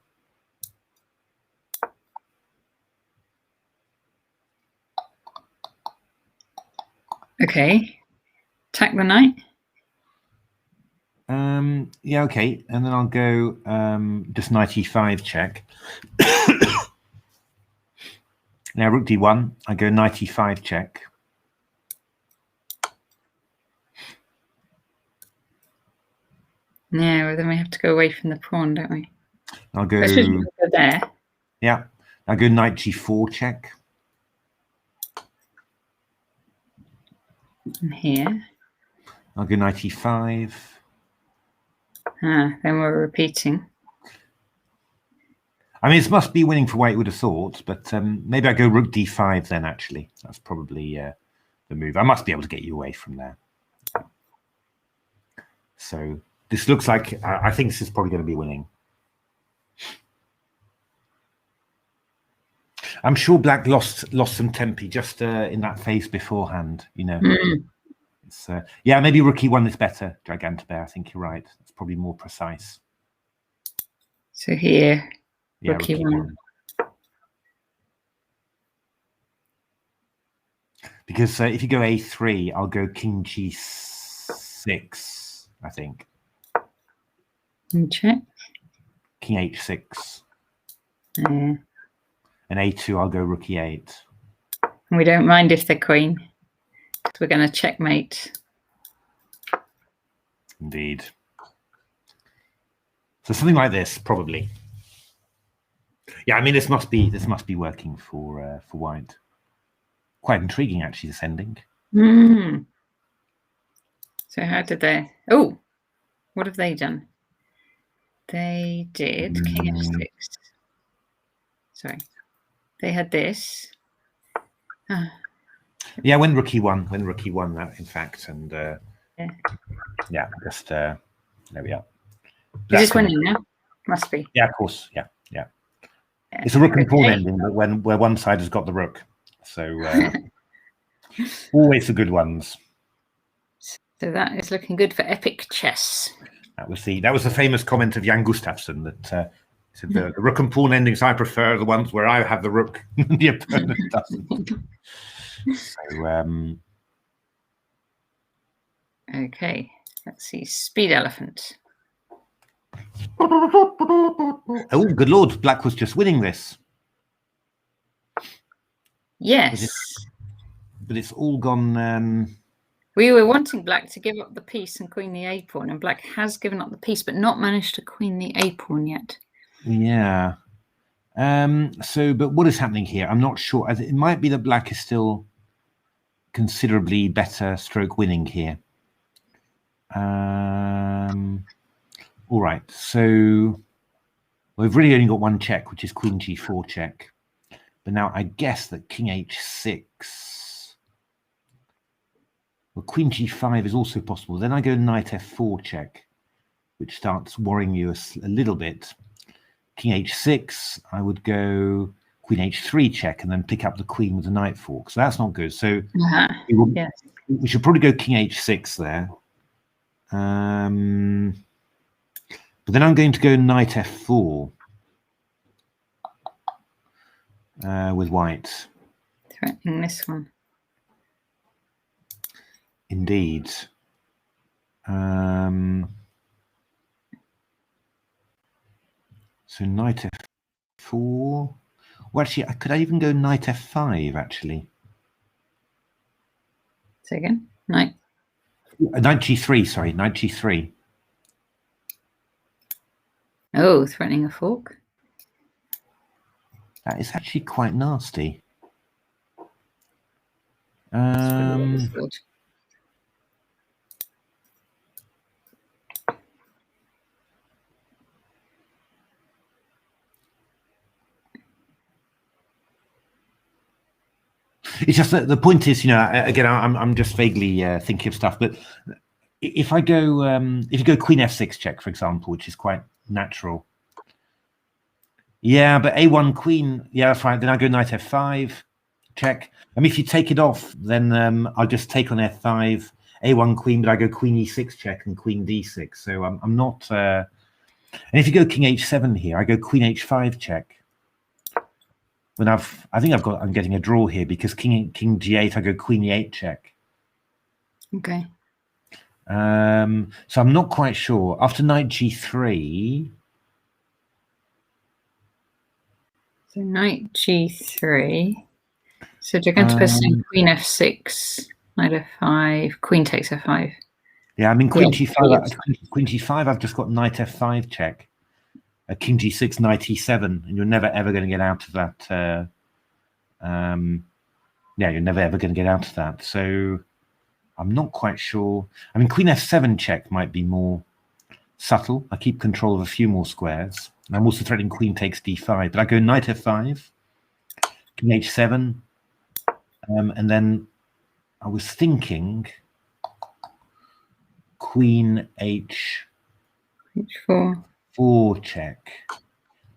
Speaker 1: Okay. Attack the knight.
Speaker 2: Yeah, okay. And then I'll go just knight e5 check. Now rook d1, I go knight e5 check.
Speaker 1: Yeah, well, then we have to go away from the pawn, don't we?
Speaker 2: I'll go
Speaker 1: there.
Speaker 2: Yeah, I'll go knight g4 check.
Speaker 1: And here.
Speaker 2: I'll go knight e5.
Speaker 1: Then we're repeating.
Speaker 2: I mean, this must be winning for white, would have thought, but maybe I go rook d5 then, actually. That's probably the move. I must be able to get you away from there. So this looks like, I think this is probably going to be winning. I'm sure black lost some tempi just in that phase beforehand, you know. It's, yeah, maybe rook e1 is better, Gigantobear. I think you're right. It's probably more precise.
Speaker 1: So here,
Speaker 2: yeah,
Speaker 1: rook e1.
Speaker 2: Because if you go a3, I'll go king g6, I think.
Speaker 1: Check.
Speaker 2: King h6.
Speaker 1: And
Speaker 2: a2, I'll go rook e8.
Speaker 1: we don't mind if they're queen, because we're going to checkmate.
Speaker 2: Indeed. So something like this, probably. Yeah, I mean, this must be working for white. Quite intriguing, actually, this ending.
Speaker 1: So how did they? Oh, what have they done? They did king f6. Sorry, they had this.
Speaker 2: Yeah, when rook e1 won that, in fact, and yeah, just there we are.
Speaker 1: Is this winning now? Must be.
Speaker 2: Yeah, of course. Yeah. It's a rook and pawn ending, but where one side has got the rook, so always the good ones.
Speaker 1: So that is looking good for epic chess.
Speaker 2: That was the famous comment of Jan Gustafsson that said the rook and pawn endings I prefer are the ones where I have the rook and the opponent doesn't. So
Speaker 1: okay, let's see. Speed elephant.
Speaker 2: Oh, good lord! Black was just winning this.
Speaker 1: Yes,
Speaker 2: but it's all gone.
Speaker 1: We were wanting black to give up the piece and queen the a pawn, and black has given up the piece, but not managed to queen the a pawn yet.
Speaker 2: Yeah. So, but what is happening here? I'm not sure. It might be that black is still considerably better stroke winning here. All right. So we've really only got one check, which is queen g4 check. But now I guess that king h6. Well, queen g5 is also possible. Then I go knight f4 check, which starts worrying you a little bit. King h6, I would go queen h3 check and then pick up the queen with the knight fork. So that's not good. So we should probably go king h6 there. But then I'm going to go knight f4 with white.
Speaker 1: Threatening this one.
Speaker 2: Indeed. So knight f4. Well, actually, could I even go knight f5, actually?
Speaker 1: Say again? Knight.
Speaker 2: Knight g3, sorry, knight g3.
Speaker 1: Oh, threatening a fork.
Speaker 2: That is actually quite nasty.
Speaker 1: That's really good.
Speaker 2: It's just that the point is, again, I'm just vaguely thinking of stuff. But if I go, if you go Queen F6 check, for example, which is quite natural. Yeah, but A1 Queen. Yeah, that's right. Then I go Knight F5 check. I mean, if you take it off, then I'll just take on F5, A1 Queen, but I go Queen E6 check and Queen D6. So I'm not. And if you go King H7 here, I go Queen H5 check. When I'm getting a draw here because King G8, I go Queen E8 check.
Speaker 1: Okay.
Speaker 2: So I'm not quite sure. After Knight G3.
Speaker 1: So Knight G3. So they're going to pursue Queen F6, Knight F5, Queen takes F5.
Speaker 2: Yeah, I mean Queen G5. Queen G5. I've just got Knight F5 check. King G6, Knight E7, and you're never ever going to get out of that. Yeah, you're never ever going to get out of that. So I'm not quite sure. I mean, Queen F7 check might be more subtle. I keep control of a few more squares. And I'm also threatening Queen takes D5, but I go Knight F5, King H7, and then I was thinking Queen
Speaker 1: H4
Speaker 2: check.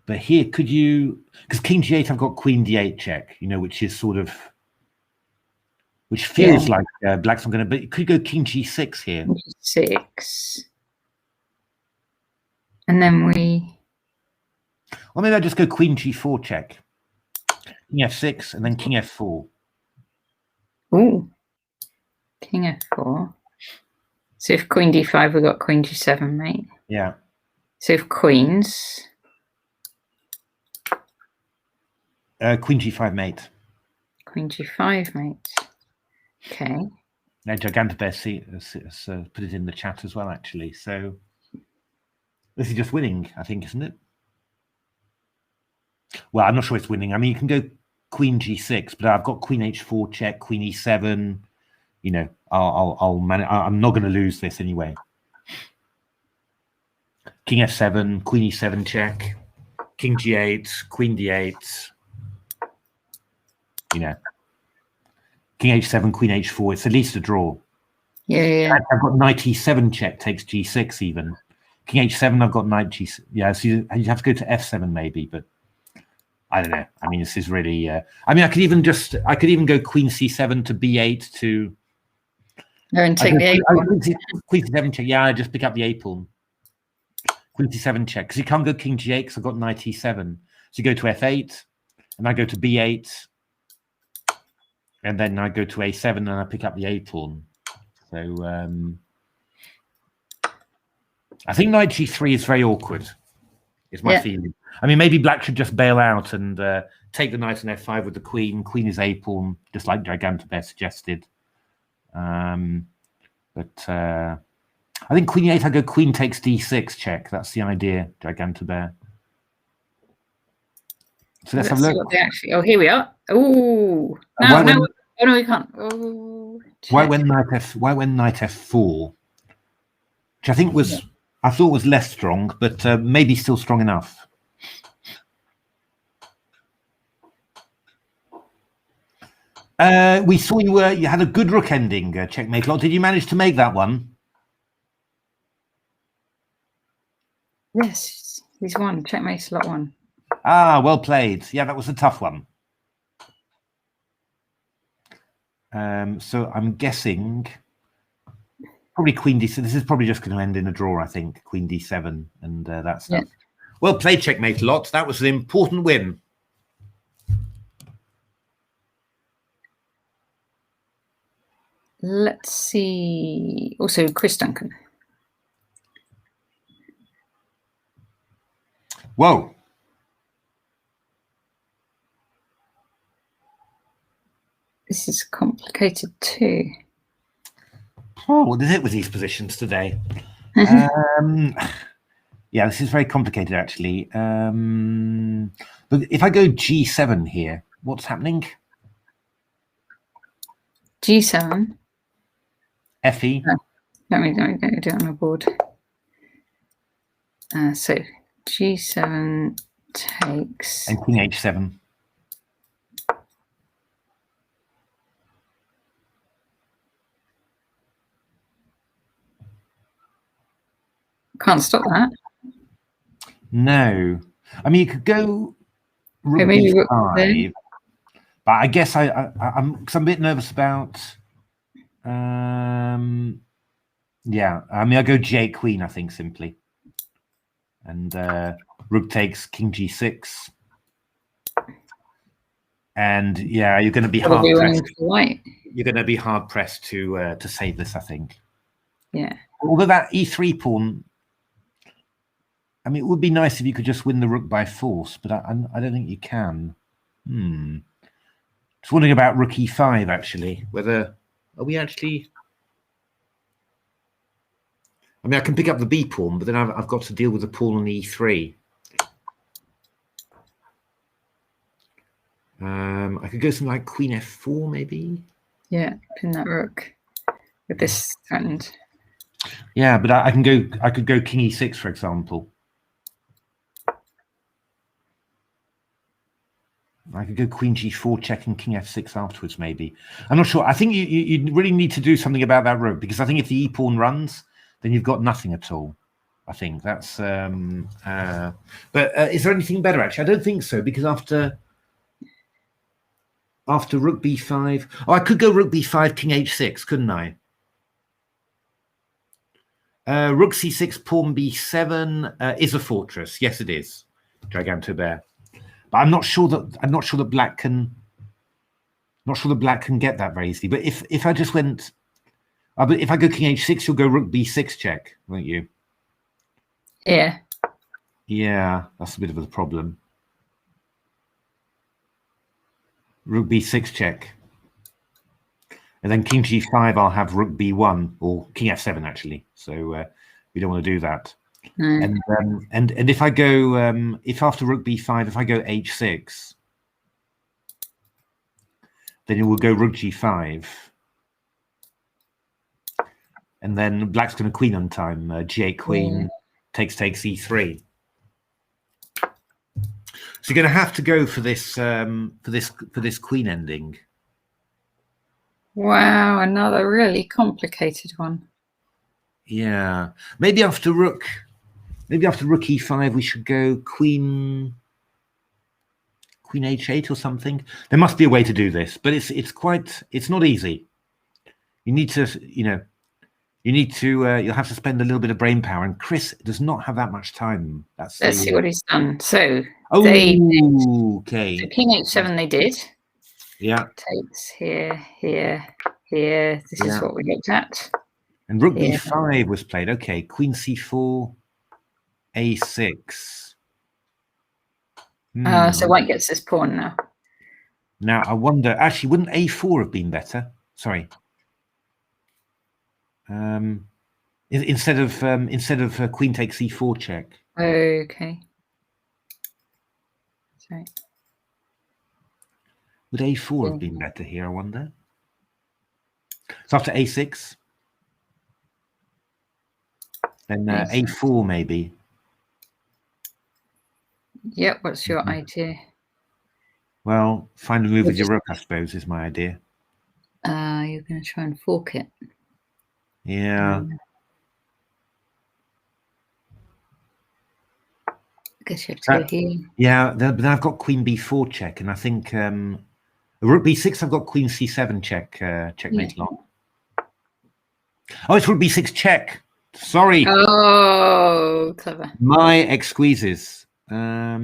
Speaker 2: But here, could you, because King G8, I've got Queen D8 check, which is sort of, which feels like black's not going to, but it could go King G6 here.
Speaker 1: G6. And then
Speaker 2: Or maybe I just go Queen G4 check. King F6 and then King F4.
Speaker 1: Ooh. King F4. So if Queen D5, we've got Queen G7, mate.
Speaker 2: Yeah.
Speaker 1: So if Queens.
Speaker 2: Queen G5, mate.
Speaker 1: Queen G5, mate. Okay.
Speaker 2: Now, Gigantobear has put it in the chat as well, actually. So this is just winning, I think, isn't it? Well, I'm not sure it's winning. I mean, you can go Queen G6, but I've got Queen H4 check, Queen E7. I'll manage. I'm not going to lose this anyway. King F7, Queen E7 check, King G8, Queen D8. King H7, Queen H4. It's at least a draw.
Speaker 1: Yeah.
Speaker 2: I've got Knight E7 check takes G6 even. King H7, I've got Knight G6. Yeah, so you have to go to F7 maybe, but I don't know. I mean, this is really. I mean, I could even go Queen C7 to B8 to.
Speaker 1: Go and take the A pawn.
Speaker 2: Queen C7 check. Yeah, I just pick up the A pawn. Queen C7 check because you can't go King G8 because I've got Knight E7. So you go to F8, and I go to B8, and then I go to A7 and I pick up the A pawn. So I think Knight G3 is very awkward. Is my feeling. I mean, maybe Black should just bail out and take the knight on F5 with the queen. Queen is A pawn, just like Gigantobear suggested. But I think Queen E8, I go Queen takes D6 check. That's the idea, Gigantobear. So let's have a look.
Speaker 1: Here we are. Oh, no, we can't. Oh,
Speaker 2: why when Knight F4, which I think was, I thought was less strong, but maybe still strong enough. We saw you had a good rook ending, checkmate lot. Did you manage to make that one?
Speaker 1: Yes, he's won. Checkmate slot 1.
Speaker 2: Ah, well played. Yeah, that was a tough one. So I'm guessing probably Queen D7. This is probably just going to end in a draw, I think. Queen D7 and that stuff. Yeah. Well played, checkmate lot. That was an important win.
Speaker 1: Let's see. Also, Chris Duncan.
Speaker 2: Whoa.
Speaker 1: This is complicated too.
Speaker 2: Oh, what is it with these positions today? Yeah, this is very complicated, actually. But if I go G7 here, what's happening?
Speaker 1: G7.
Speaker 2: FE.
Speaker 1: Let me do it on my board. So G7 takes.
Speaker 2: And King H7.
Speaker 1: Can't stop that.
Speaker 2: No. I mean, you could go Rook
Speaker 1: maybe
Speaker 2: B5. But I guess I'm a bit nervous about. Yeah, I mean, I go J8 Queen, I think, simply. And Rook takes King G6. And yeah, you're going to be hard pressed. You're going to be hard pressed to save this, I think.
Speaker 1: Yeah.
Speaker 2: Although that E3 pawn, I mean, it would be nice if you could just win the rook by force, but I don't think you can. Just wondering about Rook E5, actually. Whether are we actually? I mean, I can pick up the B pawn, but then I've got to deal with the pawn on E3. I could go something like Queen F4, maybe.
Speaker 1: Yeah, pin that rook with this threatened.
Speaker 2: Yeah, but I could go King E6, for example. I could go Queen G4, check, and King F6 afterwards, maybe. I'm not sure. I think you really need to do something about that rook, because I think if the E pawn runs, then you've got nothing at all. I think that's. But is there anything better? Actually, I don't think so, because after Rook B5, I could go Rook B5, King H6, couldn't I? Rook C6, Pawn B7 is a fortress. Yes, it is. Gigantobear. But I'm not sure that black can. Not sure that black can get that very easily. But if I just went, but if I go King H6, you'll go Rook B6 check, won't you?
Speaker 1: Yeah.
Speaker 2: Yeah, that's a bit of a problem. Rook B6 check. And then King G5, I'll have Rook B1 or King F7 actually. So we don't want to do that.
Speaker 1: No.
Speaker 2: And if I go if after Rook B5, if I go H6, then it will go Rook G5. And then black's going to queen on time. G8 Queen takes E3. So you're going to have to go for this queen ending.
Speaker 1: Wow, another really complicated one.
Speaker 2: Yeah, maybe after Rook E5, we should go Queen H8 or something. There must be a way to do this, but it's not easy. You need to, you'll have to spend a little bit of brain power, and Chris does not have that much time. Let's
Speaker 1: see what he's done. So
Speaker 2: okay.
Speaker 1: So King H7 they did.
Speaker 2: Yeah.
Speaker 1: Takes here, here, here. This is what we looked at.
Speaker 2: And Rook B5 was played. Okay, Queen C4, A6.
Speaker 1: So white gets this pawn now.
Speaker 2: Now I wonder. Actually, wouldn't A4 have been better? Sorry. Instead of Queen takes C4 check.
Speaker 1: Okay. Sorry.
Speaker 2: Would A4 have been better here? I wonder. So after A6, then A4 maybe.
Speaker 1: Yep. What's your idea?
Speaker 2: Well, find a move with your rook, I suppose, is my idea.
Speaker 1: You're going to try and fork it.
Speaker 2: Yeah.
Speaker 1: I guess you have to go here.
Speaker 2: Yeah, then I've got Queen B4 check, and I think Rook B6. I've got Queen C7 check, checkmate long. Oh, it's Rook B6 check. Sorry.
Speaker 1: Oh, clever.
Speaker 2: My exqueezes. I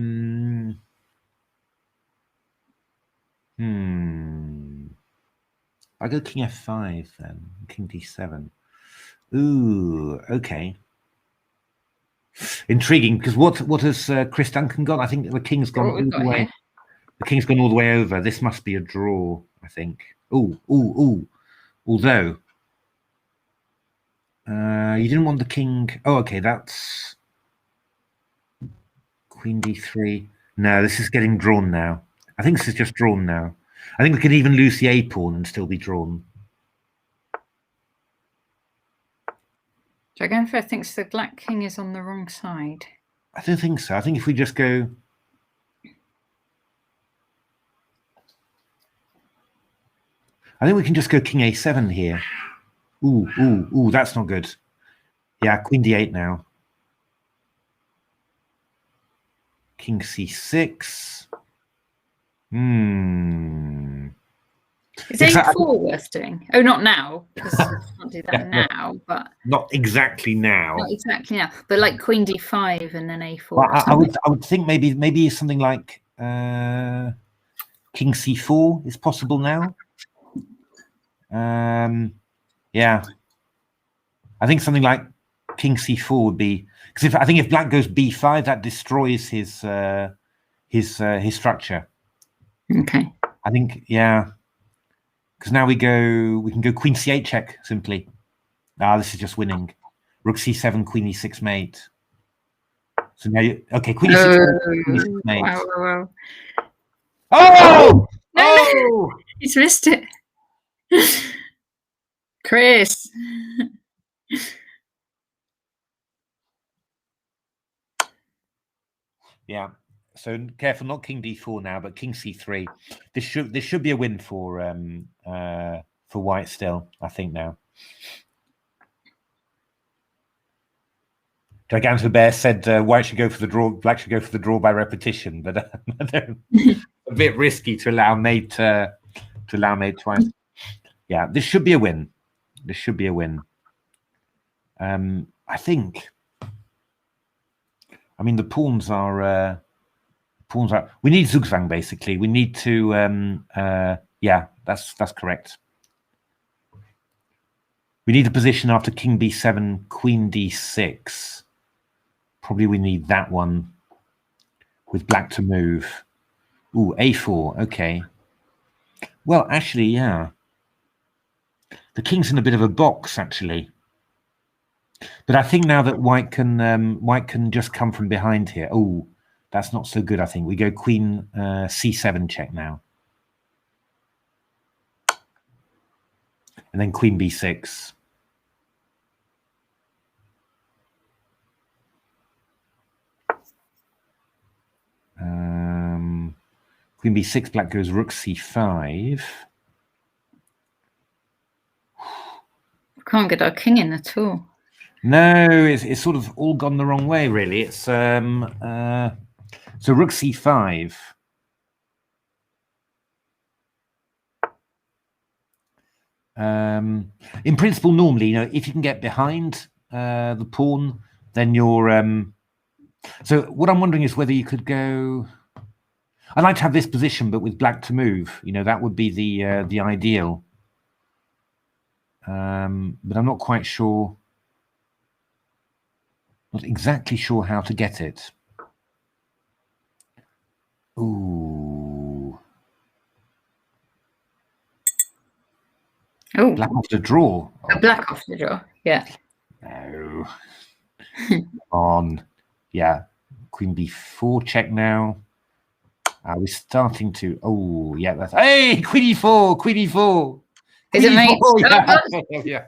Speaker 2: go King F5 then, King D7. Ooh, okay. Intriguing, because what has Chris Duncan got? I think the King's gone all the way. Here. The King's gone all the way over. This must be a draw, I think. Ooh. Although you didn't want the King. Oh, okay, that's Queen d3. No, this is getting drawn now. I think this is just drawn now. I think we could even lose the a pawn and still be drawn.
Speaker 1: Dragonfire thinks the black king is on the wrong side.
Speaker 2: I don't think so. I think if we just go... I think we can just go king a7 here. Ooh, that's not good. Yeah, queen d8 now. King c6.
Speaker 1: Is a4 worth doing? Oh, not now, because I can't do that now. But
Speaker 2: not exactly now.
Speaker 1: Not exactly now, but like queen d5 and then a4.
Speaker 2: Well, I would think maybe something like king c4 is possible now. Yeah, I think something like king c4 would be, because I think if black goes b5, that destroys his structure.
Speaker 1: Okay.
Speaker 2: I think, yeah, because now we can go queen c8 check simply. This is just winning. Rook c7, queen e6 mate. So now okay, queen e6 mate.
Speaker 1: Wow.
Speaker 2: Oh!
Speaker 1: No, he's missed it. Chris.
Speaker 2: Yeah. So careful, not king d4 now, but king c3. This should be a win for white still, I think now. Giganto Bear said white should go for the draw, black should go for the draw by repetition, but a bit risky to allow mate twice. Yeah, this should be a win. This should be a win. I think. I mean, the pawns are. We need Zugzwang basically. We need to. Yeah, that's correct. We need a position after king b7, queen d6. Probably we need that one with black to move. Ooh, a4. Okay. Well, actually, yeah. The king's in a bit of a box, actually. But I think now that white can just come from behind here. Oh, that's not so good, I think. We go queen c7 check now. And then queen b6. Queen b6, black goes rook c5.
Speaker 1: Can't get our king in at all.
Speaker 2: No, it's sort of all gone the wrong way, really. It's so rook c5. In principle, normally, you know, if you can get behind the pawn, then you're. So what I'm wondering is whether you could go. I'd like to have this position, but with black to move. You know, that would be the ideal. But I'm not quite sure. Not exactly sure how to get it. Ooh.
Speaker 1: Oh.
Speaker 2: Black off the draw.
Speaker 1: Black off the draw. Yeah.
Speaker 2: No. On. Yeah. Queen b4 check now. We're starting to. Oh, yeah. That's. Hey, Queen e4. Queen e4.
Speaker 1: Is it mate?
Speaker 2: Yeah. Yeah.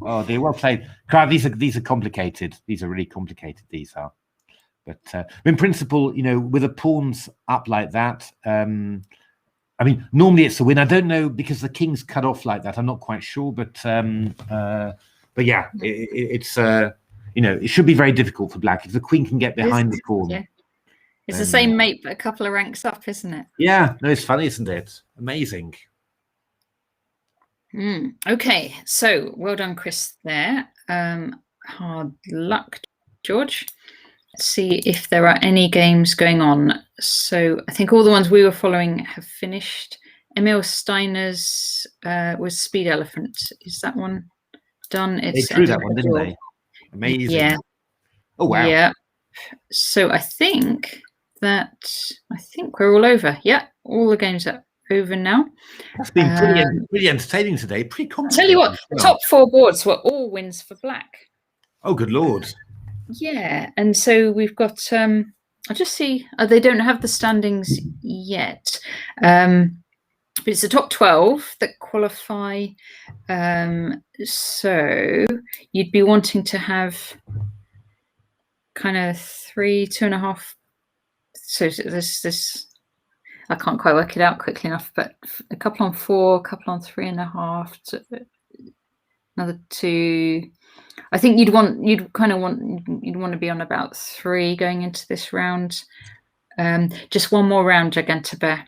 Speaker 2: Oh, they're well played. These are complicated. These are really complicated. These are. But in principle, you know, with the pawns up like that, I mean, normally it's a win. I don't know because the king's cut off like that. I'm not quite sure, but yeah, it's you know, it should be very difficult for black if the queen can get behind the pawn.
Speaker 1: Yeah. It's the same mate, but a couple of ranks up, isn't it?
Speaker 2: Yeah, no, it's funny, isn't it? Amazing.
Speaker 1: Okay, so well done, Chris. There. Hard luck, George. Let's see if there are any games going on. So I think all the ones we were following have finished. Emil Steiner's was Speed Elephant. Is that one done?
Speaker 2: They drew that one, didn't they? Amazing.
Speaker 1: Yeah.
Speaker 2: Oh wow.
Speaker 1: Yeah. So I think we're all over. Yeah, all the games are over now.
Speaker 2: That's been pretty entertaining today. Pretty complicated.
Speaker 1: Tell you what, the top 4 boards were all wins for black.
Speaker 2: Oh, good lord.
Speaker 1: Yeah, and so we've got. I'll just see. They don't have the standings yet, but it's the top 12 that qualify. So you'd be wanting to have kind of 3, 2.5. So this. I can't quite work it out quickly enough, but a couple on 4, a couple on 3.5, another 2. I think you'd want to be on about 3 going into this round. Just one more round, Gigantabear.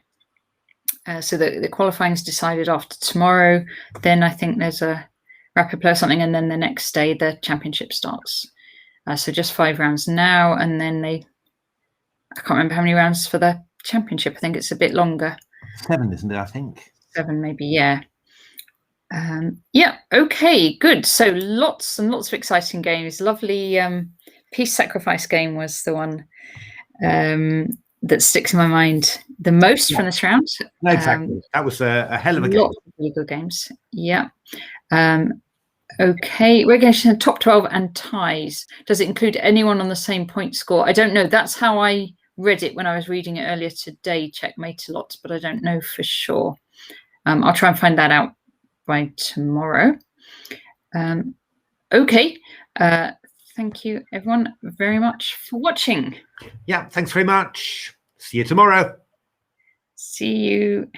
Speaker 1: So the qualifying is decided after tomorrow. Then I think there's a rapid play or something, and then the next day the championship starts. So just 5 rounds now, and then I can't remember how many rounds for the championship. I think it's a bit longer.
Speaker 2: 7, isn't it? I think
Speaker 1: 7, maybe. Yeah. Yeah. Okay. Good. So lots and lots of exciting games. Lovely. Peace Sacrifice game was the one that sticks in my mind the most from this round.
Speaker 2: No, exactly. That was a hell of a game.
Speaker 1: Lots of really good games. Yeah. Okay. Regulation top 12 and ties. Does it include anyone on the same point score? I don't know. That's how I read it when I was reading it earlier today. Checkmate a lot, but I don't know for sure. I'll try and find that out by tomorrow. Okay. Thank you, everyone, very much for watching.
Speaker 2: Yeah, thanks very much. See you tomorrow.
Speaker 1: See you.